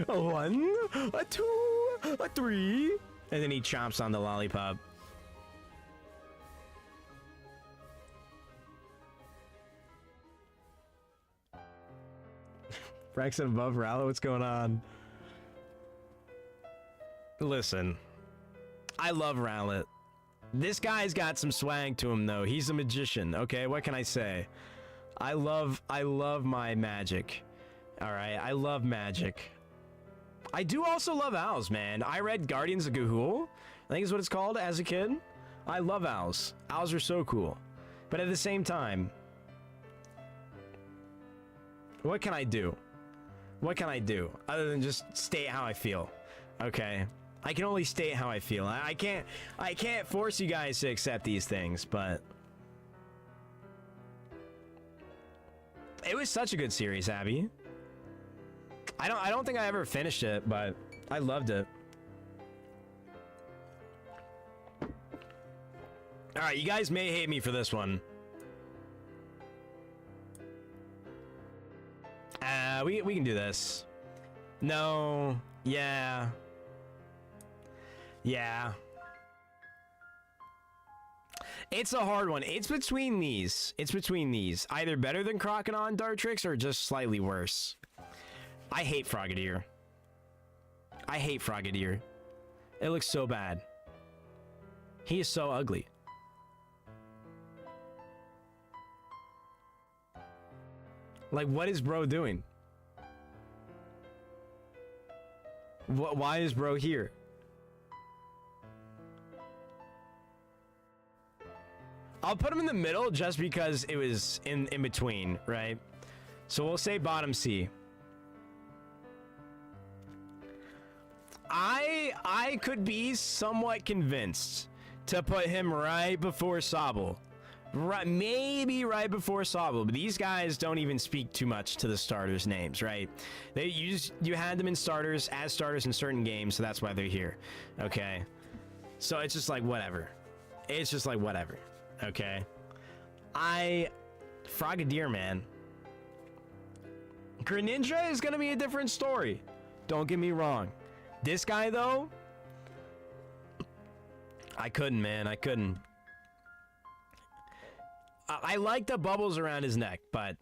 A 1, a 2, a 3. And then he chomps on the lollipop. Braxton above Rallo, what's going on? Listen, I love Rowlet. This guy's got some swag to him, though. He's a magician, okay? What can I say? I love my magic. Alright, I love magic. I do also love owls, man. I read Guardians of Gahul, I think is what it's called, as a kid. I love owls. Owls are so cool. But at the same time, what can I do? What can I do other than just state how I feel? Okay, I can only state how I feel. I can't force you guys to accept these things, but it was such a good series, Abby. I don't think I ever finished it, but I loved it. All right, you guys may hate me for this one. We can do this. No. Yeah. Yeah. It's a hard one. It's between these. It's between these. Either better than Crocodon Dartrix or just slightly worse. I hate Frogadier. I hate Frogadier. It looks so bad. He is so ugly. Like, what is bro doing? Why is bro here? I'll put him in the middle just because it was in between, right? So we'll say bottom C. I could be somewhat convinced to put him right before Sobble. Right, maybe right before Sobble, but these guys don't even speak too much to the starters' names, right? You had them in starters as starters in certain games, so that's why they're here. Okay, so it's just like whatever. It's just like whatever. Okay, Frogadier, man. Greninja is gonna be a different story. Don't get me wrong. This guy though, I couldn't, man. I couldn't. I like the bubbles around his neck, but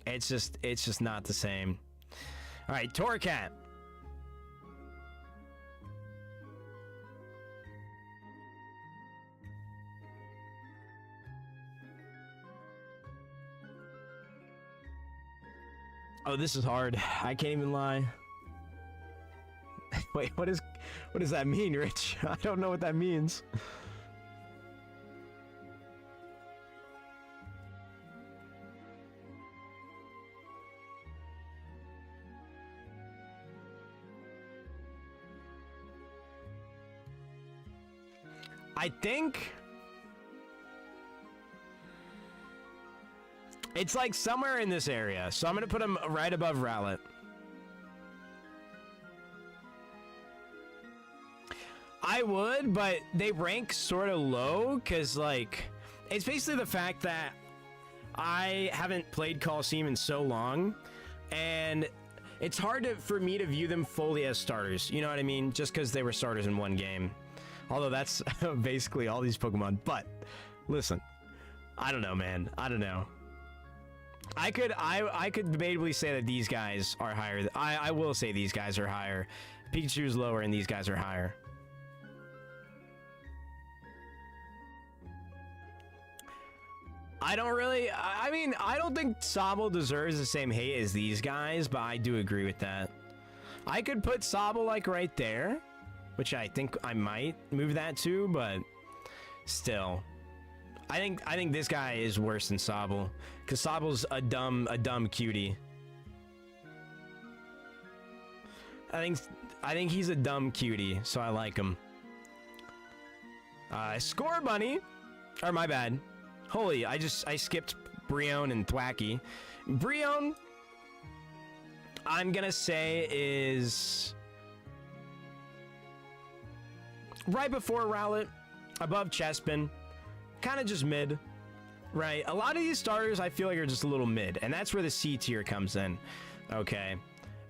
it's just not the same. All right, Torcat. Oh, this is hard. I can't even lie. Wait, what does that mean, Rich? I don't know what that means. I think it's like somewhere in this area, so I'm gonna put him right above Rowlet. I would, but they rank sort of low because, like, it's basically the fact that I haven't played Colosseum in so long, and it's hard for me to view them fully as starters. You know what I mean? Just because they were starters in one game. Although that's basically all these Pokemon. But listen, I don't know, man. I don't know. I could debatably say that these guys are higher. I will say these guys are higher. Pikachu's lower and these guys are higher. I don't really, I mean, I don't think Sobble deserves the same hate as these guys, but I do agree with that. I could put Sobble like right there, which I think I might move that to, but still. I think this guy is worse than Sobble, because Sobble's a dumb cutie. I think he's a dumb cutie, so I like him. Score Bunny. Or my bad. Holy, I skipped Brion and Thwacky. Brion, I'm gonna say is right before Rowlet, above Chespin, kind of just mid, right? A lot of these starters I feel like are just a little mid, and that's where the C tier comes in. Okay.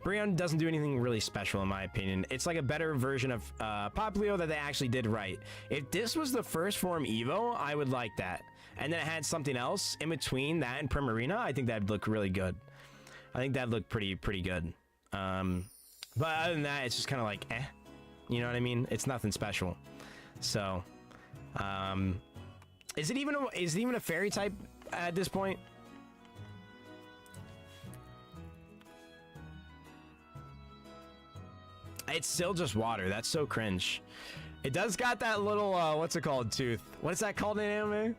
Brion doesn't do anything really special in my opinion. It's like a better version of Popplio that they actually did right. If this was the first form Evo, I would like that. And then it had something else in between that and Primarina, I think that'd look really good. I think that'd look pretty good. But other than that, it's just kind of like, eh. You know what I mean? It's nothing special. So, is it even a fairy type at this point? It's still just water. That's so cringe. It does got that little, what's it called, tooth. What is that called in anime?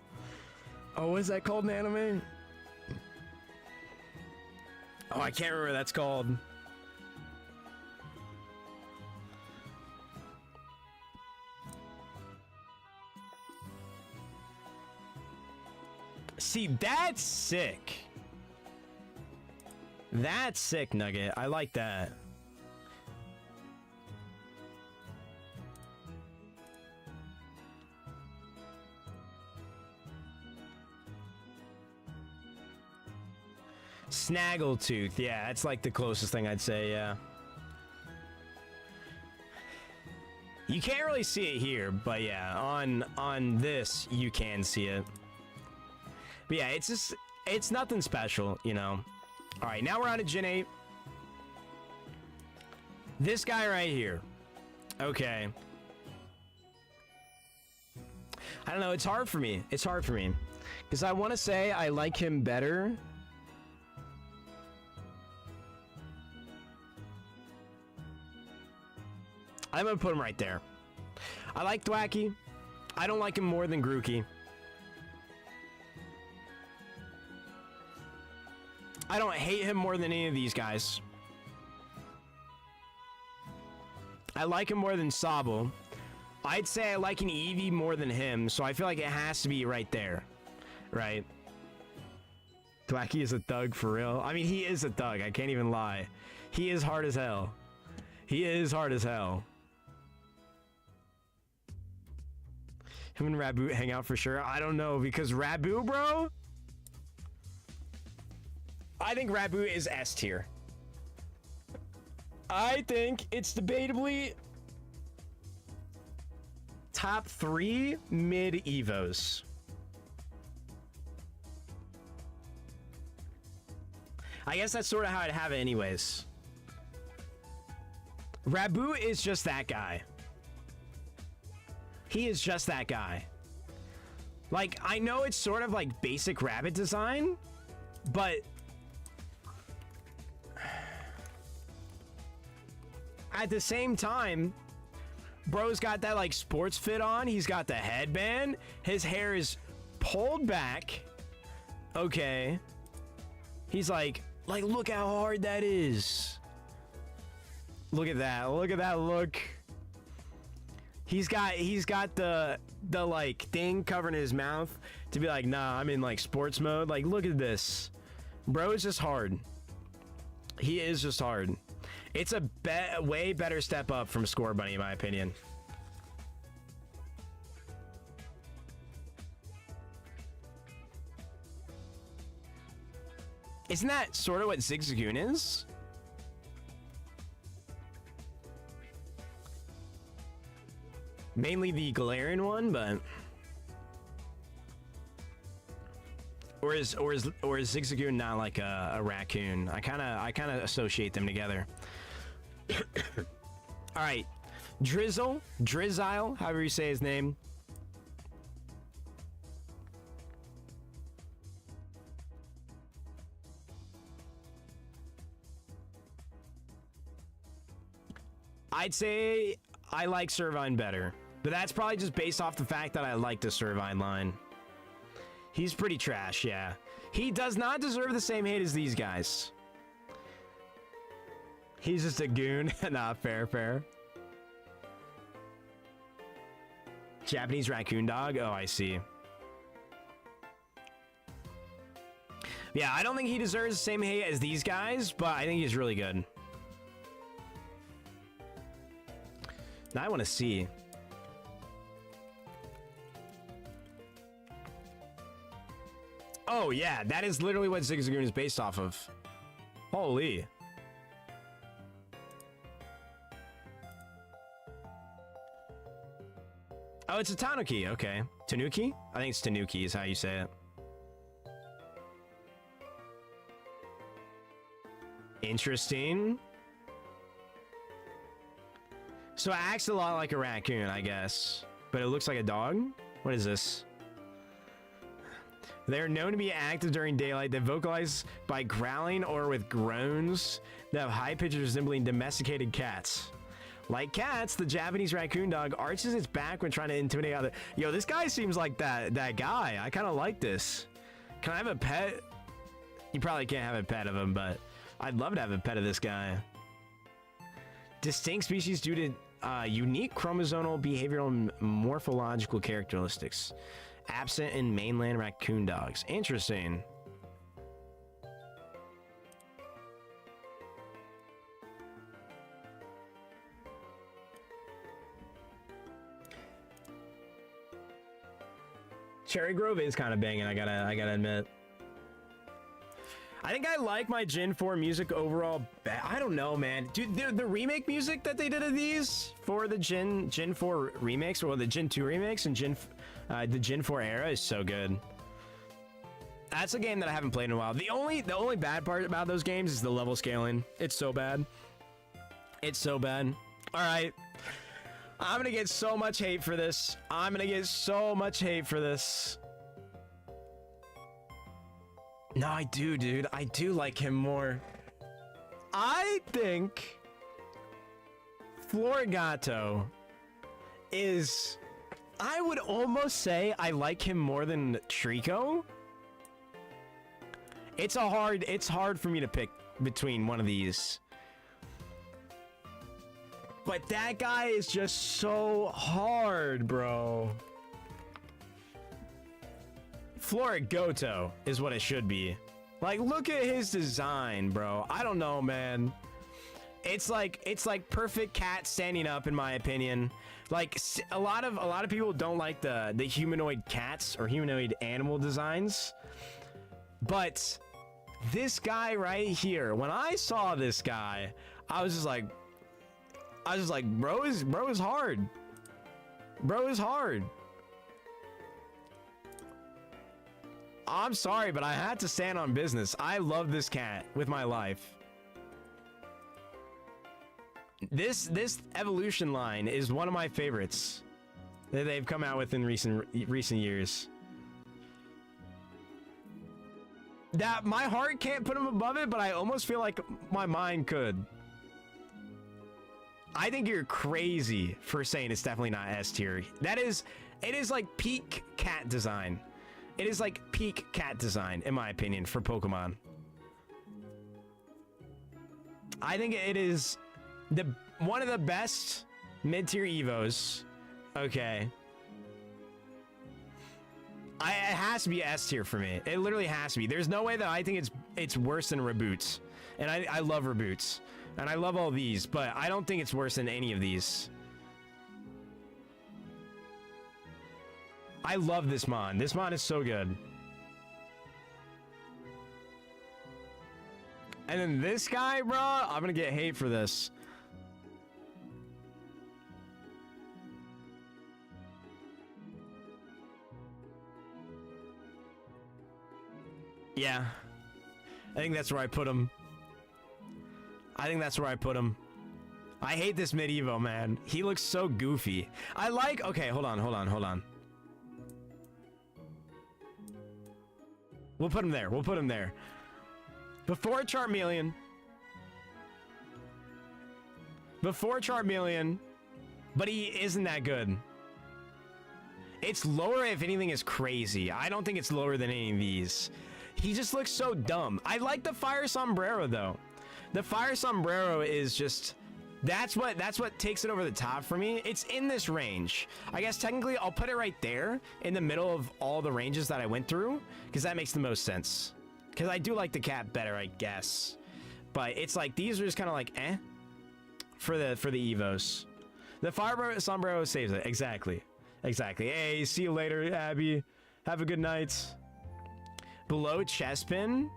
Oh, what is that called in anime? Oh, I can't remember what that's called. See, that's sick. That's sick, Nugget. I like that. Snaggletooth, yeah, that's like the closest thing I'd say, yeah. You can't really see it here, but yeah, on this, you can see it. But yeah, it's nothing special, you know. Alright, now we're on to Gen 8. This guy right here. Okay. I don't know, it's hard for me. It's hard for me. Because I want to say I like him better. I'm gonna put him right there. I like Thwacky. I don't like him more than Grookey. I don't hate him more than any of these guys. I like him more than Sobble. I'd say I like an Eevee more than him, so I feel like it has to be right there. Right? Thwacky is a thug for real. I mean, he is a thug. I can't even lie. He is hard as hell. He is hard as hell. Him and Raboot hang out for sure. I don't know, because Raboot, bro? I think Raboot is S tier. I think it's debatably top 3 mid Evos. I guess that's sort of how I'd have it anyways. Raboot is just that guy. He is just that guy. Like, I know it's sort of like basic rabbit design, but at the same time, bro's got that like sports fit on. He's got the headband. His hair is pulled back. Okay. He's like, look how hard that is. Look at that. Look at that look. He's got the like thing covering his mouth to be like, nah, I'm in like sports mode. Like, look at this. Bro is just hard. He is just hard. It's a way better step up from Score Bunny, in my opinion. Isn't that sort of what Zigzagoon is? Mainly the Galarian one, but or is Zigzagoon not like a raccoon? I kind of associate them together. All right, Drizzile, however you say his name. I'd say I like Servine better, but that's probably just based off the fact that I like the Servine line. He's pretty trash, yeah. He does not deserve the same hate as these guys. He's just a goon. Nah, fair, fair. Japanese raccoon dog? Oh, I see. Yeah, I don't think he deserves the same hate as these guys, but I think he's really good. Now I want to see. Oh, yeah, that is literally what Zigzagoon is based off of. Holy. Oh, it's a Tanuki. Okay. Tanuki? I think it's Tanuki is how you say it. Interesting. So it acts a lot like a raccoon, I guess. But it looks like a dog? What is this? They're known to be active during daylight. They vocalize by growling or with groans. They have high pitches resembling domesticated cats. Like cats, the Japanese raccoon dog arches its back when trying to intimidate other. Yo, this guy seems like that guy. I kind of like this. Can I have a pet? You probably can't have a pet of him, but I'd love to have a pet of this guy. Distinct species due to unique chromosomal, behavioral, and morphological characteristics. Absent in mainland raccoon dogs. Interesting. Cherry Grove is kind of banging, I gotta admit. I think I like my Gen 4 music overall. I don't know, man. Dude, the remake music that they did of these for the Gen 4 remakes, or the Gen 2 remakes and the Gen 4 era is so good. That's a game that I haven't played in a while. The only bad part about those games is the level scaling. It's so bad. It's so bad. All right. I'm gonna get so much hate for this. I'm gonna get so much hate for this. No, I do, dude. I do like him more. I think Florigato is... I would almost say I like him more than Trico. It's hard for me to pick between one of these. But that guy is just so hard, bro. Florigato is what it should be. Like, look at his design, bro. I don't know, man. It's like perfect cat standing up, in my opinion. Like, a lot of people don't like the humanoid cats or humanoid animal designs. But this guy right here, when I saw this guy, I was just like, bro is hard. Bro is hard. I'm sorry, but I had to stand on business. I love this cat with my life. This evolution line is one of my favorites that they've come out with in recent years. That my heart can't put him above it, but I almost feel like my mind could. I think you're crazy for saying it's definitely not S tier. It is like peak cat design. It is like peak cat design, in my opinion, for Pokemon. I think it is one of the best mid-tier Evos. Okay. It has to be S tier for me. It literally has to be. There's no way that I think it's worse than Reboots. And I love Reboots. And I love all these, but I don't think it's worse than any of these. I love this Mon. This Mon is so good. And then this guy, bro, I'm gonna get hate for this. Yeah. I think that's where I put him. I think that's where I put him. I hate this Medievo, man. He looks so goofy. Okay, hold on. We'll put him there. Before Charmeleon, but he isn't that good. It's lower if anything is crazy. I don't think it's lower than any of these. He just looks so dumb. I like the Fire Sombrero, though. The fire sombrero is just... That's what takes it over the top for me. It's in this range. I guess technically I'll put it right there in the middle of all the ranges that I went through, because that makes the most sense. Because I do like the cap better, I guess. But it's like, these are just kind of like, eh, for the evos. The fire sombrero saves it. Exactly. Exactly. Hey, see you later, Abby. Have a good night. Below Chespin.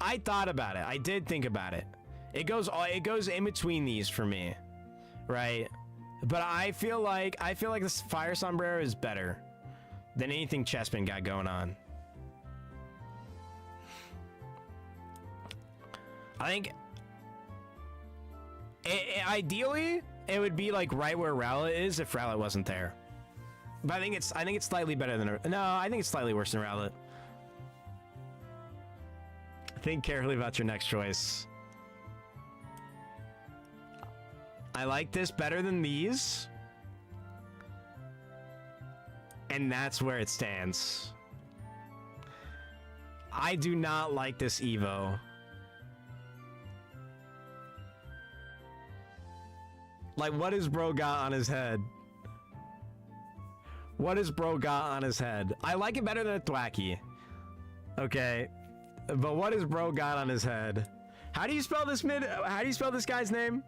I thought about it. I did think about it. It goes in between these for me, right? But I feel like this fire sombrero is better than anything Chespin got going on. I think ideally it would be like right where Rowlet is if Rowlet wasn't there. But I think it's slightly better than I think it's slightly worse than Rowlet. Think carefully about your next choice. I like this better than these. And that's where it stands. I do not like this Evo. Like, what has bro got on his head? What has bro got on his head? I like it better than a Thwacky. Okay. But what has bro got on his head? How do you spell this how do you spell this guy's name?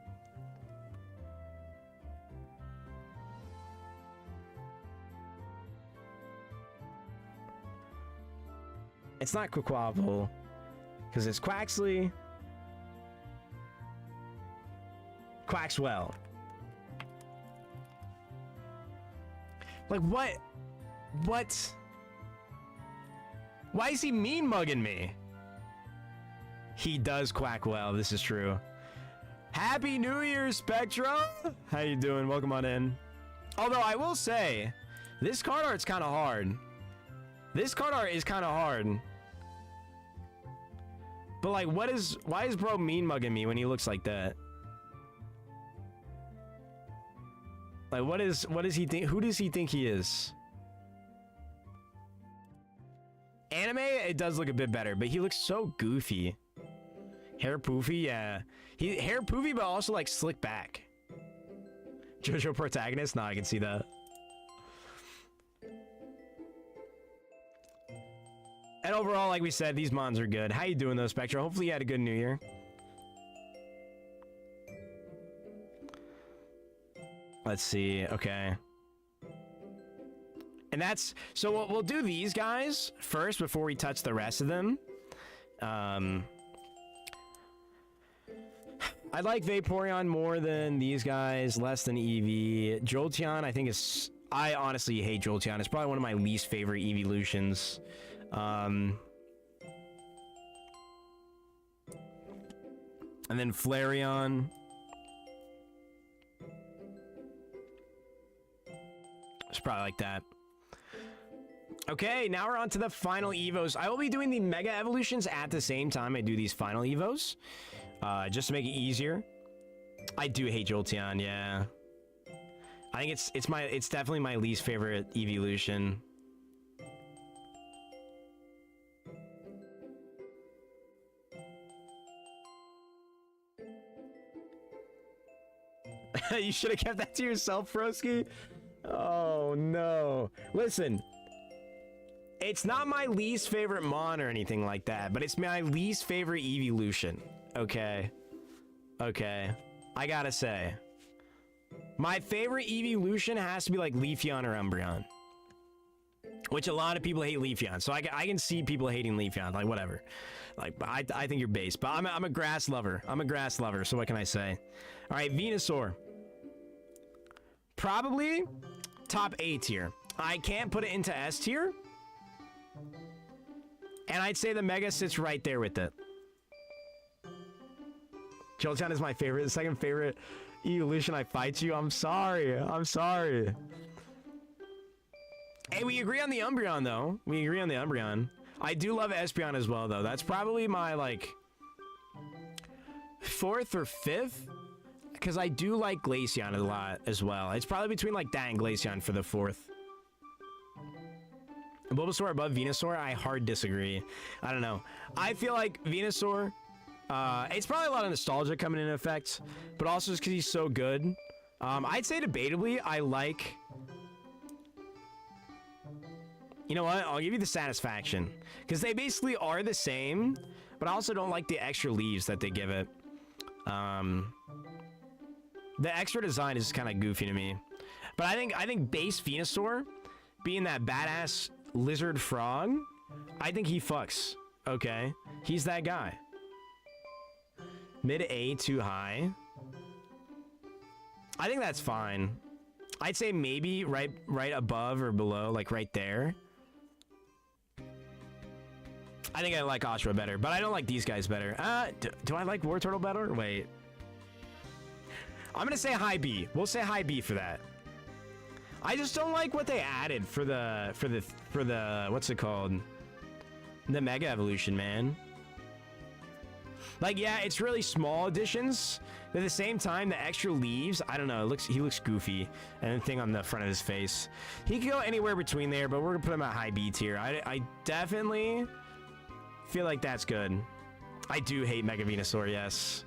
It's not Quaquavel, because it's Quaxley. Quaxwell. Like, what? What? Why is he mean mugging me? He does quack well, this is true. Happy New Year, Spectra! How you doing? Welcome on in. Although, I will say, this card art's kind of hard. This card art is kind of hard. But like, why is bro mean mugging me when he looks like that? Like, what does he think? Who does he think he is? Anime, it does look a bit better, but he looks so goofy. Hair poofy, yeah. Hair poofy, but also like slick back. JoJo protagonist? No, I can see that. And overall, like we said, these mons are good. How you doing though, Spectra? Hopefully you had a good New Year. Let's see, okay. And that's, so we'll do these guys first before we touch the rest of them. I like Vaporeon more than these guys, less than Eevee. Jolteon, I think is, I honestly hate Jolteon. It's probably one of my least favorite evolutions. And then Flareon. It's probably like that. Okay, now we're on to the final Evos. I will be doing the Mega Evolutions at the same time I do these final Evos. Just to make it easier. I do hate Jolteon, yeah. I think it's definitely my least favorite evolution. You should have kept that to yourself, Froski. Oh no. Listen. It's not my least favorite mon or anything like that, but it's my least favorite evolution. Okay. Okay. I gotta say. My favorite evolution has to be like Leafeon or Umbreon. Which a lot of people hate Leafeon, so I can see people hating Leafeon, like whatever. Like, I think you're base, but I'm a grass lover. I'm a grass lover, so what can I say? Alright, Venusaur. Probably top A tier. I can't put it into S tier. And I'd say the Mega sits right there with it. Jolteon is my favorite. The second favorite evolution. I fight you. I'm sorry. I'm sorry. Hey, we agree on the Umbreon, though. We agree on the Umbreon. I do love Espeon as well, though. That's probably my, like, 4th or 5th. Because I do like Glaceon a lot as well. It's probably between, like, that and Glaceon for the 4th. Bulbasaur above Venusaur? I hard disagree. I don't know. I feel like Venusaur, it's probably a lot of nostalgia coming into effect, but also just because he's so good. I'd say debatably, I like... You know what? I'll give you the satisfaction. Because they basically are the same, but I also don't like the extra leaves that they give it. The extra design is kind of goofy to me. But I think base Venusaur, being that badass lizard frog, I think he fucks. Okay? He's that guy. Mid A too high. I think that's fine. I'd say maybe right above or below, like right there. I think I like Ashra better, but I don't like these guys better. Do I like War Turtle better? Wait. I'm gonna say high B. We'll say high B for that. I just don't like what they added for the what's it called? The Mega Evolution, man. Like, yeah, it's really small additions, but at the same time, the extra leaves, I don't know, he looks goofy. And the thing on the front of his face. He could go anywhere between there, but we're gonna put him at high B tier. I definitely feel like that's good. I do hate Mega Venusaur, yes.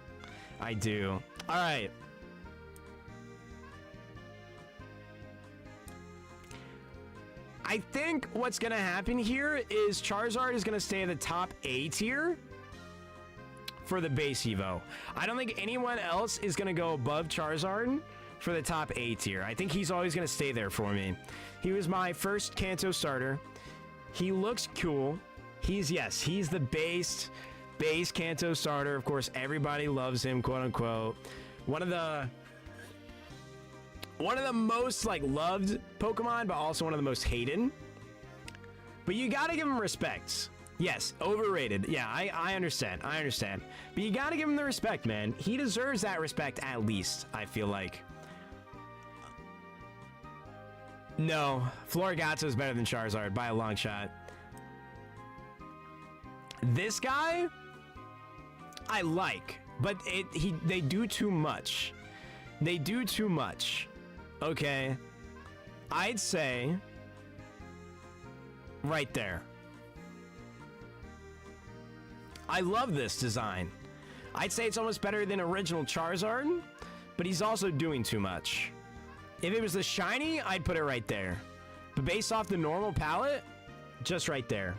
I do. Alright. I think what's gonna happen here is Charizard is gonna stay at the top A tier for the base Evo. I don't think anyone else is gonna go above Charizard for the top A tier. I think he's always gonna stay there for me. He was my first Kanto starter. He looks cool. He's the base Kanto starter. Of course, everybody loves him, quote unquote. One of the most like loved Pokemon, but also one of the most hated. But you gotta give him respect. Yes, overrated. Yeah, I understand. I understand. But you gotta give him the respect, man. He deserves that respect at least, I feel like. No, Florigatto is better than Charizard by a long shot. This guy, I like, but they do too much. They do too much. Okay, I'd say right there. I love this design. I'd say it's almost better than original Charizard, but he's also doing too much. If it was the shiny, I'd put it right there. But based off the normal palette, just right there.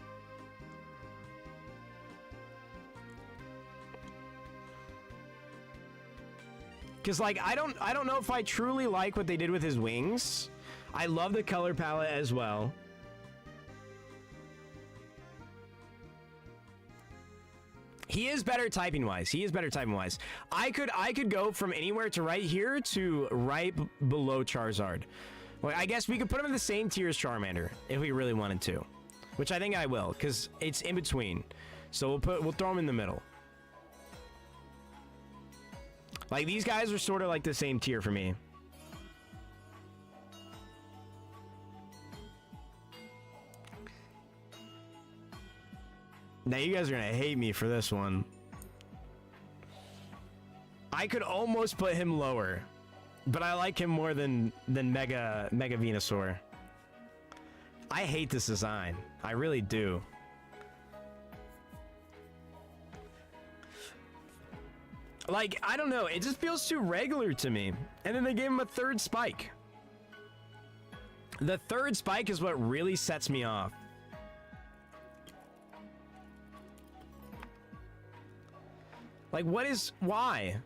Because, like, I don't know if I truly like what they did with his wings. I love the color palette as well. He is better typing wise. He is better typing wise. I could go from anywhere to right here to right below Charizard. Well, I guess we could put him in the same tier as Charmander if we really wanted to, which I think I will, because it's in between. So we'll throw him in the middle. Like, these guys are sort of like the same tier for me. Now you guys are gonna hate me for this one. I could almost put him lower, but I like him more than Mega Venusaur. I hate this design. I really do. Like, I don't know, it just feels too regular to me. And then they gave him a third spike. The third spike is what really sets me off. Like, why?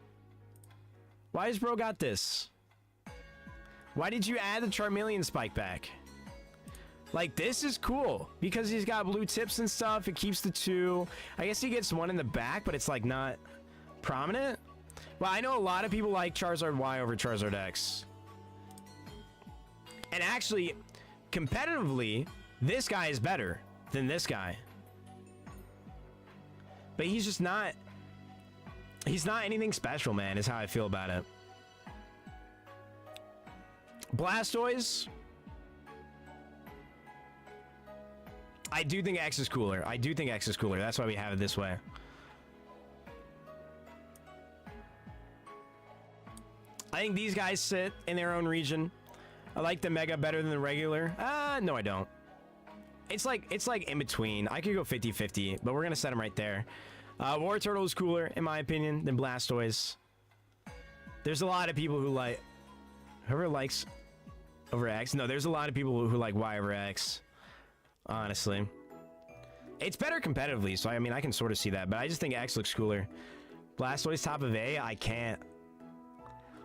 Why has bro got this? Why did you add the Charmeleon spike back? Like, this is cool because he's got blue tips and stuff. It keeps the two. I guess he gets one in the back, but it's like not prominent. Well, I know a lot of people like Charizard Y over Charizard X. And actually, competitively, this guy is better than this guy. But he's just not... He's not anything special, man, is how I feel about it. Blastoise. I do think X is cooler. I do think X is cooler. That's why we have it this way. I think these guys sit in their own region. I like the Mega better than the regular. No, I don't. It's like in between. I could go 50-50, but we're gonna set him right there. War Turtle is cooler, in my opinion, than Blastoise. There's a lot of people who like... Whoever likes over X... No, there's a lot of people who like Y over X. Honestly. It's better competitively, so I mean, I can sort of see that, but I just think X looks cooler. Blastoise top of A? I can't.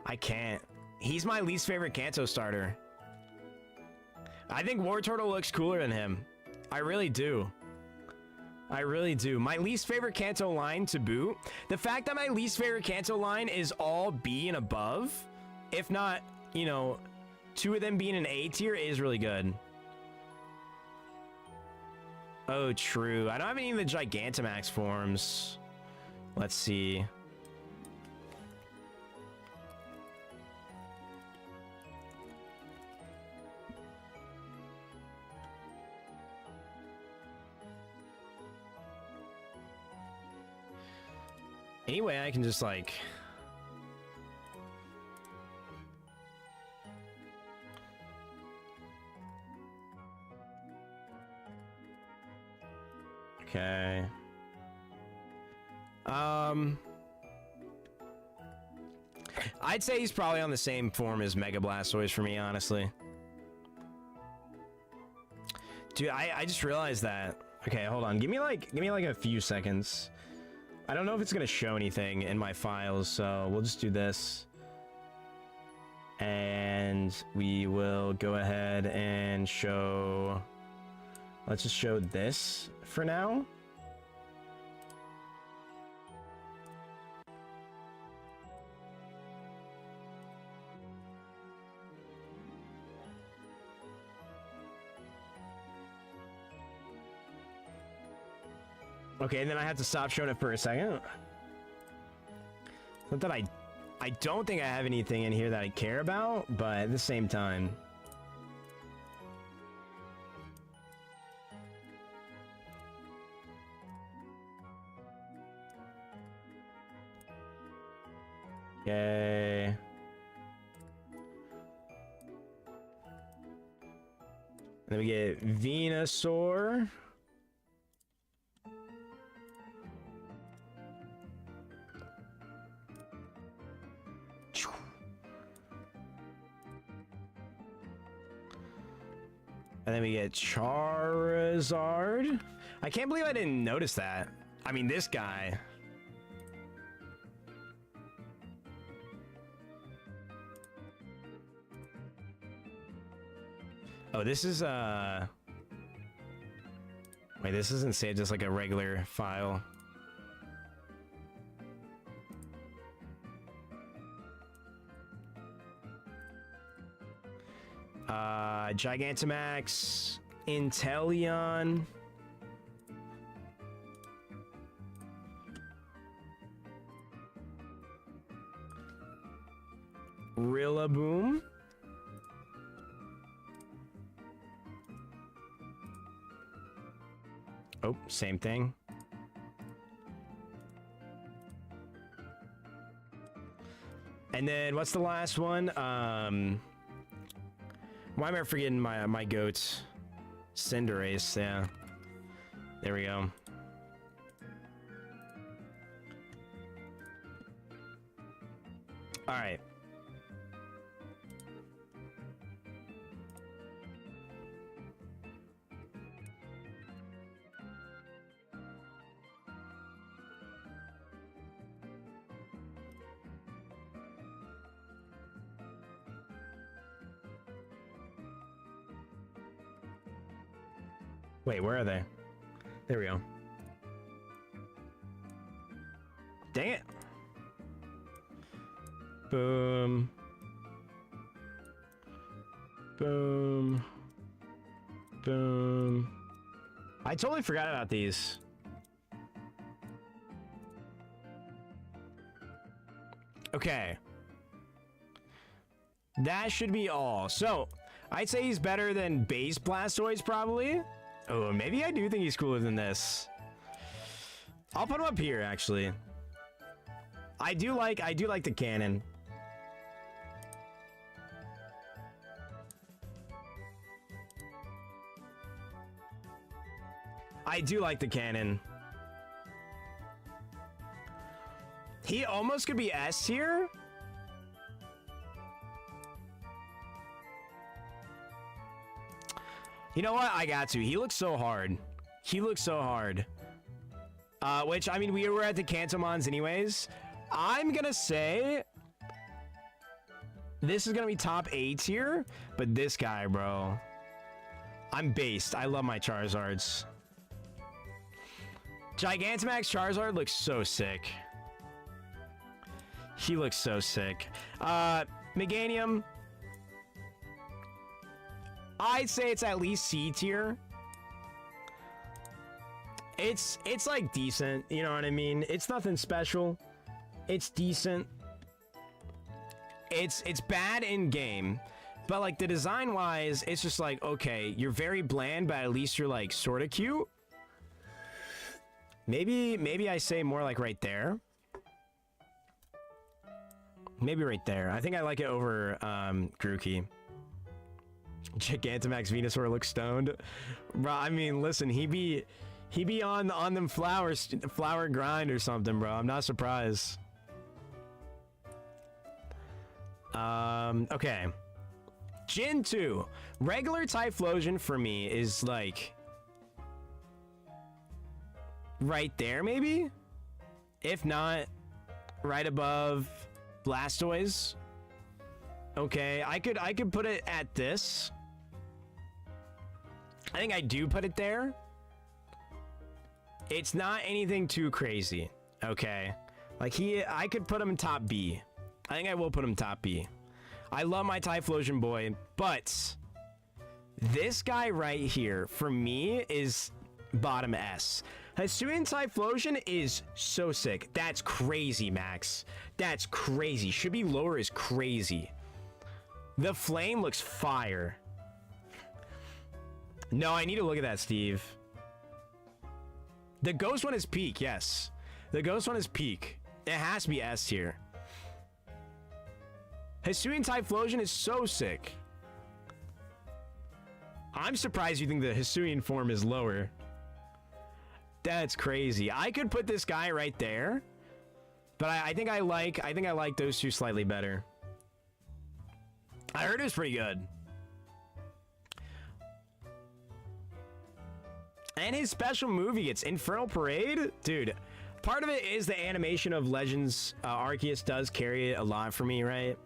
I can't. He's my least favorite Kanto starter. I think War Turtle looks cooler than him. I really do. I really do. My least favorite Kanto line to boot. The fact that my least favorite Kanto line is all B and above, if not, you know, 2 of them being an A tier, is really good. Oh, true. I don't have any of the Gigantamax forms. Let's see. Anyway, I can just like... Okay. I'd say he's probably on the same form as Mega Blastoise for me, honestly. Dude, I just realized that. Okay, hold on. Give me like a few seconds. I don't know if it's gonna show anything in my files, so we'll just do this. And we will go ahead and show... Let's just show this for now. Okay, and then I have to stop showing it for a second. Not that I don't think I have anything in here that I care about, but at the same time. Okay. And then we get Venusaur. And then we get Charizard. I can't believe I didn't notice that. I mean, this guy. Oh, this is, wait, this isn't saved as like a regular file. Gigantamax, Inteleon. Rillaboom. Oh, same thing. And then what's the last one? Why am I forgetting my goats? Cinderace, yeah. There we go. All right. Wait, where are they? There we go. Dang it. Boom. Boom. Boom. I totally forgot about these. Okay. That should be all. So, I'd say he's better than base Blastoise, probably. Oh, maybe I do think he's cooler than this. I'll put him up here, actually. I do like the cannon. I do like the cannon. He almost could be S tier. You know what? I got to. He looks so hard. He looks so hard. Which, I mean, we were at the Cantomons anyways. I'm gonna say this is gonna be top A tier, but this guy, bro. I'm based. I love my Charizards. Gigantamax Charizard looks so sick. He looks so sick. Meganium. I'd say it's at least C tier. It's like decent, you know what I mean? It's nothing special. It's decent. It's bad in game, but like the design wise, it's just like, okay, you're very bland, but at least you're like sort of cute. Maybe I say more like right there. Maybe right there. I think I like it over Grookey. Gigantamax Venusaur looks stoned. Bro, I mean, listen, he be on them flower grind or something, bro. I'm not surprised. Okay. Gen 2. Regular Typhlosion for me is like right there, maybe? If not, right above Blastoise. Okay, I could put it at this. I think I do put it there. It's not anything too crazy. Okay. Like I could put him in top B. I think I will put him top B. I love my Typhlosion boy, but this guy right here for me is bottom S. Hisuian Typhlosion is so sick. That's crazy, Max. That's crazy. Should be lower is crazy. The flame looks fire. No, I need to look at that, Steve. The ghost one is peak, yes. The ghost one is peak. It has to be S tier. Hisuian Typhlosion is so sick. I'm surprised you think the Hisuian form is lower. That's crazy. I could put this guy right there, but I think I like those two slightly better. I heard it was pretty good. And his special move, he gets Infernal Parade. Dude, part of it is the animation of Legends. Arceus does carry it a lot for me, right?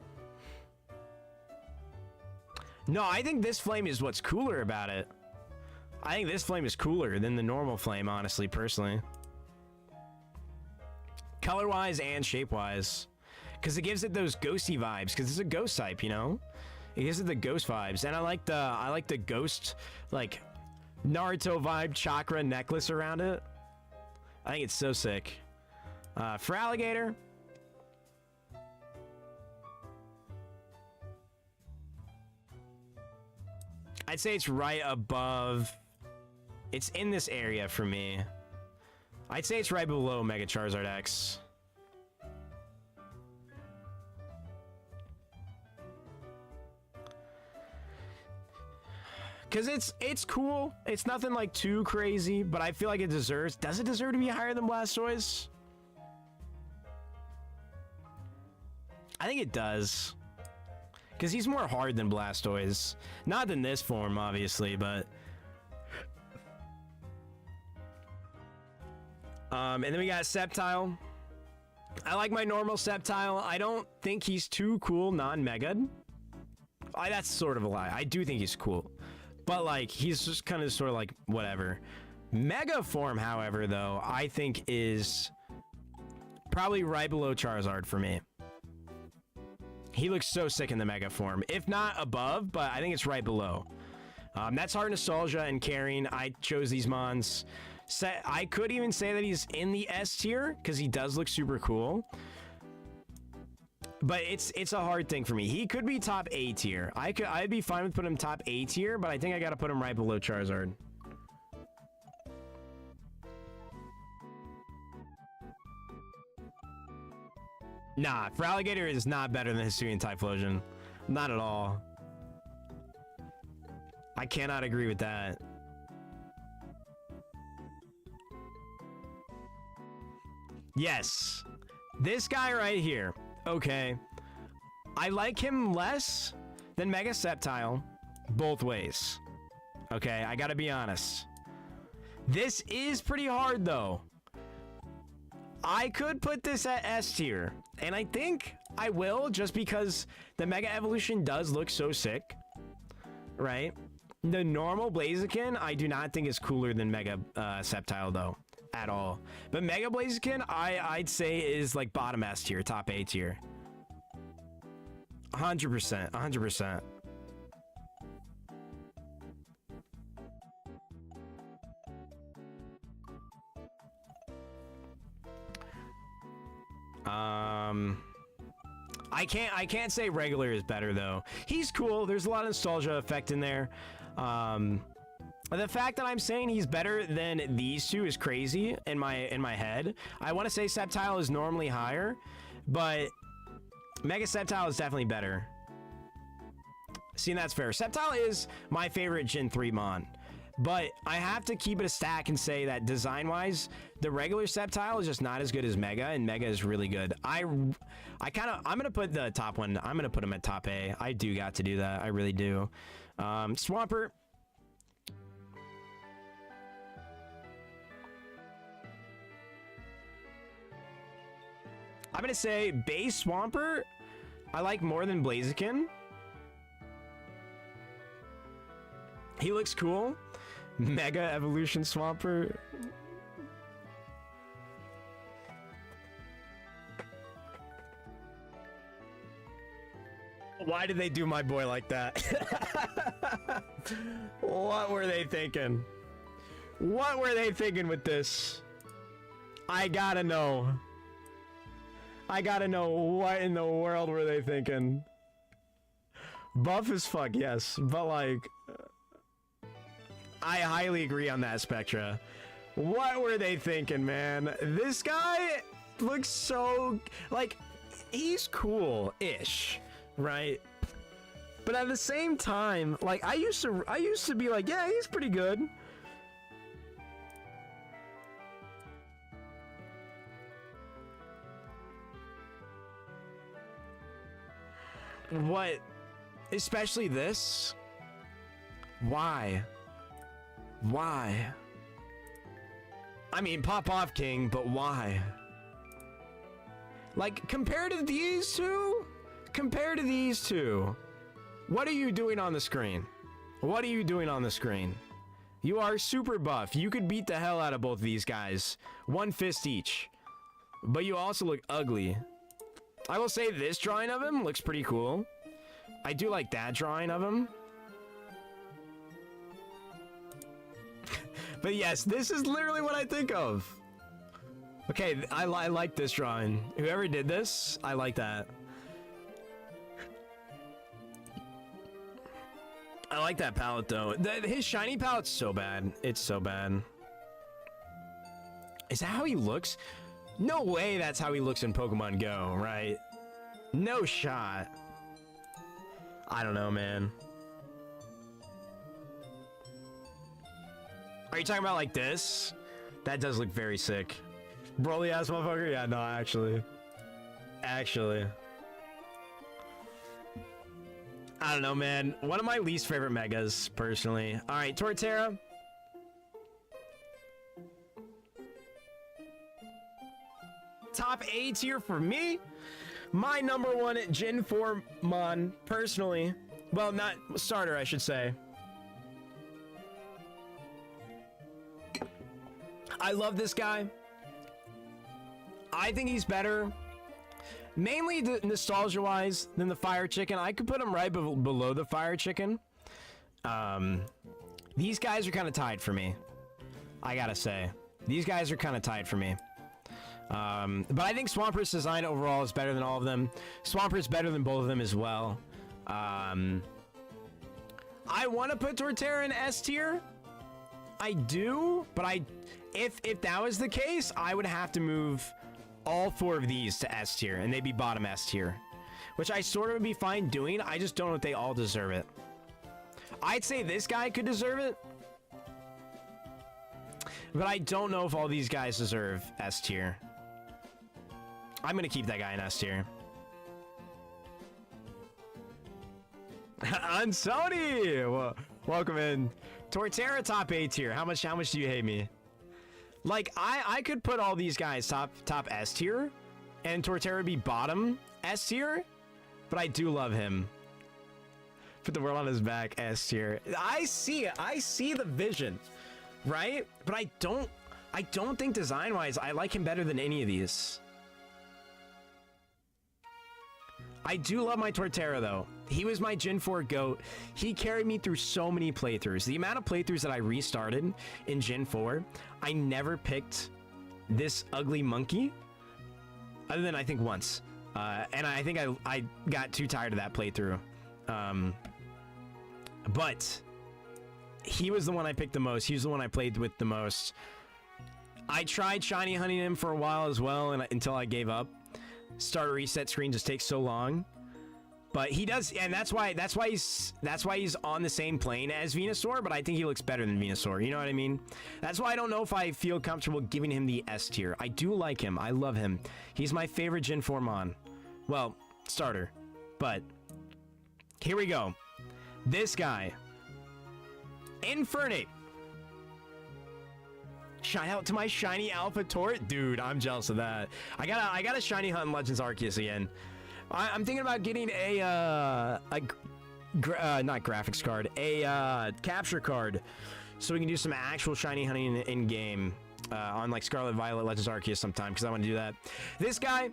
No, I think this flame is what's cooler about it. I think this flame is cooler than the normal flame, honestly, personally. Color-wise and shape-wise. Because it gives it those ghosty vibes, because it's a ghost type, you know? It gives it the ghost vibes. And I like the ghost, like, Naruto vibe chakra necklace around it. I think it's so sick. For Alligator, I'd say it's right above. It's in this area for me. I'd say it's right below Mega Charizard X. Because it's cool. It's nothing like too crazy, but I feel like it deserves. Does it deserve to be higher than Blastoise? I think it does. Because he's more hard than Blastoise. Not in this form, obviously, but... and then we got Sceptile. I like my normal Sceptile. I don't think he's too cool non-Mega. That's sort of a lie. I do think he's cool. But, like, he's just kind of sort of like, whatever. Mega form, however, though, I think is probably right below Charizard for me. He looks so sick in the Mega form. If not above, but I think it's right below. That's Heart Nostalgia and Carrying. I chose these mons. I could even say that he's in the S tier, because he does look super cool. But it's a hard thing for me. He could be top A tier. I'd be fine with putting him top A tier, but I think I gotta put him right below Charizard. Nah, for Alligator is not better than Hisuian Typhlosion. Not at all. I cannot agree with that. Yes. This guy right here. Okay. I like him less than Mega Sceptile both ways. Okay, I gotta be honest. This is pretty hard though. I could put this at S tier, and I think I will just because the Mega Evolution does look so sick, right? The normal Blaziken I do not think is cooler than Mega Sceptile though, at all. But Mega Blaziken I'd say is like bottom S tier, top A tier. 100%, 100%. I can't say regular is better though. He's cool. There's a lot of nostalgia effect in there. The fact that I'm saying he's better than these two is crazy in my head. I want to say Sceptile is normally higher, but Mega Sceptile is definitely better. See, and that's fair. Sceptile is my favorite Gen 3 Mon. But I have to keep it a stack and say that design-wise, the regular Sceptile is just not as good as Mega, and Mega is really good. I'm gonna put the top one. I'm gonna put him at top A. I do got to do that. I really do. Swampert. I'm gonna say base Swampert I like more than Blaziken. He looks cool. Mega Evolution Swampert. Why did they do my boy like that? What were they thinking? What were they thinking with this? I gotta know. I gotta know, what in the world were they thinking? Buff as fuck, yes, but like... I highly agree on that, Spectra. What were they thinking, man? This guy looks so... like, he's cool-ish, right? But at the same time, like, I used to be like, yeah, he's pretty good. What? Especially this? Why? Why? I mean, pop off, King, but why? Like, compared to these two? Compared to these two, what are you doing on the screen? What are you doing on the screen? You are super buff. You could beat the hell out of both of these guys. One fist each. But you also look ugly. I will say this drawing of him looks pretty cool. I do like that drawing of him. But yes, this is literally what I think of. Okay, I like this drawing. Whoever did this, I like that. I like that palette though. His shiny palette's so bad. It's so bad. Is that how he looks? No way that's how he looks in Pokemon Go, right? No shot. I don't know, man. Are you talking about like this? That does look very sick. Broly ass motherfucker? Yeah, no, actually. Actually. I don't know, man. One of my least favorite megas, personally. Alright, Torterra. Top A tier for me. My number one Gen 4 Mon, personally. Well, not starter, I should say. I love this guy. I think he's better, mainly nostalgia-wise, than the Fire Chicken. I could put him right below the Fire Chicken. These guys are kind of tied for me. I gotta say. These guys are kind of tied for me. But I think Swampert's design overall is better than all of them. Swampert's better than both of them as well. I want to put Torterra in S tier. I do, but if that was the case, I would have to move all four of these to S tier, and they'd be bottom S tier, which I sort of would be fine doing. I just don't know if they all deserve it. I'd say this guy could deserve it, but I don't know if all these guys deserve S tier. I'm gonna keep that guy in S tier. On Sony, well, welcome in. Torterra top A tier. How much do you hate me? Like I could put all these guys top S tier, and Torterra would be bottom S tier, but I do love him. Put the world on his back, S tier. I see the vision, right? But I don't think design wise I like him better than any of these. I do love my Torterra though. He was my Gen 4 GOAT. He carried me through so many playthroughs. The amount of playthroughs that I restarted in Gen 4, I never picked this ugly monkey, other than I think once. And I think I got too tired of that playthrough. But he was the one I picked the most. He was the one I played with the most. I tried shiny hunting him for a while as well, and until I gave up. Starter reset screen just takes so long, but he does, and that's why he's on the same plane as Venusaur. But I think he looks better than Venusaur. You know what I mean? That's why I don't know if I feel comfortable giving him the S tier. I do like him. I love him. He's my favorite Gen 4 Mon. Well, starter. But here we go. This guy, Infernape. Shout out to my shiny Alpha Tort. Dude, I'm jealous of that. I gotta shiny hunt in Legends Arceus again. I'm thinking about getting not graphics card, a capture card, so we can do some actual shiny hunting in game on like Scarlet Violet Legends Arceus sometime, because I want to do that. This guy,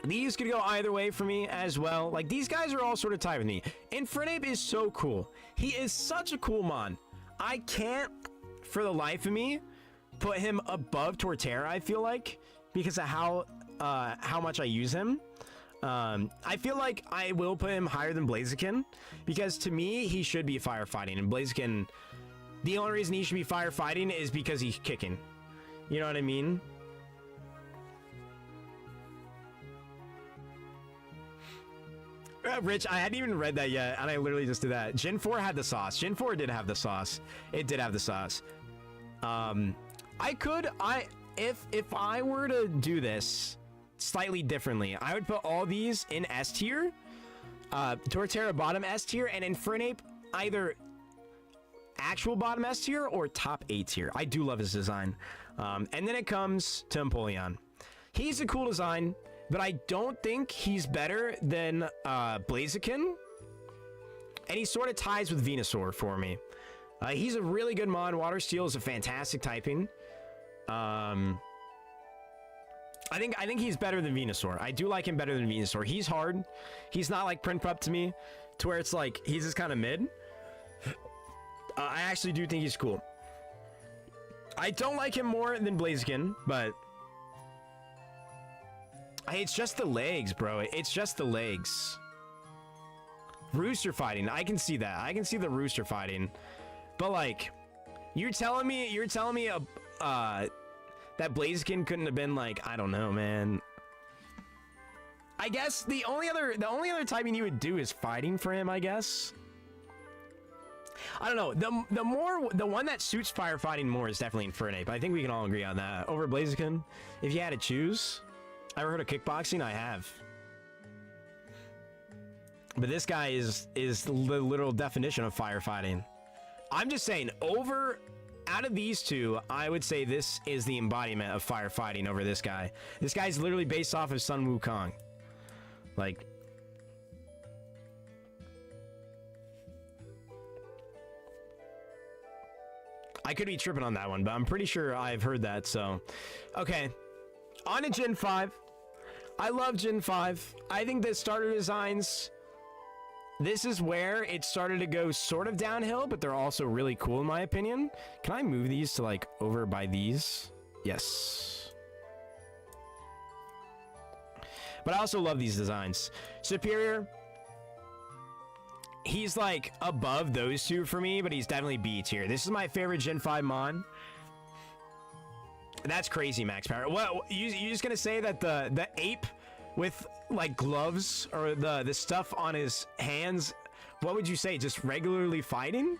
these could go either way for me as well. Like, these guys are all sort of tied with me. Infernape is so cool. He is such a cool mon. I can't, for the life of me, put him above Torterra, I feel like, because of how much I use him. I feel like I will put him higher than Blaziken, because to me, he should be firefighting, and Blaziken, the only reason he should be firefighting is because he's kicking. You know what I mean? Rich, I hadn't even read that yet, and I literally just did that. Gen 4 had the sauce. Gen 4 did have the sauce. It did have the sauce. If I were to do this slightly differently, I would put all these in S tier, Torterra bottom S tier, and Infernape either actual bottom S tier or top A tier. I do love his design. And then it comes to Empoleon. He's a cool design, but I don't think he's better than Blaziken, and he sort of ties with Venusaur for me. He's a really good mon. Water Steel is a fantastic typing. I think he's better than Venusaur. I do like him better than Venusaur. He's hard. He's not like Prinplup to me, to where it's like he's just kind of mid. I actually do think he's cool. I don't like him more than Blaziken, but it's just the legs, bro. It's just the legs. Rooster fighting. I can see that. I can see the rooster fighting. But like, you're telling me that Blaziken couldn't have been like, I don't know, man. I guess the only other typing you would do is fighting for him, I guess. I don't know. The one that suits firefighting more is definitely Infernape. I think we can all agree on that. Over Blaziken, if you had to choose. Ever heard of kickboxing? I have. But this guy is the literal definition of firefighting. I'm just saying, out of these two, I would say this is the embodiment of firefighting over this guy. This guy's literally based off of Sun Wukong. Like, I could be tripping on that one, but I'm pretty sure I've heard that, so. Okay. On to Gen 5. I love Gen 5. I think the starter designs, this is where it started to go sort of downhill, but they're also really cool in my opinion. Can I move these to like over by these? Yes. But I also love these designs. Superior, he's like above those two for me, but he's definitely B tier. This is my favorite Gen 5 mon. That's crazy, max power. What, you just gonna say that the ape with like gloves or the stuff on his hands, what would you say, just regularly fighting?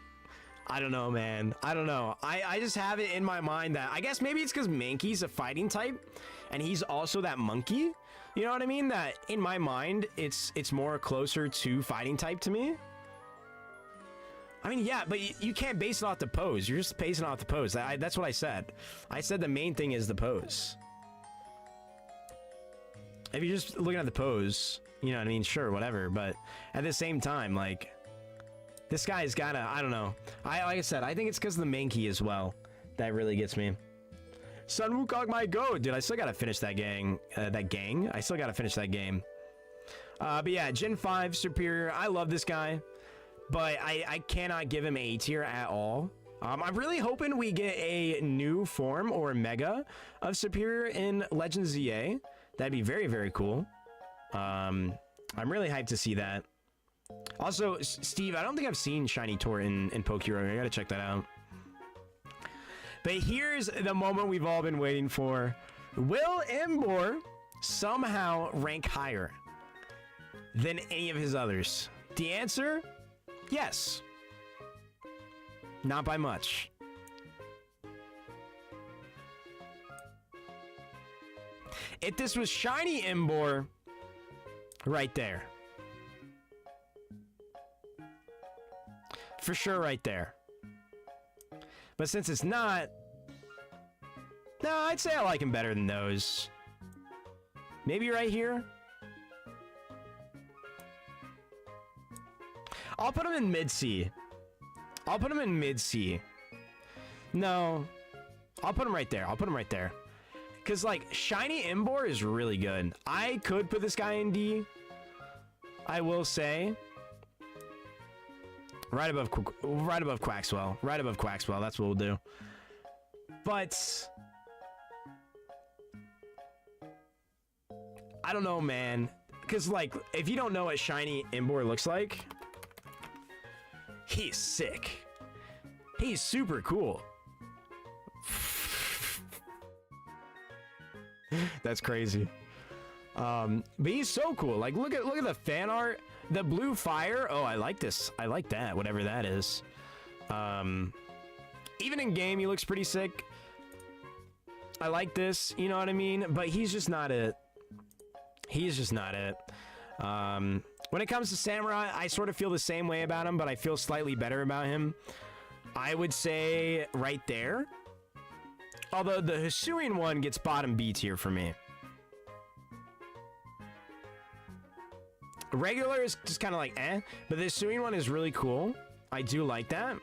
I don't know, man. I don't know. I just have it in my mind that I guess maybe it's because Mankey's a fighting type, and he's also that monkey. You know what I mean? That in my mind, it's more closer to fighting type to me. I mean, yeah, but you can't base it off the pose. You're just basing it off the pose. That's what I said. I said the main thing is the pose. If you're just looking at the pose, you know what I mean? Sure, whatever. But at the same time, like, this guy's gotta, I don't know. Like I said, I think it's because of the main key as well. That really gets me. Sun Wukong my go. Dude, I still gotta finish that gang. I still gotta finish that game. But yeah, Gen 5 Superior. I love this guy. But I cannot give him A tier at all. I'm really hoping we get a new form or mega of Superior in Legends ZA. That'd be very, very cool. I'm really hyped to see that. Also, Steve, I don't think I've seen Shiny Tor in Pokérog. I gotta check that out. But here's the moment we've all been waiting for. Will Imbor somehow rank higher than any of his others? The answer, yes. Not by much. If this was Shiny Imbor, right there. For sure right there. But since it's not, no, I'd say I like him better than those. Maybe right here. I'll put him in mid-C. I'll put him in mid-C. No. I'll put him right there. I'll put him right there. Because, like, Shiny Imbor is really good. I could put this guy in D. I will say. Right above Quaxwell. Right above Quaxwell. That's what we'll do. But I don't know, man. Because, like, if you don't know what Shiny Imbor looks like, he's sick. He's super cool. That's crazy. But he's so cool. Like, look at the fan art. The blue fire. Oh, I like this. I like that. Whatever that is. Even in game, he looks pretty sick. I like this. You know what I mean? But he's just not it. He's just not it. When it comes to Samurai, I sort of feel the same way about him, but I feel slightly better about him. I would say right there. Although the Hisuian one gets bottom B tier for me. Regular is just kind of like eh, but the Hisuian one is really cool. I do like that.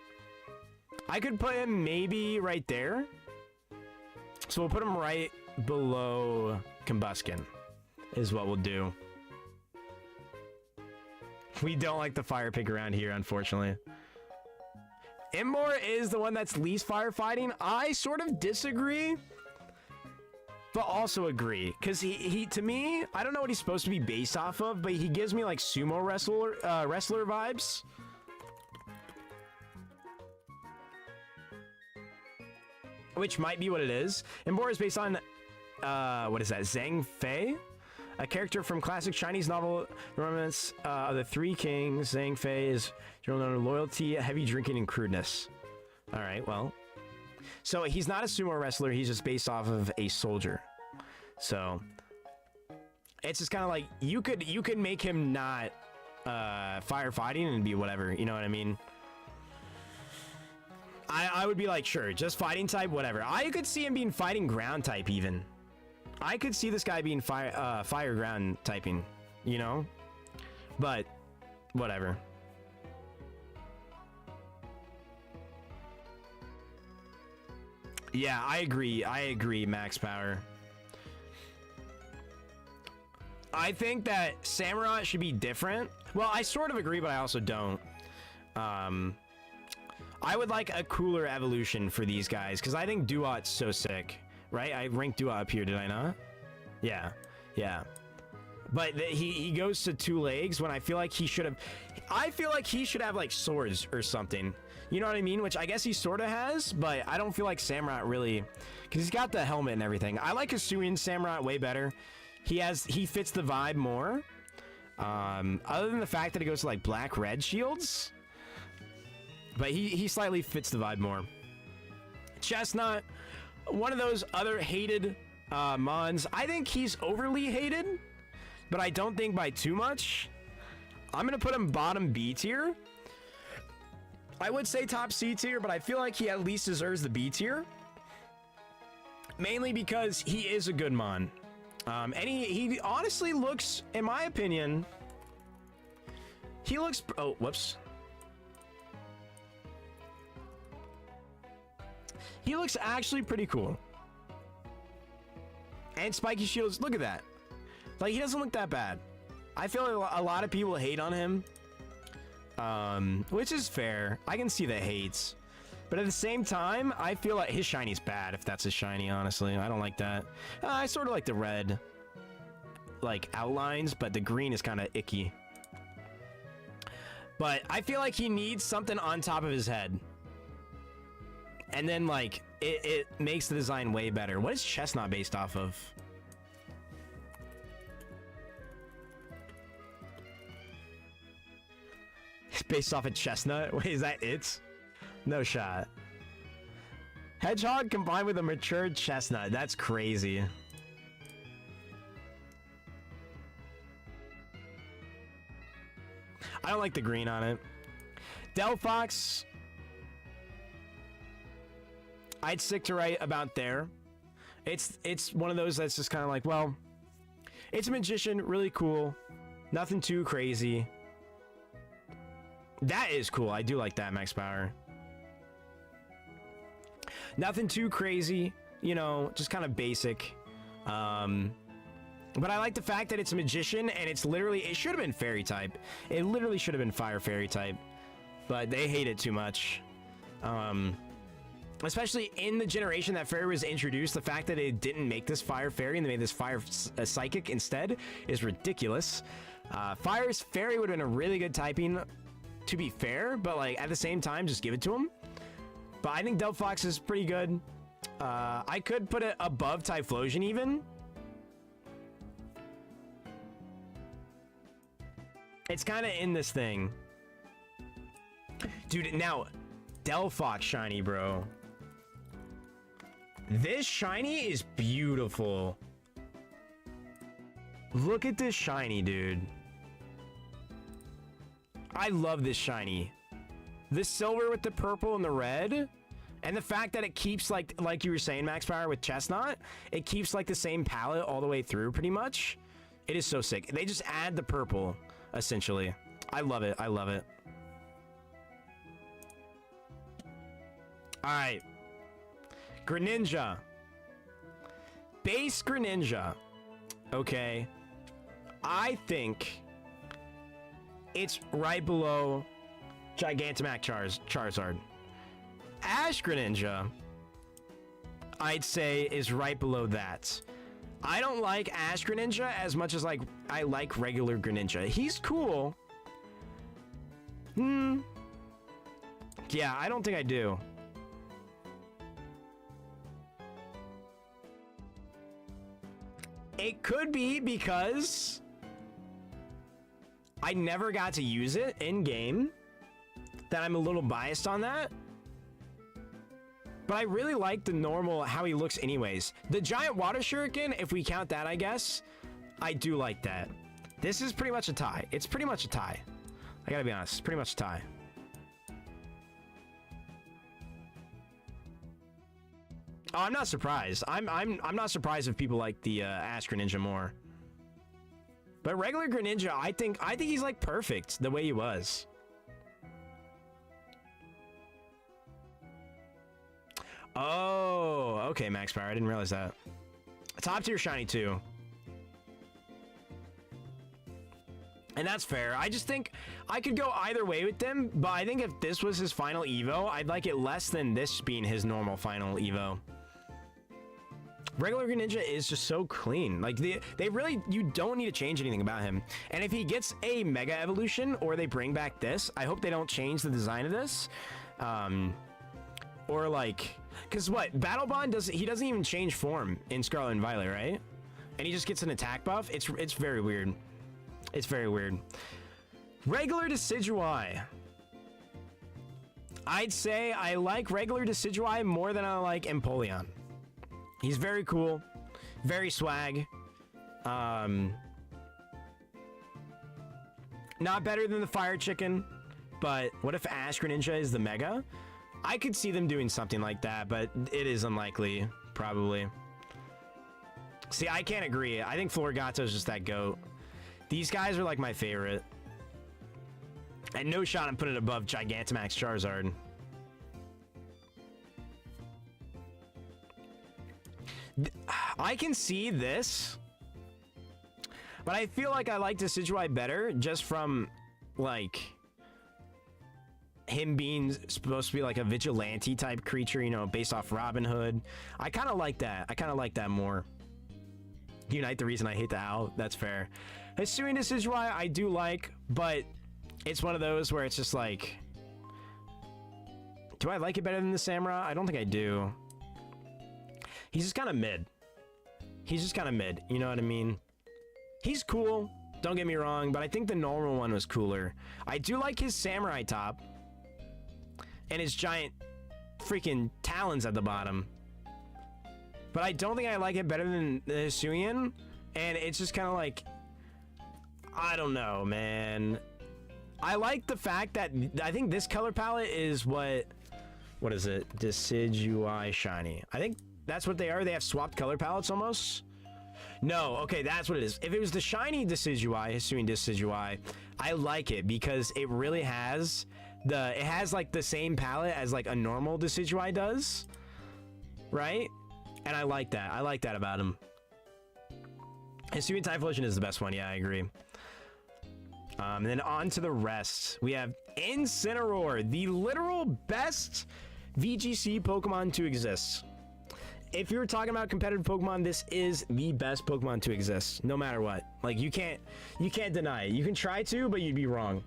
I could put him maybe right there. So we'll put him right below Combuskin is what we'll do. We don't like the fire pick around here, unfortunately. Imbor is the one that's least firefighting. I sort of disagree, but also agree. Because he to me, I don't know what he's supposed to be based off of, but he gives me like sumo wrestler vibes. Which might be what it is. Imbor is based on, what is that, Zhang Fei? A character from classic Chinese novel, The Romance of the Three Kings. Zhang Fei is known for loyalty, heavy drinking, and crudeness. All right, well. So he's not a sumo wrestler. He's just based off of a soldier. So it's just kind of like you could make him not firefighting and be whatever. You know what I mean? I would be like, sure, just fighting type, whatever. I could see him being fighting ground type even. I could see this guy being fire ground typing, you know? But, whatever. Yeah, I agree, Max Power. I think that Samurai should be different. Well, I sort of agree, but I also don't. I would like a cooler evolution for these guys, because I think Duat's so sick. Right? I ranked Duat up here, did I not? Yeah. Yeah. But he goes to 2 legs when I feel like he should have... I feel like he should have, like, swords or something. You know what I mean? Which I guess he sort of has, but I don't feel like Samurai really... Because he's got the helmet and everything. I like Hisuian Samurai way better. He fits the vibe more. Other than the fact that he goes to, like, black-red shields. But he slightly fits the vibe more. Chestnut... One of those other hated Mons, I think he's overly hated, but I don't think by too much. I'm gonna put him bottom B tier. I would say top C tier, but I feel like he at least deserves the B tier. Mainly because he is a good Mon. And he honestly looks, in my opinion, he looks, oh, whoops. He looks actually pretty cool. And spiky shields, look at that. Like, he doesn't look that bad. I feel like a lot of people hate on him. Which is fair. I can see the hates. But at the same time, I feel like his shiny's bad, if that's his shiny, honestly. I don't like that. I sort of like the red, like, outlines, but the green is kind of icky. But I feel like he needs something on top of his head. And then, like, it makes the design way better. What is Chestnut based off of? It's based off of Chestnut? Wait, is that it? No shot. Hedgehog combined with a matured Chestnut. That's crazy. I don't like the green on it. Delphox, I'd stick to right about there. It's one of those that's just kind of like, well, it's a magician, really cool. Nothing too crazy. That is cool. I do like that, Max Power. Nothing too crazy, you know, just kind of basic. But I like the fact that it's a magician and it's literally, it should have been fairy type. It literally should have been fire fairy type, but they hate it too much. Especially in the generation that fairy was introduced, the fact that it didn't make this fire fairy and they made this fire psychic instead is ridiculous. Fire's fairy would have been a really good typing, to be fair, but like at the same time, just give it to him. But I think Delphox is pretty good. I could put it above Typhlosion even. It's kind of in this thing. Dude, now, Delphox shiny, bro. This shiny is beautiful. Look at this shiny, dude. I love this shiny. The silver with the purple and the red, and the fact that it keeps like you were saying, Max Power, with Chestnut, it keeps like the same palette all the way through pretty much. It is so sick. They just add the purple, essentially. I love it. I love it. All right. Greninja. Base Greninja. Okay. I think it's right below Gigantamax Charizard. Ash Greninja, I'd say, is right below that. I don't like Ash Greninja as much as like I like regular Greninja. He's cool. Yeah, I don't think I do. It could be because I never got to use it in game, that I'm a little biased on that. But I really like the normal, how he looks anyways. The giant water shuriken, if we count that, I guess, I do like that. This is pretty much a tie. It's pretty much a tie. I gotta be honest, it's pretty much a tie. Oh, I'm not surprised. I'm not surprised if people like the Ash Greninja more. But regular Greninja, I think he's like perfect the way he was. Oh, okay, Max Power. I didn't realize that. Top tier shiny too. And that's fair. I just think I could go either way with them, but I think if this was his final Evo, I'd like it less than this being his normal final Evo. Regular Greninja is just so clean. Like, they really, you don't need to change anything about him. And if he gets a Mega Evolution, or they bring back this, I hope they don't change the design of this. Or like, because what, Battle Bond, he doesn't even change form in Scarlet and Violet, right? And he just gets an attack buff. It's very weird. It's very weird. Regular Decidueye. I'd say I like regular Decidueye more than I like Empoleon. He's very cool. Very swag. Not better than the Fire Chicken, but what if Ash Greninja is the Mega? I could see them doing something like that, but it is unlikely, probably. See, I can't agree. I think Floragato is just that GOAT. These guys are like my favorite. And no shot I'm putting it above Gigantamax Charizard. I can see this, but I feel like I like Decidueye better just from, like, him being supposed to be like a vigilante type creature, you know, based off Robin Hood. I kind of like that. I kind of like that more. Unite the reason I hate the owl. That's fair. Hisuian Decidueye I do like, but it's one of those where it's just like, do I like it better than the Samurai? I don't think I do. He's just kind of mid. He's just kind of mid. You know what I mean? He's cool. Don't get me wrong, but I think the normal one was cooler. I do like his Samurai top. And his giant freaking talons at the bottom. But I don't think I like it better than the Hisuian. And it's just kind of like, I don't know, man. I like the fact that I think this color palette is what is it? Decidueye Shiny. I think that's what they are. They have swapped color palettes almost. No, okay, that's what it is. If it was the shiny Decidueye, Hisuian Decidueye, I like it because it really has it has like the same palette as like a normal Decidueye does, right? And I like that. I like that about him. Hisuian Typhlosion is the best one. Yeah, I agree. And then on to the rest. We have Incineroar, the literal best VGC Pokemon to exist. If you're talking about competitive Pokemon, this is the best Pokemon to exist, no matter what. Like, you can't deny it. You can try to, but you'd be wrong.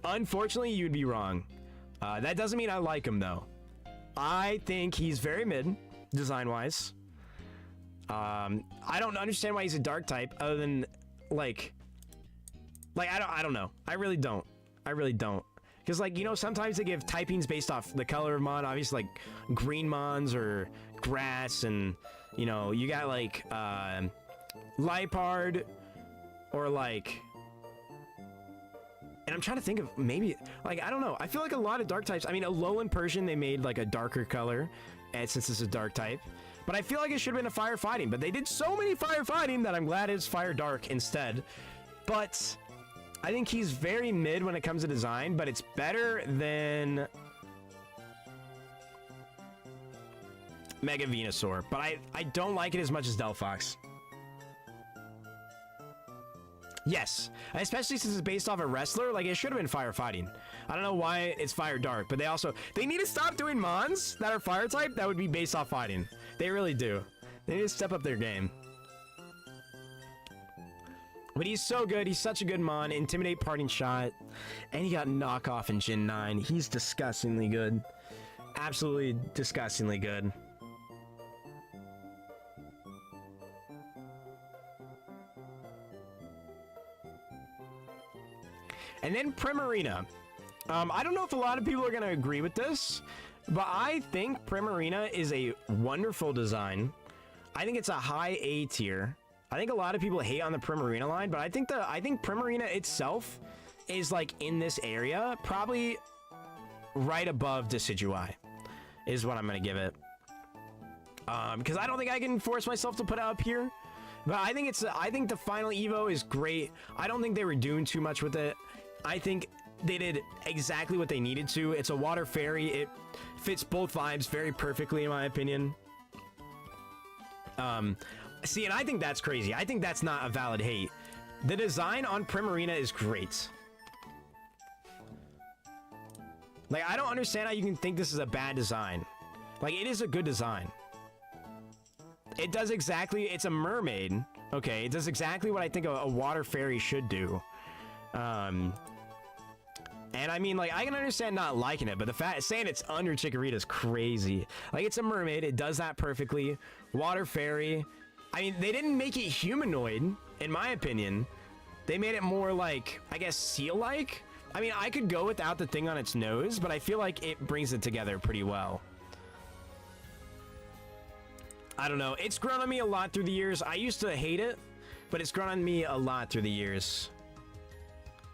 Unfortunately, you'd be wrong. That doesn't mean I like him, though. I think he's very mid, design-wise. I don't understand why he's a dark type, other than, like I don't know. I really don't. I really don't. Because, like, you know, sometimes they give typings based off the color of Mon. Obviously, like, green Mons or grass. And, you know, you got, like, Liepard or, like... And I'm trying to think of maybe... Like, I don't know. I feel like a lot of dark types... I mean, Alolan Persian, they made, like, a darker color. And since it's a dark type. But I feel like it should have been a fire fighting. But they did so many fire fighting that I'm glad it's fire dark instead. But... I think he's very mid when it comes to design, but it's better than Mega Venusaur. But I don't like it as much as Delphox. Yes, especially since it's based off a wrestler. Like, it should have been fire fighting. I don't know why it's fire dark, but they need to stop doing Mons that are fire type that would be based off fighting. They really do. They need to step up their game. But he's so good. He's such a good Mon. Intimidate, Parting Shot. And he got Knockoff in Gen 9. He's disgustingly good. Absolutely disgustingly good. And then Primarina. I don't know if a lot of people are going to agree with this, but I think Primarina is a wonderful design. I think it's a high A tier. I think a lot of people hate on the Primarina line, but I think Primarina itself is like in this area, probably right above Decidueye, is what I'm gonna give it. Because I don't think I can force myself to put it up here, but I think the final Evo is great. I don't think they were doing too much with it. I think they did exactly what they needed to. It's a water fairy. It fits both vibes very perfectly, in my opinion. See, and I think that's crazy. I think that's not a valid hate. The design on Primarina is great. Like, I don't understand how you can think this is a bad design. Like, it is a good design. It does exactly... It's a mermaid. Okay, it does exactly what I think a water fairy should do. And I mean, like, I can understand not liking it, but the fact... Saying it's under Chikorita is crazy. Like, it's a mermaid. It does that perfectly. Water fairy... I mean, they didn't make it humanoid, in my opinion. They made it more like, I guess, seal-like? I mean, I could go without the thing on its nose, but I feel like it brings it together pretty well. I don't know. It's grown on me a lot through the years. I used to hate it, but it's grown on me a lot through the years.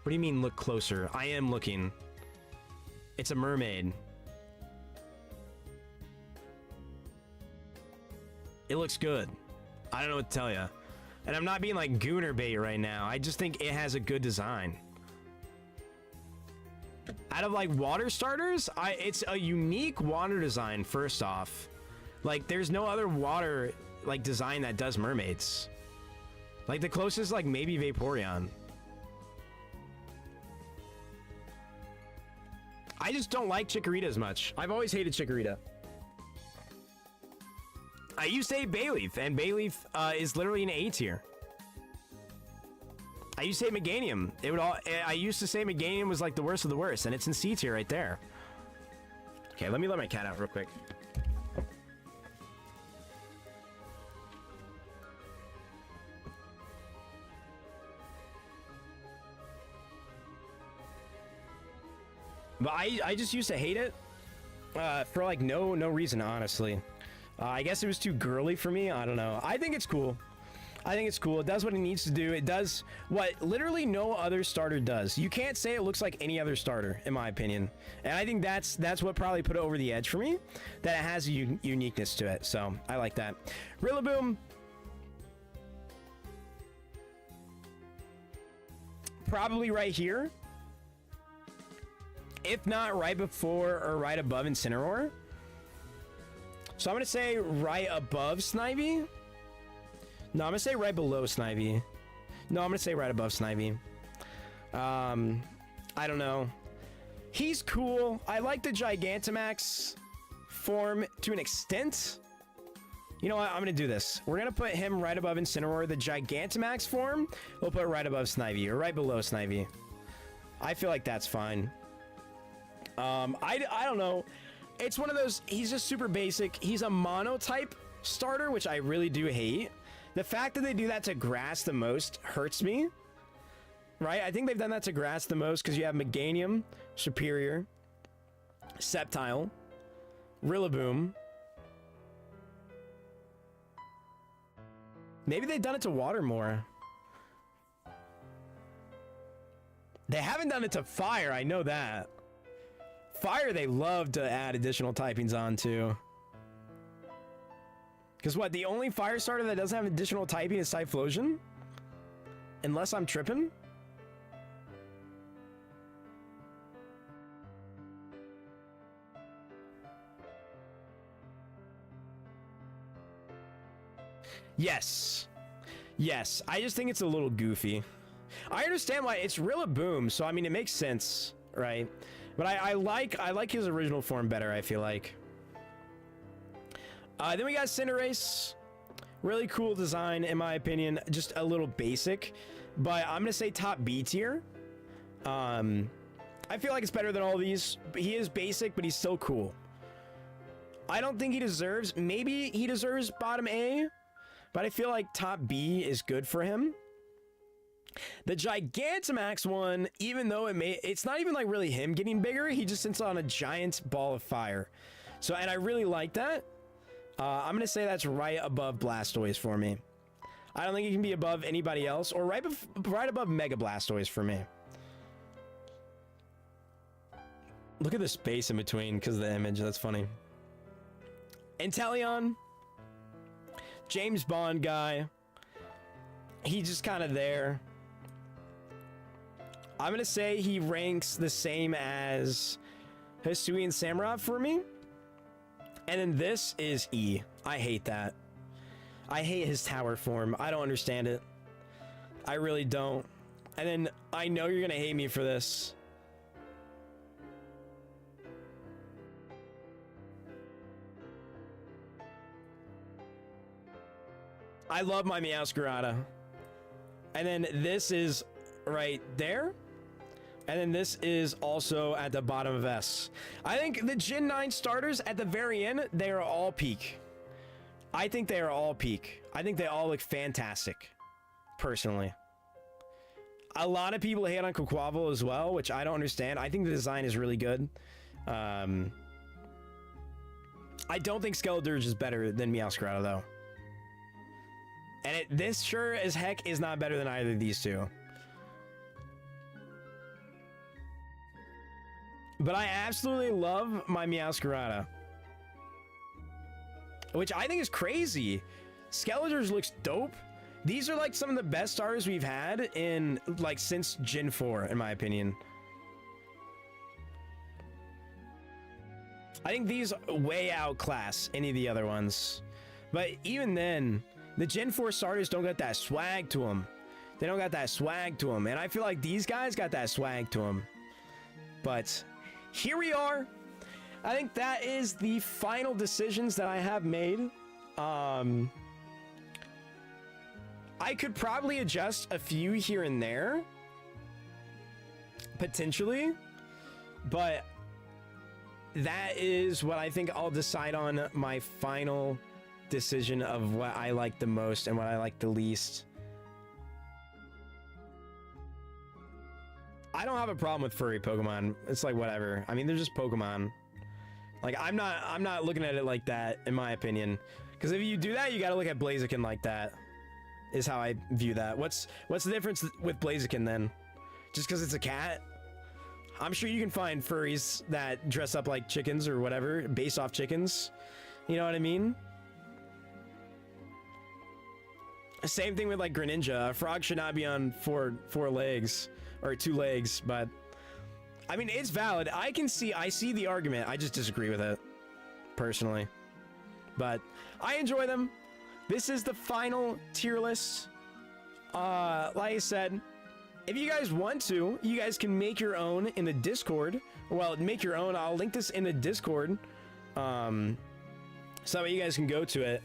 What do you mean, look closer? I am looking. It's a mermaid. It looks good. I don't know what to tell you. And I'm not being like gooner bait right now. I just think it has a good design. Out of like water starters, it's a unique water design first off. Like there's no other water like design that does mermaids. Like the closest like maybe Vaporeon. I just don't like Chikorita as much. I've always hated Chikorita. I used to hate Bayleaf, and Bayleaf is literally an A tier. I used to hate Meganium. I used to say Meganium was like the worst of the worst, and it's in C tier right there. Okay, let me let my cat out real quick. But I just used to hate it for like no reason, honestly. I guess it was too girly for me. I don't know. I think it's cool. I think it's cool. It does what it needs to do. It does what literally no other starter does. You can't say it looks like any other starter, in my opinion. And I think that's what probably put it over the edge for me. That it has a uniqueness to it. So I like that. Rillaboom. Probably right here. If not right before or right above Incineroar. So I'm going to say right above Snivy. No, I'm going to say right below Snivy. No, I'm going to say right above Snivy. I don't know. He's cool. I like the Gigantamax form to an extent. You know what? I'm going to do this. We're going to put him right above Incineroar. The Gigantamax form, we'll put right above Snivy or right below Snivy. I feel like that's fine. I don't know. It's one of those, he's just super basic. He's a mono-type starter, which I really do hate. The fact that they do that to grass the most hurts me. Right? I think they've done that to grass the most because you have Meganium, Superior, Sceptile, Rillaboom. Maybe they've done it to water more. They haven't done it to fire, I know that. Fire, they love to add additional typings onto. Because what, the only fire starter that doesn't have additional typing is Typhlosion? Unless I'm tripping? Yes. Yes, I just think it's a little goofy. I understand why it's Rillaboom, so I mean, it makes sense, right? But I like his original form better, I feel like. Then we got Cinderace. Really cool design, in my opinion. Just a little basic. But I'm going to say top B tier. I feel like it's better than all these. He is basic, but he's still cool. I don't think he deserves... Maybe he deserves bottom A. But I feel like top B is good for him. The Gigantamax one, even though it's not even like really him getting bigger, he just sits on a giant ball of fire. So, and I really like that. I'm gonna say that's right above Blastoise for me. I don't think he can be above anybody else, or right above Mega Blastoise for me. Look at the space in between because of the image. That's funny. Inteleon, James Bond guy. He's just kind of there. I'm going to say he ranks the same as Hisuian Samurott for me. And then this is E. I hate that. I hate his tower form. I don't understand it. I really don't. And then I know you're going to hate me for this. I love my Meowscarada. And then this is right there. And then this is also at the bottom of S. I think the Gen 9 starters at the very end, they are all peak. I think they are all peak. I think they all look fantastic, personally. A lot of people hate on Quaquaval as well, which I don't understand. I think the design is really good. I don't think Skeledirge is better than Meowscarada, though. And this sure as heck is not better than either of these two. But I absolutely love my Meowscarada. Which I think is crazy. Skeletors looks dope. These are like some of the best starters we've had in like since Gen 4, in my opinion. I think these way outclass any of the other ones. But even then, the Gen 4 starters don't got that swag to them. They don't got that swag to them. And I feel like these guys got that swag to them. But here we are. I think that is the final decisions that I have made. I could probably adjust a few here and there. Potentially. But that is what I think I'll decide on my final decision of what I like the most and what I like the least. I don't have a problem with furry Pokemon. It's like whatever. I mean, they're just Pokemon. Like I'm not looking at it like that, in my opinion. Because if you do that, you got to look at Blaziken like that. Is how I view that. What's the difference with Blaziken then? Just because it's a cat? I'm sure you can find furries that dress up like chickens or whatever, based off chickens. You know what I mean? Same thing with like Greninja. A frog should not be on four legs or 2 legs, but I mean it's valid. I see the argument. I just disagree with it personally. But I enjoy them. This is the final tier list. Like I said, if you guys want to, you guys can make your own in the Discord. Well, make your own. I'll link this in the Discord. So that you guys can go to it.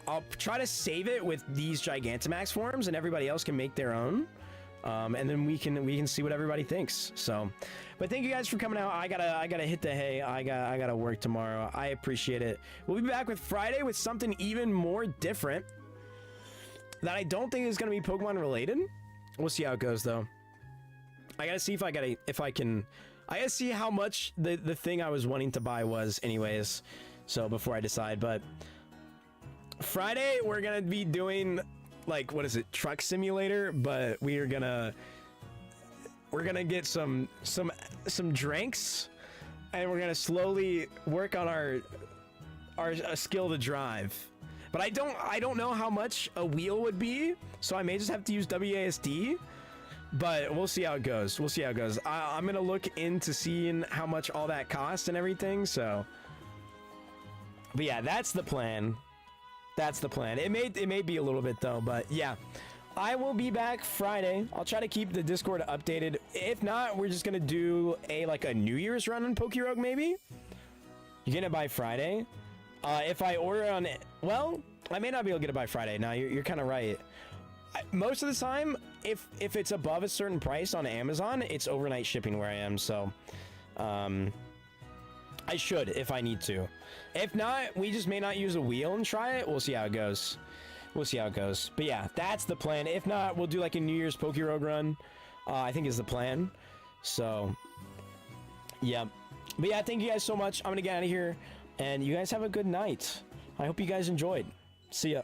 I'll try to save it with these Gigantamax forms, and everybody else can make their own. And then we can see what everybody thinks. So, but thank you guys for coming out. I gotta hit the hay. I gotta work tomorrow. I appreciate it. We'll be back with Friday with something even more different that I don't think is gonna be Pokemon related. We'll see how it goes though. I gotta see if I can. I gotta see how much the thing I was wanting to buy was, anyways. So before I decide, but Friday we're gonna be doing like, what is it, truck simulator, but we're gonna get some drinks, and we're gonna slowly work on our skill to drive. But I don't know how much a wheel would be, so I may just have to use WASD. But we'll see how it goes. We'll see how it goes. I'm gonna look into seeing how much all that costs and everything. So, but yeah, that's the plan. That's the plan. It may be a little bit though, but yeah, I will be back Friday. I'll try to keep the Discord updated. If not, we're just gonna do like a New Year's run on Pokerogue maybe. You get it by Friday. If I order on it, well, I may not be able to get it by Friday. Now you're kind of right. Most of the time, if it's above a certain price on Amazon, it's overnight shipping where I am. So, I should if I need to. If not, we just may not use a wheel and try it. We'll see how it goes. We'll see how it goes. But yeah, that's the plan. If not, we'll do like a New Year's Pokerogue run. I think is the plan. So, yeah. But yeah, thank you guys so much. I'm gonna get out of here. And you guys have a good night. I hope you guys enjoyed. See ya.